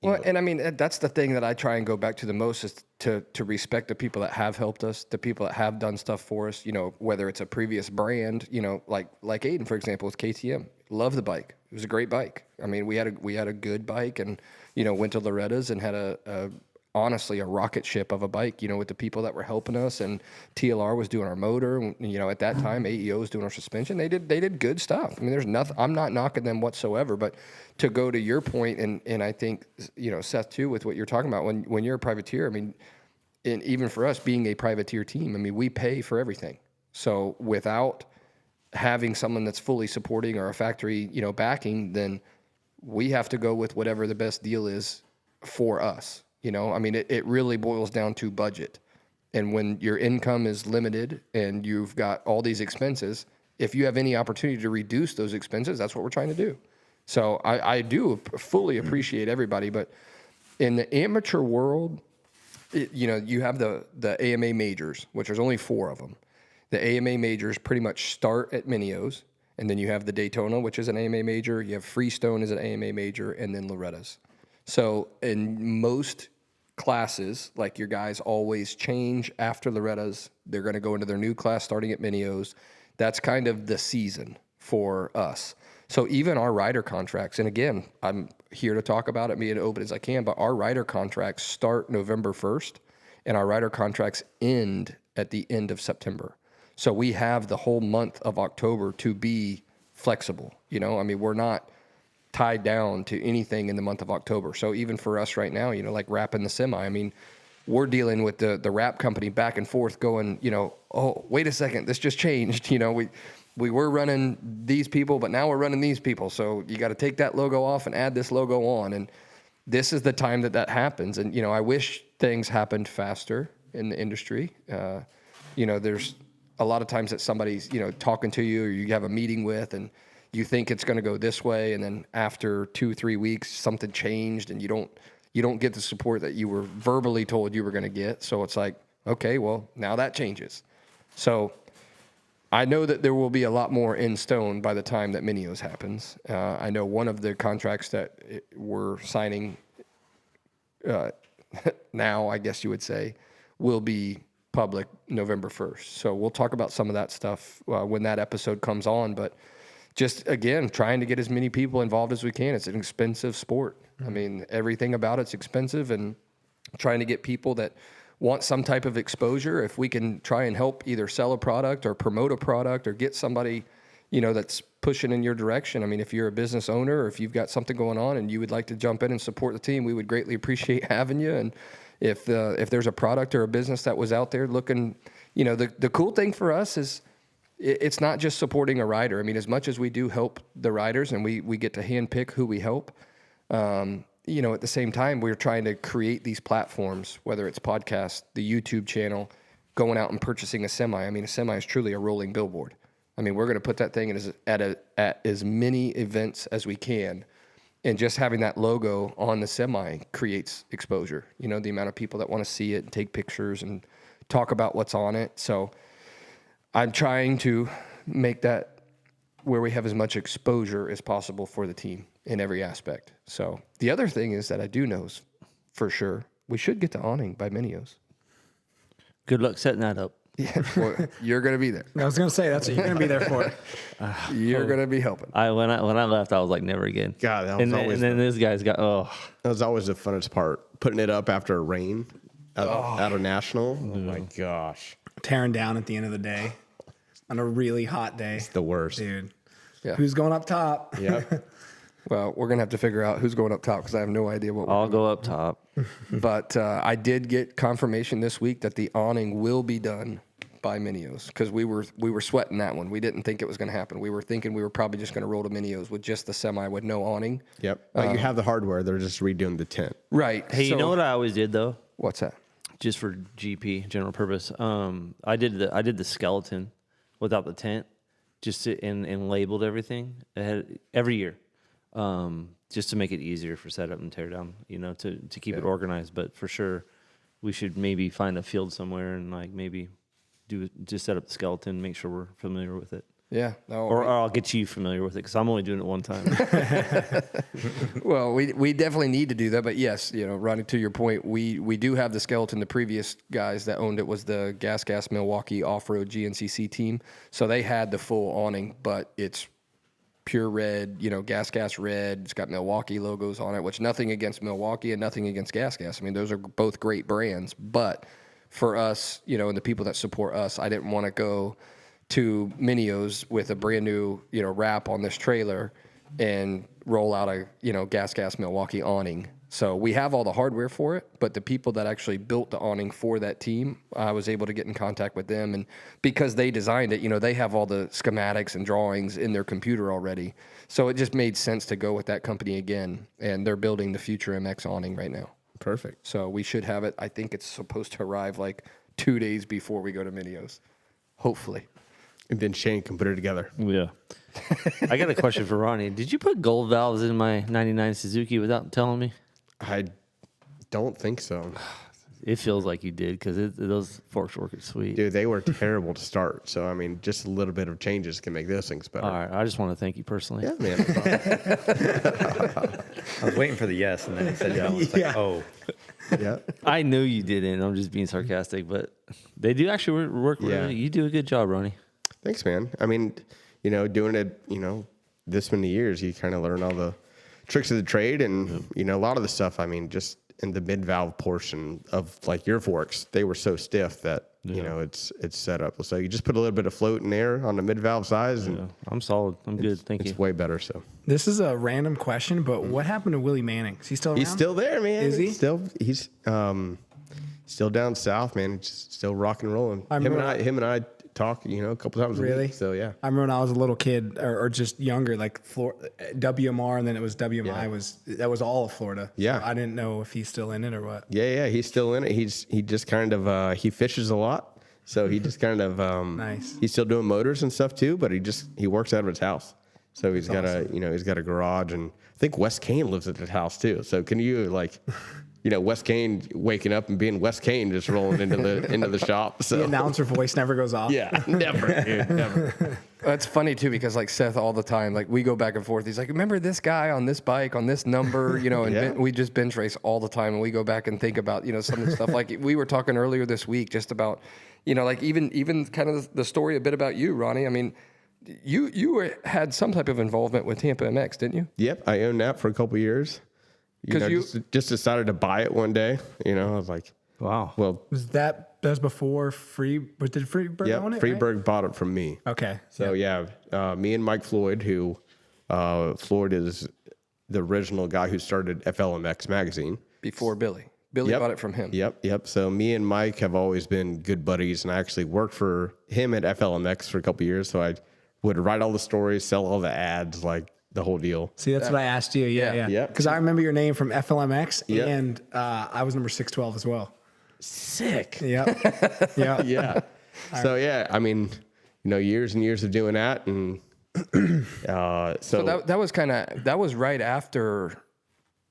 And I mean, that's the thing that I try and go back to the most is to respect the people that have helped us, the people that have done stuff for us, whether it's a previous brand, like Aiden, for example, with KTM. Love the bike. It was a great bike. I mean, we had a good bike, and, went to Loretta's and had honestly a rocket ship of a bike, with the people that were helping us, and TLR was doing our motor. At that time, AEO was doing our suspension. They did good stuff. I mean, there's nothing, I'm not knocking them whatsoever, but to go to your point, and I think, Seth too, with what you're talking about, when you're a privateer, I mean, and even for us being a privateer team, I mean, we pay for everything. So without having someone that's fully supporting or a factory, backing, then we have to go with whatever the best deal is for us. I mean, it really boils down to budget. And when your income is limited and you've got all these expenses, if you have any opportunity to reduce those expenses, that's what we're trying to do. So I do fully appreciate everybody. But in the amateur world, you have the AMA majors, which there's only 4 of them. The AMA majors pretty much start at Minios. And then you have the Daytona, which is an AMA major. You have Freestone as an AMA major, and then Loretta's. So in most classes, like your guys always change after Loretta's. They're going to go into their new class starting at Minios. That's kind of the season for us. So even our rider contracts, and again, I'm here to talk about it, be as open as I can, but our rider contracts start November 1st, and our rider contracts end at the end of September. So we have the whole month of October to be flexible. I mean, we're not tied down to anything in the month of October. So even for us right now, like wrapping the semi, I mean, we're dealing with the wrap company back and forth going, oh, wait a second, this just changed. We were running these people, but now we're running these people. So you got to take that logo off and add this logo on. And this is the time that happens. And, I wish things happened faster in the industry. There's a lot of times that somebody's, talking to you or you have a meeting with, and you think it's going to go this way, and then after 2-3 weeks, something changed, and you don't get the support that you were verbally told you were going to get. So it's like, okay, well, now that changes. So I know that there will be a lot more in stone by the time that Minios happens. I know one of the contracts that we're signing now, I guess you would say, will be public November 1st. So we'll talk about some of that stuff when that episode comes on, but just, again, trying to get as many people involved as we can. It's an expensive sport. I mean, everything about it's expensive, and trying to get people that want some type of exposure. If we can try and help either sell a product or promote a product or get somebody, that's pushing in your direction. I mean, if you're a business owner or if you've got something going on and you would like to jump in and support the team, we would greatly appreciate having you. And if there's a product or a business that was out there looking, the cool thing for us is it's not just supporting a rider. I mean, as much as we do help the riders and we get to handpick who we help, at the same time, we're trying to create these platforms, whether it's podcasts, the YouTube channel, going out and purchasing a semi. I mean, a semi is truly a rolling billboard. I mean, we're going to put that thing at as many events as we can. And just having that logo on the semi creates exposure. The amount of people that want to see it and take pictures and talk about what's on it. So I'm trying to make that where we have as much exposure as possible for the team in every aspect. So the other thing is that I do know for sure we should get to awning by Minios. Good luck setting that up. Yeah, well, you're going to be there. I was going to say, that's what you're going to be there for. You're going to be helping. When I left, I was like, never again. God, that was always. And then this guy's got That was always the funnest part, putting it up after a rain out of national. Oh my gosh, tearing down at the end of the day on a really hot day. it's the worst, Dude. Yeah. Who's going up top? Yep. Well, we're going to have to figure out who's going up top because I have no idea what I'll go up top. But I did get confirmation this week that the awning will be done by Minios because we were sweating that one. We didn't think it was going to happen. We were thinking we were probably just going to roll to Minios with just the semi with no awning. Yep. You have the hardware. They're just redoing the tent. Right. Hey, you know what I always did though? What's that? Just for GP, general purpose. I did the skeleton without the tent, and labeled everything every year. Just to make it easier for setup and tear down, to keep it organized. But for sure, we should maybe find a field somewhere and maybe just set up the skeleton, make sure we're familiar with it. Yeah. No, or I'll get you familiar with it because I'm only doing it one time. Well, we definitely need to do that. But yes, Ronnie, to your point, we do have the skeleton. The previous guys that owned it was the Gas Milwaukee Off-Road GNCC team. So they had the full awning, but it's pure red, Gas red. It's got Milwaukee logos on it, which nothing against Milwaukee and nothing against Gas. I mean, those are both great brands. But for us, and the people that support us, I didn't want to go to Minios with a brand new, wrap on this trailer and roll out a, Gas Milwaukee awning. So we have all the hardware for it, but the people that actually built the awning for that team, I was able to get in contact with them. And because they designed it, they have all the schematics and drawings in their computer already. So it just made sense to go with that company again. And they're building the Future MX awning right now. Perfect. So we should have it. I think it's supposed to arrive 2 days before we go to Minios, hopefully. And then Shane can put it together. Yeah. I got a question for Ronnie. Did you put gold valves in my 99 Suzuki without telling me? I don't think so. It feels like you did because those forks work sweet. Dude, they were terrible to start. So, I mean, just a little bit of changes can make those things better. All right. I just want to thank you personally. Yeah, man. No problem. I was waiting for the yes, and then he said no. I was like, oh. Yeah. I knew you didn't. I'm just being sarcastic, but they do actually work really. Yeah. You do a good job, Ronnie. Thanks, man. I mean, doing it, this many years, you kind of learn all the tricks of the trade and, a lot of the stuff, I mean, just in the mid-valve portion of your forks, they were so stiff that, it's set up. So you just put a little bit of float in there on the mid-valve size. And I'm solid. I'm good. Thank you. It's way better, so. This is a random question, but what happened to Willie Manning? Is he still around? He's still there, man. Is he? He's still down south, man. He's still rock and rolling. Him and I talk, a couple times a Really? week. So yeah. I remember when I was a little kid or just younger, WMR and then it was WMI that was all of Florida. Yeah. So I didn't know if he's still in it or what. Yeah, he's still in it. He just kind of he fishes a lot, so he just kind of Nice. He's still doing motors and stuff too, but he works out of his house. So he's got he's got a garage, and I think Wes Kane lives at his house too. So can you Wes Kane waking up and being Wes Kane just rolling into the shop. So The announcer voice never goes off. yeah, never, dude, never. That's funny too because Seth all the time, we go back and forth. He's like, remember this guy on this bike on this number, and Yeah. we just bench race all the time, and we go back and think about some of the stuff. Like we were talking earlier this week just about even kind of the story a bit about you, Ronnie. I mean, had some type of involvement with Tampa MX, didn't you? Yep, I owned that for a couple years. Just decided to buy it one day. I was like, wow. Well, that was before did Freeburg own it? Freeburg right? bought it from me. Okay. So me and Mike Floyd, who Floyd is the original guy who started FLMX magazine Before Billy. Billy bought it from him. Yep. So me and Mike have always been good buddies, and I actually worked for him at FLMX for a couple of years. So I would write all the stories, sell all the ads, like the whole deal. See, that's what I asked you. Yeah. Because I remember your name from FLMX, and I was number 612 as well. Sick. Yeah. Yeah. So I mean, years and years of doing that, and so that was right after.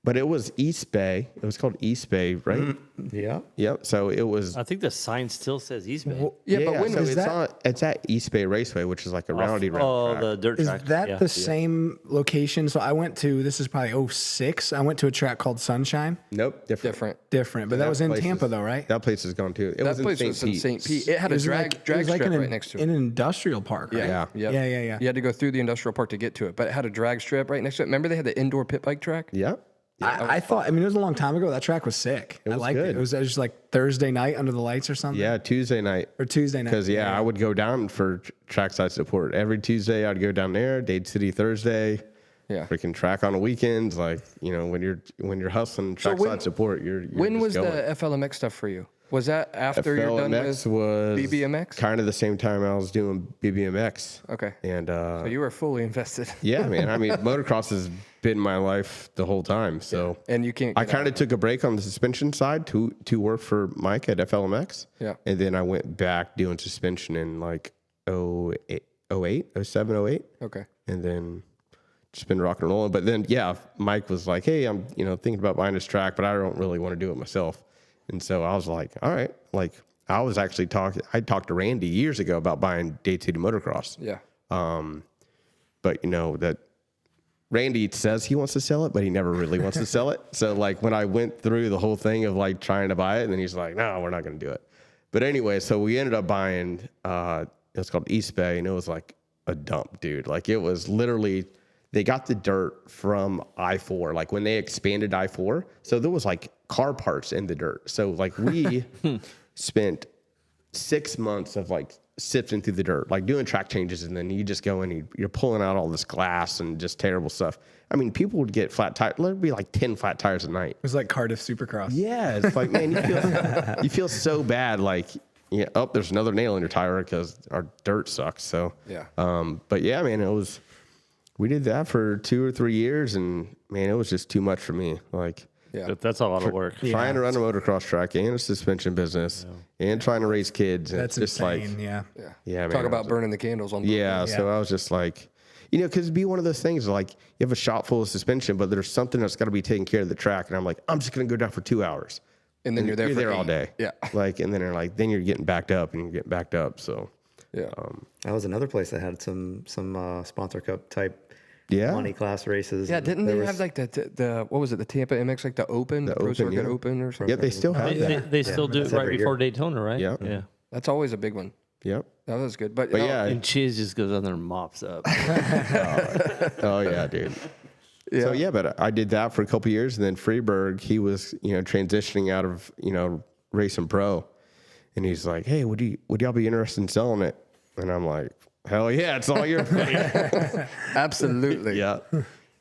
But it was East Bay. It was called East Bay, right? Yeah. Yep. So it was. I think the sign still says East Bay. But when was that? It's at East Bay Raceway, which is like a rowdy track. The dirt Is track. that the same location? So I went to, this is probably 06. I went to a track called Sunshine. Nope. Different. But that was in Tampa though, right? That place is gone too. It That place was in St. Pete. It had a drag strip right next to it. In an industrial park, right? Yeah. Yeah. You had to go through the industrial park to get to it, but it had a drag strip right next to it. Remember they had the indoor pit bike track? Yep. I thought, it was a long time ago. That track was sick. I liked it. It was just like Thursday night under the lights or something. Yeah, Tuesday night. Or Tuesday night. Because I would go down for trackside support every Tuesday. I'd go down there. Dade City Thursday. Yeah. Freaking track on the weekends. Like when you're hustling trackside support, you're when was going. the FLMX stuff for you? Was that after you're done with was BBMX? Kind of the same time I was doing BBMX. Okay. And so you were fully invested. Yeah, man. I mean, motocross has been my life the whole time. So and you can't. I kind of took a break on the suspension side to work for Mike at FLMX. Yeah. And then I went back doing suspension in like 07, 08. Okay. And then just been rocking and rolling. But then Mike was like, "Hey, I'm thinking about buying this track, but I don't really want to do it myself." And so I was like, all right. Like I was actually I talked to Randy years ago about buying Daytona Motocross. Yeah. But that Randy says he wants to sell it, but he never really wants to sell it. So like when I went through the whole thing of like trying to buy it, and then he's like, no, we're not going to do it. But anyway, so we ended up buying, it's called East Bay, and it was like a dump, dude. Like it was literally, they got the dirt from I-4, like when they expanded I-4. So there was like car parts in the dirt. So like we spent 6 months of like sifting through the dirt, like doing track changes. And then you just go in, you're pulling out all this glass and just terrible stuff. I mean, people would get flat tires. There'd be like 10 flat tires a night. It was like Cardiff Supercross. Yeah. It's like, man, you feel so bad. Like, there's another nail in your tire because our dirt sucks. So, but yeah, man, we did that for 2 or 3 years, and man, it was just too much for me. Like, that's a lot of work. Trying to run a motocross track and a suspension business and trying to raise kids. That's just insane. Yeah, man. Talk about burning the candles on both. Yeah. So I was just like, because it'd be one of those things like you have a shop full of suspension, but there's something that's got to be taking care of the track. And I'm like, I'm just going to go down for 2 hours. And then you're there all day. Yeah. Like, and then they're like, then you're getting backed up and you're getting backed up. So, yeah. That was another place that had some sponsor cup type money class races. Yeah, didn't they have like the what was it, the Tampa MX, like the Open, the Pro Circuit Open or something? Yeah, they still have that. They still do it right before Daytona, right? Yeah. Yeah. That's always a big one. Yep. That was good. But yeah. And Chiz just goes on there and mops up. Oh, yeah, dude. Yeah. So, but I did that for a couple of years. And then Freeburg, he was, transitioning out of, racing pro. And he's like, hey, would y'all be interested in selling it? And I'm like, hell yeah, it's all your money. Absolutely. Yeah.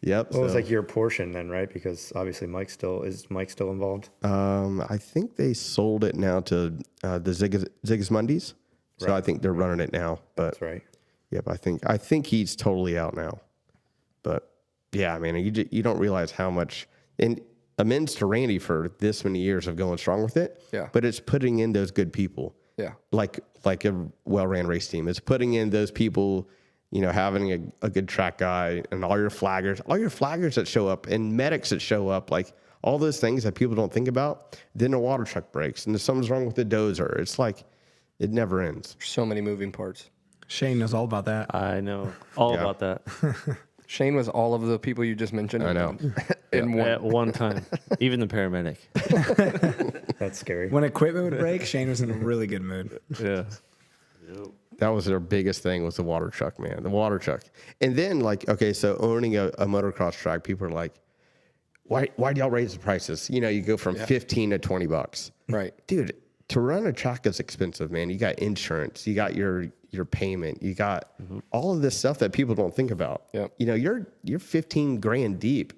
Yep. What was like your portion then, right? Because obviously Mike still involved? I think they sold it now to the Sigismundis. So right. I think they're running it now. But that's right. Yep. I think he's totally out now. But yeah, I mean, you don't realize how much, and amends to Randy for this many years of going strong with it. Yeah. But it's putting in those good people. Yeah. Like a well-ran race team. It's putting in those people, having a good track guy and all your flaggers that show up and medics that show up, like all those things that people don't think about. Then the water truck breaks and something's wrong with the dozer. It's like, it never ends. So many moving parts. Shane knows all about that. I know all about that. Shane was all of the people you just mentioned. I know. At one time, even the paramedic. That's scary. When equipment would break, Shane was in a really good mood. Yeah. That was their biggest thing, was the water truck, man. The water truck. And then, like, okay, so owning a motocross track, people are like, why do y'all raise the prices? You know, you go from 15 to 20 bucks. Right. Dude, to run a track is expensive, man. You got insurance, you got your payment, you got all of this stuff that people don't think about. Yep. You know, you're 15 grand deep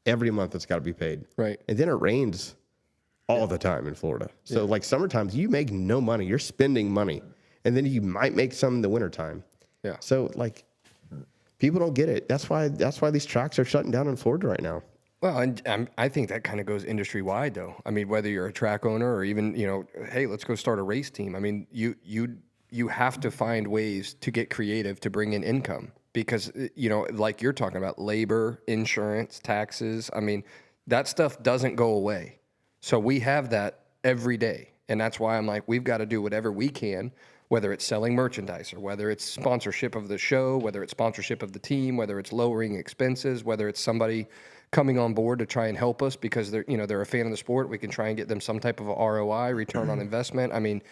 every month. It's got to be paid. Right. And then it rains all the time in Florida. So like summertime, you make no money. You're spending money. And then you might make some in the wintertime. Yeah. So like people don't get it. That's why these tracks are shutting down in Florida right now. Well, and I think that kind of goes industry wide, though. I mean, whether you're a track owner or even, you know, hey, let's go start a race team. I mean, you have to find ways to get creative to bring in income because, you know, like you're talking about, labor, insurance, taxes. I mean, that stuff doesn't go away. So we have that every day. And that's why I'm like, we've got to do whatever we can, whether it's selling merchandise or whether it's sponsorship of the show, whether it's sponsorship of the team, whether it's lowering expenses, whether it's somebody coming on board to try and help us because they're a fan of the sport. We can try and get them some type of a ROI, return on investment. I mean,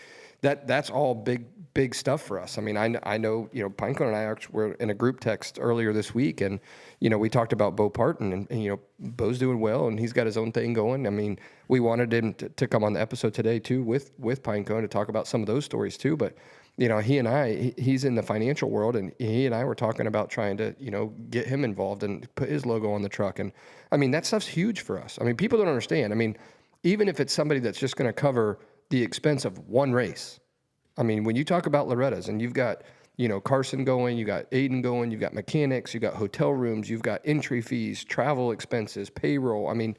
that's all big stuff for us. I mean, I know, you know, Pinecone and I were in a group text earlier this week, and you know, we talked about Bo Parton, and you know, Bo's doing well, and he's got his own thing going. I mean, we wanted him to come on the episode today too with Pinecone to talk about some of those stories too, but. You know, he's in the financial world, and he and I were talking about trying to, you know, get him involved and put his logo on the truck. And I mean, that stuff's huge for us. I mean, people don't understand. I mean, even if it's somebody that's just going to cover the expense of one race. I mean, when you talk about Loretta's and you've got, you know, Carson going, you got Aiden going, you've got mechanics, you've got hotel rooms, you've got entry fees, travel expenses, payroll. I mean,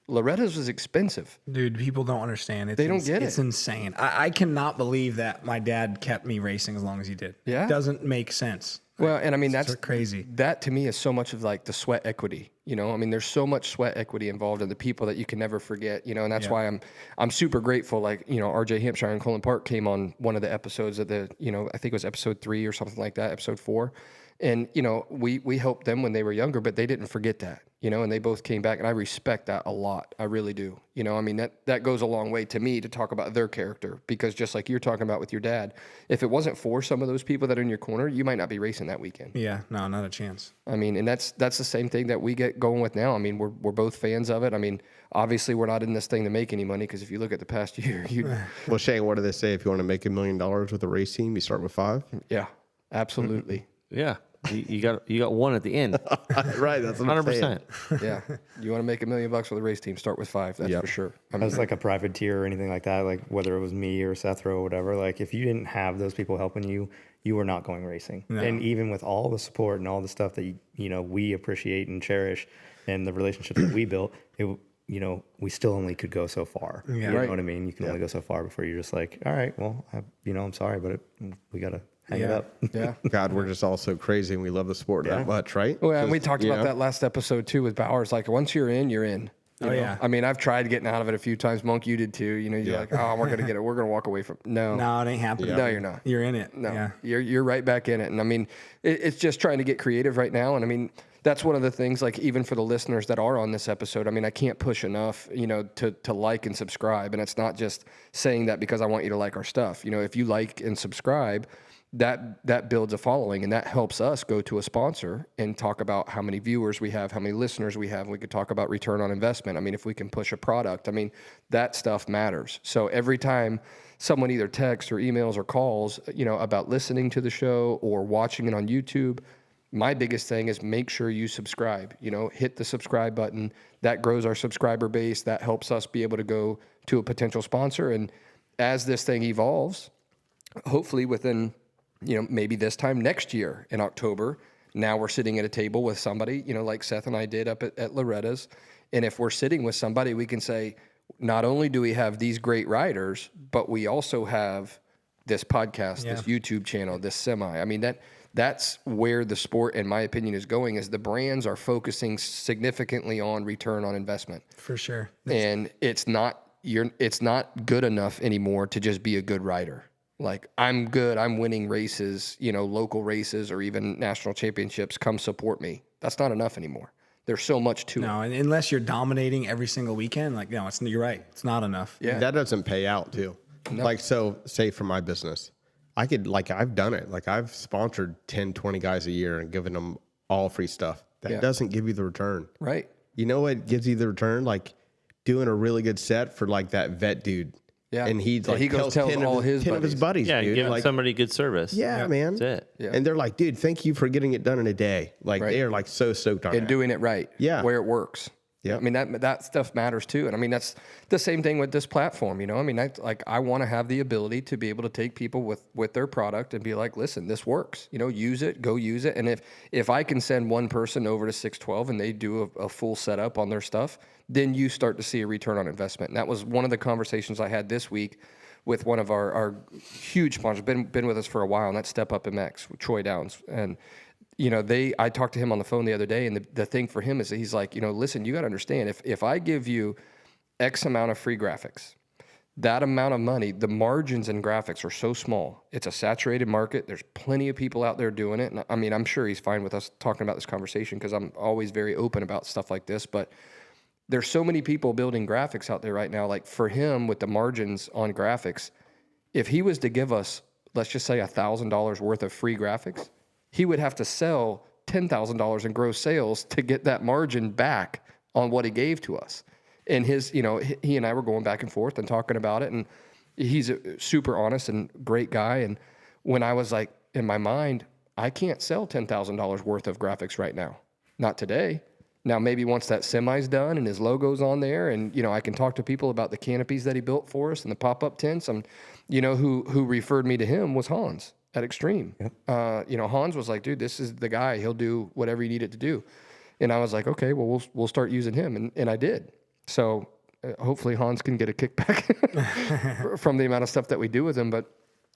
Loretta's was expensive. Dude, people don't understand. They don't get it. It's insane. I cannot believe that my dad kept me racing as long as he did. Yeah. It doesn't make sense. Well, and I mean, It's crazy. That to me is so much of like the sweat equity, you know, I mean, there's so much sweat equity involved in the people that you can never forget, you know, and that's why I'm super grateful. Like, you know, RJ Hampshire and Colin Park came on one of the episodes of the, you know, I think it was episode 3 or something like that, episode 4. And, you know, we helped them when they were younger, but they didn't forget that, you know, and they both came back, and I respect that a lot. I really do. You know, I mean, that goes a long way to me to talk about their character, because just like you're talking about with your dad, if it wasn't for some of those people that are in your corner, you might not be racing that weekend. Yeah, no, not a chance. I mean, and that's the same thing that we get going with now. I mean, we're both fans of it. I mean, obviously we're not in this thing to make any money, because if you look at the past year, Well, Shane, what do they say? If you want to make $1 million with a race team, you start with 5? Yeah, absolutely. Yeah. You got one at the end. Right, that's what I'm 100%. Yeah. You want to make $1 million with a race team, start with 5. That's for sure. I mean, As like a privateer or anything like that, like whether it was me or Seth or whatever, like if you didn't have those people helping you, you were not going racing. No. And even with all the support and all the stuff that you know we appreciate and cherish, and the relationships that we built, you know, we still only could go so far. Yeah. You know what I mean? You can only go so far before you're just like, all right, well, I'm sorry, but we gotta hang it up. Yeah. God, we're just all so crazy, and we love the sport that much, right? Well, and we Just, talked about that last episode too with Bowers. Like, once you're in, you're in. You know? Yeah. I mean, I've tried getting out of it a few times. Monk, you did too. You know, you're like, oh, we're gonna get it. We're gonna walk away from. No, No, it ain't happening. No, you're not. You're in it. No, Yeah. you're right back in it. And I mean, it's just trying to get creative right now. And I mean, that's one of the things, like, even for the listeners that are on this episode, I mean, I can't push enough, you know, to like and subscribe. And it's not just saying that because I want you to like our stuff. You know, if you like and subscribe, that builds a following, and that helps us go to a sponsor and talk about how many viewers we have, how many listeners we have. We could talk about return on investment. I mean, if we can push a product, I mean, that stuff matters. So every time someone either texts or emails or calls, you know, about listening to the show or watching it on YouTube, my biggest thing is make sure you subscribe, you know, hit the subscribe button. That grows our subscriber base. That helps us be able to go to a potential sponsor. And as this thing evolves, hopefully within, you know, maybe this time next year in October, now we're sitting at a table with somebody, you know, like Seth and I did up at Loretta's. And if we're sitting with somebody, we can say, not only do we have these great riders, but we also have this podcast, this YouTube channel, this semi. I mean, that's where the sport, in my opinion, is going, is the brands are focusing significantly on return on investment. For sure. And it's not good enough anymore to just be a good rider. Like, I'm good, I'm winning races, you know, local races or even national championships, come support me. That's not enough anymore. There's so much to it. No, and unless you're dominating every single weekend, like, no, you're right. It's not enough. Yeah. That doesn't pay out too. No. Like, so say for my business, I've done it. Like I've sponsored 10, 20 guys a year and given them all free stuff. That doesn't give you the return. Right. You know what gives you the return? Like doing a really good set for like that vet dude. Yeah. And he like he goes tells all his 10 of his buddies, Yeah, dude. giving Like, somebody good service. yeah, man. That's it. Yeah. And they're like, dude, thank you for getting it done in a day. Like they are like so stoked on And it. doing it right. Yeah. Where it works. Yeah. I mean, that stuff matters too. And I mean, that's the same thing with this platform, you know? I mean, I want to have the ability to be able to take people with their product and be like, listen, this works, you know, use it, go use it. And if I can send one person over to 612 and they do a full setup on their stuff, then you start to see a return on investment. And that was one of the conversations I had this week with one of our huge sponsors, been with us for a while, and that's Step Up MX, with Troy Downs. And you know, I talked to him on the phone the other day, and the thing for him is that he's like, you know, listen, you got to understand, if I give you X amount of free graphics, that amount of money, the margins in graphics are so small. It's a saturated market. There's plenty of people out there doing it. And I mean, I'm sure he's fine with us talking about this conversation because I'm always very open about stuff like this. But there's so many people building graphics out there right now. Like for him, with the margins on graphics, if he was to give us, let's just say $1,000 worth of free graphics, he would have to sell $10,000 in gross sales to get that margin back on what he gave to us. And his, you know, he and I were going back and forth and talking about it. And he's a super honest and great guy. And when I was like, in my mind, I can't sell $10,000 worth of graphics right now. Not today. Now, maybe once that semi's done and his logo's on there, and, you know, I can talk to people about the canopies that he built for us and the pop-up tents. You know, who referred me to him was Hans at Extreme. Yep. You know, Hans was like, dude, this is the guy. He'll do whatever you need it to do. And I was like, okay, well, we'll start using him. And I did. So hopefully Hans can get a kickback from the amount of stuff that we do with him. But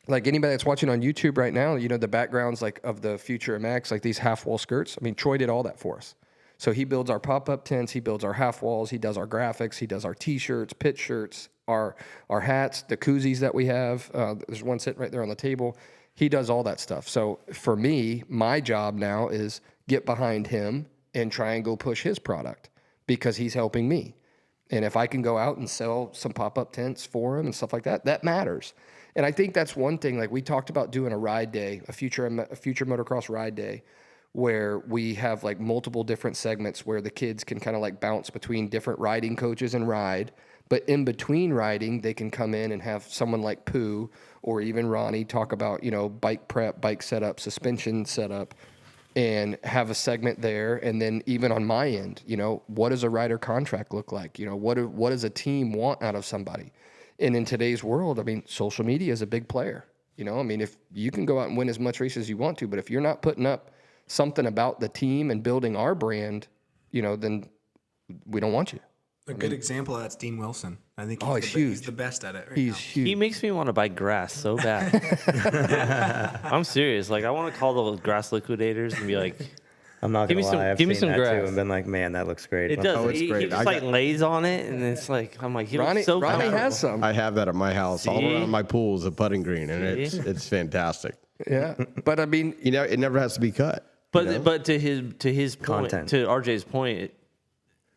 like anybody that's watching on YouTube right now, you know, the backgrounds like of the Future MX, like these half wall skirts. I mean, Troy did all that for us. So he builds our pop-up tents, he builds our half walls, he does our graphics, he does our T-shirts, pit shirts, our hats, the koozies that we have. There's one sitting right there on the table. He does all that stuff. So for me, my job now is get behind him and try and go push his product because he's helping me. And if I can go out and sell some pop-up tents for him and stuff like that, that matters. And I think that's one thing. Like we talked about doing a ride day, a future motocross ride day, where we have like multiple different segments where the kids can kind of like bounce between different riding coaches and ride. But in between riding, they can come in and have someone like Pooh or even Ronnie talk about, you know, bike prep, bike setup, suspension setup, and have a segment there. And then even on my end, you know, what does a rider contract look like? You know, what does a team want out of somebody? And in today's world, I mean, social media is a big player. You know, I mean, if you can go out and win as much race as you want to, but if you're not putting up something about the team and building our brand, you know, then we don't want you. A good example of that's Dean Wilson. I think he's huge. He's the best at it right He's now. huge. He makes me want to buy grass so bad. I'm serious. Like I want to call the grass liquidators and be like, I'm not gonna lie. I've give me seen some that grass. too and been like, man, that looks great. it does. Oh, it's He great. just like lays on it, and it's like I'm like, he Ronnie, looks so Ronnie comfortable. has some. I have that at my house. All See? around my pool is a putting green, and it's fantastic. Yeah. But I mean, You know, it never has to be cut. But to his point, Content. to RJ's point,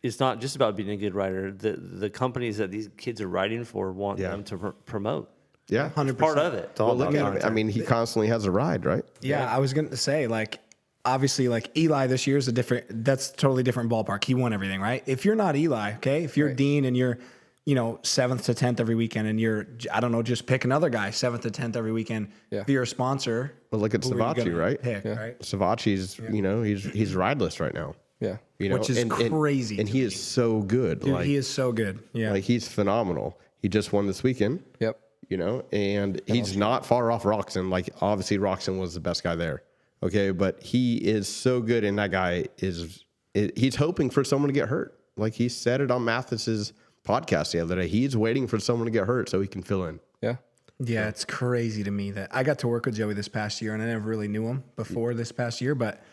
it's not just about being a good rider. The companies that these kids are riding for want them to promote. Yeah, 100%. Part of it. It's all Look about at him. content. I mean, he constantly has a ride, right? Yeah, I was going to say, like, obviously, like, Eli this year is that's totally different ballpark. He won everything, right? If you're not Eli, okay, if you're Dean and you're, you know, 7th to 10th every weekend and you're, I don't know, just pick another guy, 7th to 10th every weekend. Yeah. If you're a sponsor. Well, look at who are you Savachi, gonna right? Pick, right? Savachi's, you know, he's rideless right now. yeah. You know, Which is crazy and to he me. is so good. Dude, like, he is so good. Yeah. like he's phenomenal. He just won this weekend. Yep. You know, and he's not far off Roxon. Like obviously Roxon was the best guy there. Okay, but he is so good, and that guy he's hoping for someone to get hurt. Like he said it on Mathis's podcast the other day. He's waiting for someone to get hurt so he can fill in. Yeah. Yeah, it's crazy to me that I got to work with Joey this past year, and I never really knew him before this past year. But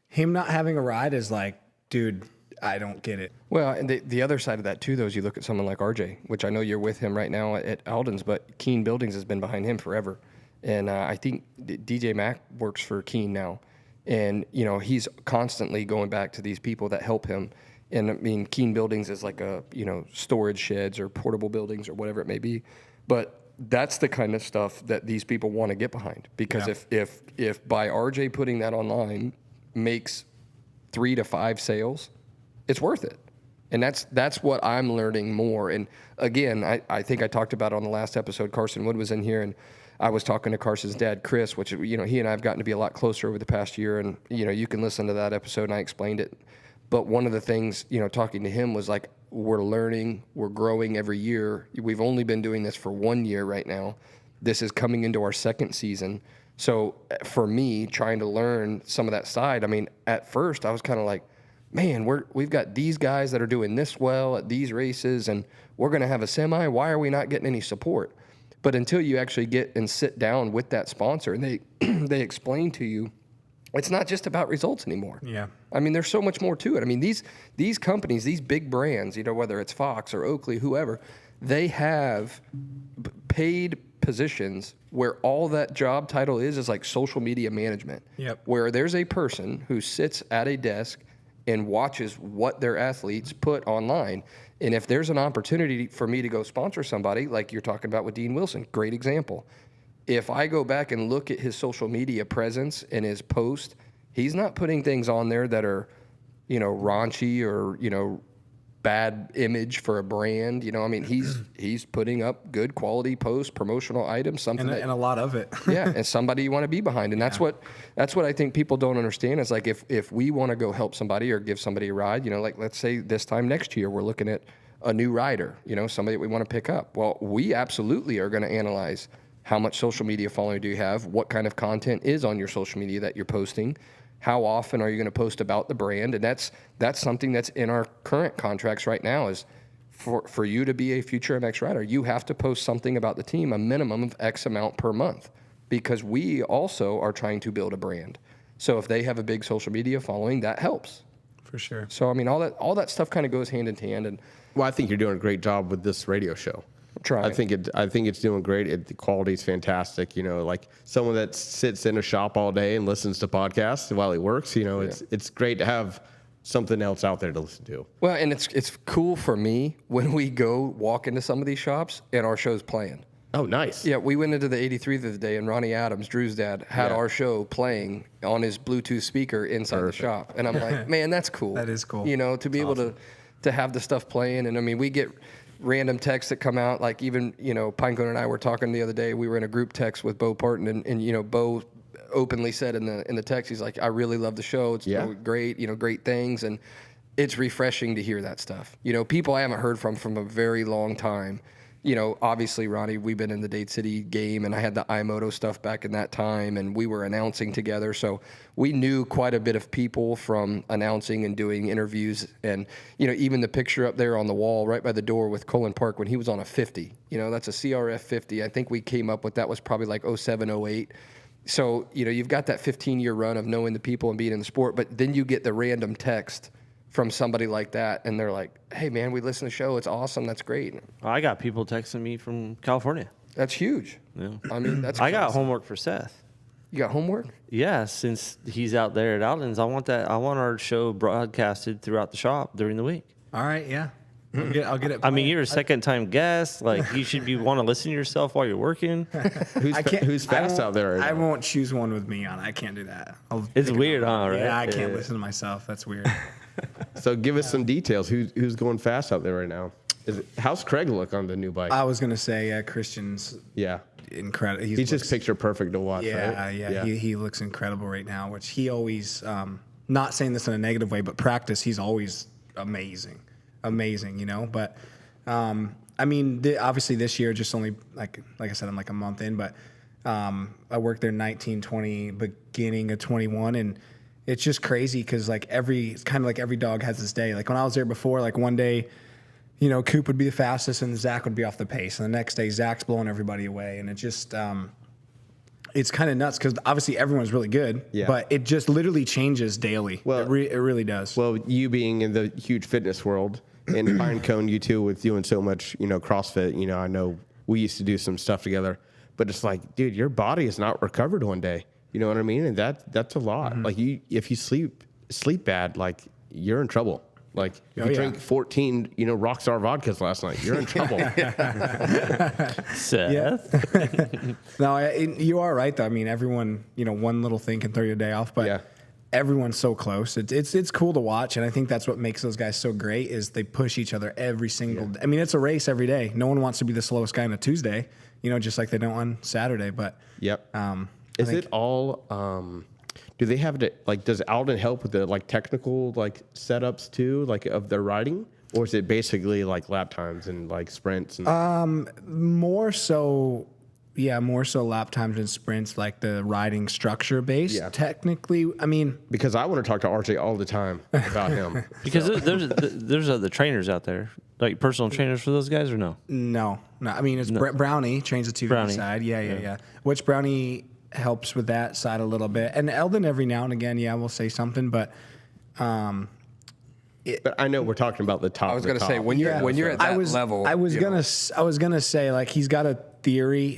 him not having a ride is like, dude, I don't get it. Well, and the other side of that too, though, is you look at someone like RJ, which I know you're with him right now at Alden's, but Keen Buildings has been behind him forever. And I think DJ Mack works for Keen now. And, you know, he's constantly going back to these people that help him. And I mean, Keen Buildings is like storage sheds or portable buildings or whatever it may be. But that's the kind of stuff that these people want to get behind. Because if by RJ putting that online makes 3 to 5 sales, it's worth it. And that's what I'm learning more. And again, I think I talked about it on the last episode. Carson Wood was in here, and I was talking to Carson's dad, Chris, which, he and I have gotten to be a lot closer over the past year. And, you can listen to that episode, and I explained it. But one of the things, talking to him was like, we're learning, we're growing every year. We've only been doing this for 1 year right now. This is coming into our second season. So for me, trying to learn some of that side, I mean, at first I was kind of like, man, we've got these guys that are doing this well at these races, and we're going to have a semi. Why are we not getting any support? But until you actually get and sit down with that sponsor and they explain to you, it's not just about results anymore. Yeah. I mean, there's so much more to it. I mean, these companies, these big brands, whether it's Fox or Oakley, whoever, they have paid positions where all that job title is like social media management. Yep. Where there's a person who sits at a desk and watches what their athletes put online. And if there's an opportunity for me to go sponsor somebody, like you're talking about with Dean Wilson, great example. If I go back and look at his social media presence and his post, he's not putting things on there that are, raunchy or, bad image for a brand. I mean, he's putting up good quality posts, promotional items, something and a lot of it. yeah, and somebody you want to be behind. And that's what I think people don't understand is like if we want to go help somebody or give somebody a ride, like let's say this time next year we're looking at a new rider, somebody that we want to pick up. Well, we absolutely are going to analyze how much social media following do you have, what kind of content is on your social media that you're posting, how often are you going to post about the brand? And that's something that's in our current contracts right now is for you to be a future MX rider, you have to post something about the team, a minimum of X amount per month, because we also are trying to build a brand. So if they have a big social media following, that helps. For sure. So, I mean, all that stuff kind of goes hand in hand. And well, I think you're doing a great job with this radio show. Trying. I think it's doing great. The quality's fantastic. Like someone that sits in a shop all day and listens to podcasts while he works. It's great to have something else out there to listen to. Well, and it's cool for me when we go walk into some of these shops and our show's playing. Oh, nice. Yeah, we went into the 83 the other day, and Ronnie Adams, Drew's dad, had our show playing on his Bluetooth speaker inside the shop. And I'm like, man, that's cool. That is cool. To be able to have the stuff playing. And I mean, we get random texts that come out, like even, Pinecone and I were talking the other day. We were in a group text with Bo Parton, and Bo openly said in the text, he's like, I really love the show. It's great, great things. And it's refreshing to hear that stuff. People I haven't heard from a very long time. Obviously, Ronnie, we've been in the Dade City game, and I had the iMoto stuff back in that time, and we were announcing together. So we knew quite a bit of people from announcing and doing interviews. And, even the picture up there on the wall right by the door with Colin Park when he was on a 50. That's a CRF 50. I think we came up with that was probably like 07, 08. So, you've got that 15-year run of knowing the people and being in the sport, but then you get the random text from somebody like that, and they're like, hey, man, we listen to the show. It's awesome. That's great. I got people texting me from California. That's huge. Yeah. I mean, that's I got homework for Seth. You got homework? Yeah, since he's out there at Outlands, I want our show broadcasted throughout the shop during the week. All right, yeah. I'll get it. I mean, you're a second-time guest. Like, you should want to listen to yourself while you're working. Who's fast out there? I won't choose one with me on. I can't do that. It's weird, huh? Right? Yeah, I can't listen to myself. That's weird. So give us some details. Who's going fast out there right now? How's Craig look on the new bike? I was gonna say Christian's incredible. He's just picture perfect to watch. Yeah, right? yeah. He looks incredible right now. Which he always, not saying this in a negative way, but practice he's always amazing. But I mean, obviously this year just only like I said, I'm like a month in, but I worked there 19, 20, beginning of 21, and it's just crazy because it's kind of like every dog has this day. Like when I was there before, like one day, Coop would be the fastest and Zach would be off the pace, and the next day Zach's blowing everybody away, and it just it's kind of nuts because obviously everyone's really good, but it just literally changes daily. Well, it really does. Well, you being in the huge fitness world, and Pinecone, you too, with doing so much, CrossFit. I know we used to do some stuff together, but it's like, dude, your body is not recovered one day. You know what I mean? And that's a lot. Mm-hmm. Like if you sleep bad, like you're in trouble. Like if you drink 14, Rockstar vodkas last night, you're in trouble. Seth. No, you are right though. I mean, everyone, one little thing can throw your day off, but everyone's so close. It's cool to watch, and I think that's what makes those guys so great is they push each other every single day. I mean, it's a race every day. No one wants to be the slowest guy on a Tuesday, just like they don't on Saturday. But is it all? Do they have it? Like, does Alden help with the technical setups too, of their riding, or is it basically lap times and sprints? And more so lap times and sprints, like the riding structure base. Yeah. Technically, I mean, because I want to talk to RJ all the time about him. Because there's other trainers out there, like personal trainers for those guys, or no? No. I mean, it's Brownie trains the 250 side. Yeah. Which Brownie helps with that side a little bit, and Eldon every now and again, will say something, but but I know we're talking about the top. I was going to say when you're at that level, I was gonna say he's got a theory.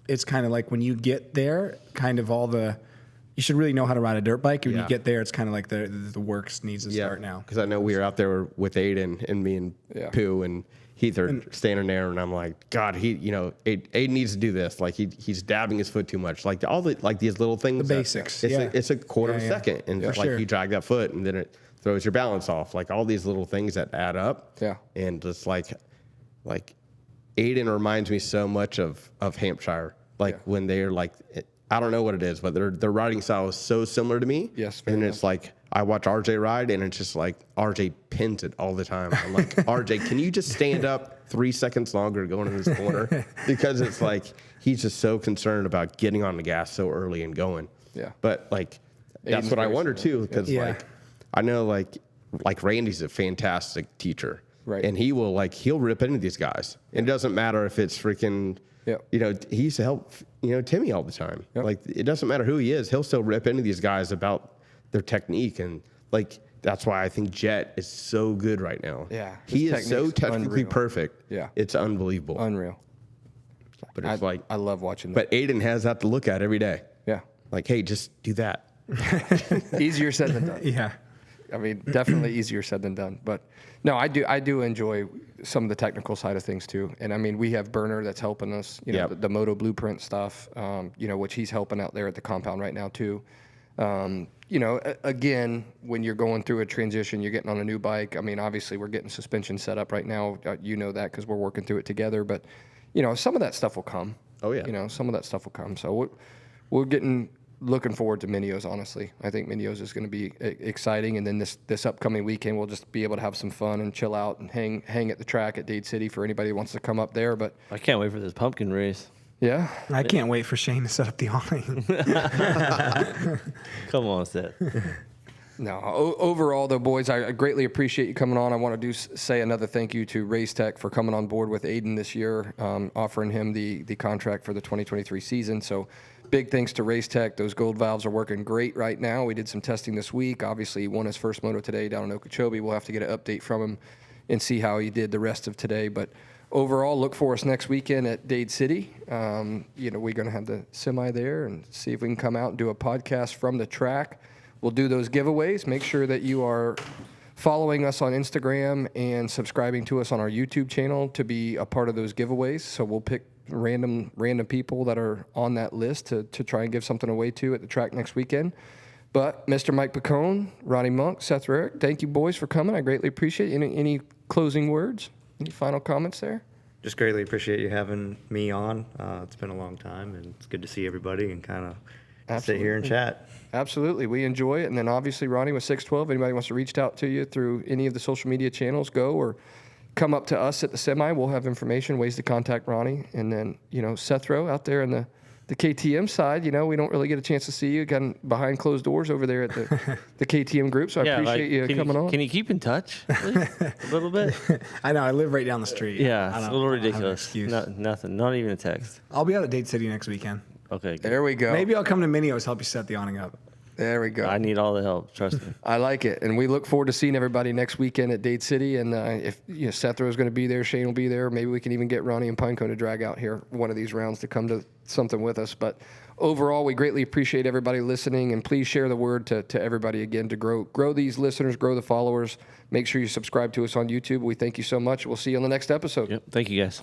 It's kind of like when you get there, you should really know how to ride a dirt bike. When you get there, it's kind of like the works needs to start now. Because I know we were out there with Aiden and me and Pooh and Heath are standing there, and I'm like, God, Aiden needs to do this. He's dabbing his foot too much. All these little things. The basics. It's a quarter of a second, and you drag that foot, and then it throws your balance off. All these little things that add up. Yeah. And just like Aiden reminds me so much of Hampshire. When they're I don't know what it is, but their riding style is so similar to me. Yes. And it's I watch RJ ride, and it's just RJ pins it all the time. I'm like, RJ, can you just stand up 3 seconds longer going in this corner? Because it's he's just so concerned about getting on the gas so early and going. Yeah. But that's what I wonder too, because I know Randy's a fantastic teacher. Right. And he will he'll rip into these guys. And it doesn't matter if it's freaking he used to help Timmy all the time. Yep. It doesn't matter who he is, he'll still rip into these guys about their technique, and that's why I think Jet is so good right now. Yeah. He is so technically perfect. Yeah. It's unbelievable. Unreal. But it's I love watching that. But Aiden has that to look at every day. Yeah. Hey, just do that. Easier said than done. Yeah. I mean, definitely easier said than done. But no, I do enjoy some of the technical side of things too. And I mean, we have Burner that's helping us, the Moto Blueprint stuff, which he's helping out there at the compound right now too. Again, when you're going through a transition, you're getting on a new bike. I mean, obviously we're getting suspension set up right now. That because we're working through it together, but some of that stuff will come. Oh yeah. Some of that stuff will come. So we're looking forward to Minios, honestly. I think Minios is going to be exciting, and then this upcoming weekend we'll just be able to have some fun and chill out and hang at the track at Dade City for anybody who wants to come up there. But I can't wait for this pumpkin race. Yeah. I can't wait for Shane to set up the awning. Come on, Seth. No, overall, though, boys, I greatly appreciate you coming on. I want to say another thank you to Race Tech for coming on board with Aiden this year, offering him the contract for the 2023 season. So big thanks to Race Tech. Those gold valves are working great right now. We did some testing this week. Obviously, he won his first moto today down in Okeechobee. We'll have to get an update from him and see how he did the rest of today. But overall, look for us next weekend at Dade City. We're going to have the semi there and see if we can come out and do a podcast from the track. We'll do those giveaways. Make sure that you are following us on Instagram and subscribing to us on our YouTube channel to be a part of those giveaways. So we'll pick random people that are on that list to try and give something away to at the track next weekend. But Mr. Mike Picone, Ronnie Monk, Seth Rarick, thank you, boys, for coming. I greatly appreciate it. Any closing words? Any final comments there? Just greatly appreciate you having me on. It's been a long time, and it's good to see everybody and kind of sit here and chat. Absolutely. We enjoy it. And then obviously, Ronnie with 612, anybody wants to reach out to you through any of the social media channels, go or come up to us at the semi. We'll have information, ways to contact Ronnie. And then, Seth Rowe out there in the KTM side, we don't really get a chance to see you again behind closed doors over there at the KTM group. So I appreciate you coming on. Can you keep in touch please? A little bit? I know. I live right down the street. Yeah, it's a little ridiculous. Nothing. Not even a text. I'll be out at Dade City next weekend. Okay. Good. There we go. Maybe I'll come to Minios, help you set the awning up. There we go. I need all the help. Trust me. I like it, and we look forward to seeing everybody next weekend at Dade City. And if Seth is going to be there, Shane will be there. Maybe we can even get Ronnie and Pinecone to drag out here one of these rounds to come to something with us. But overall, we greatly appreciate everybody listening, and please share the word to everybody again to grow these listeners, grow the followers. Make sure you subscribe to us on YouTube. We thank you so much. We'll see you on the next episode. Yep. Thank you, guys.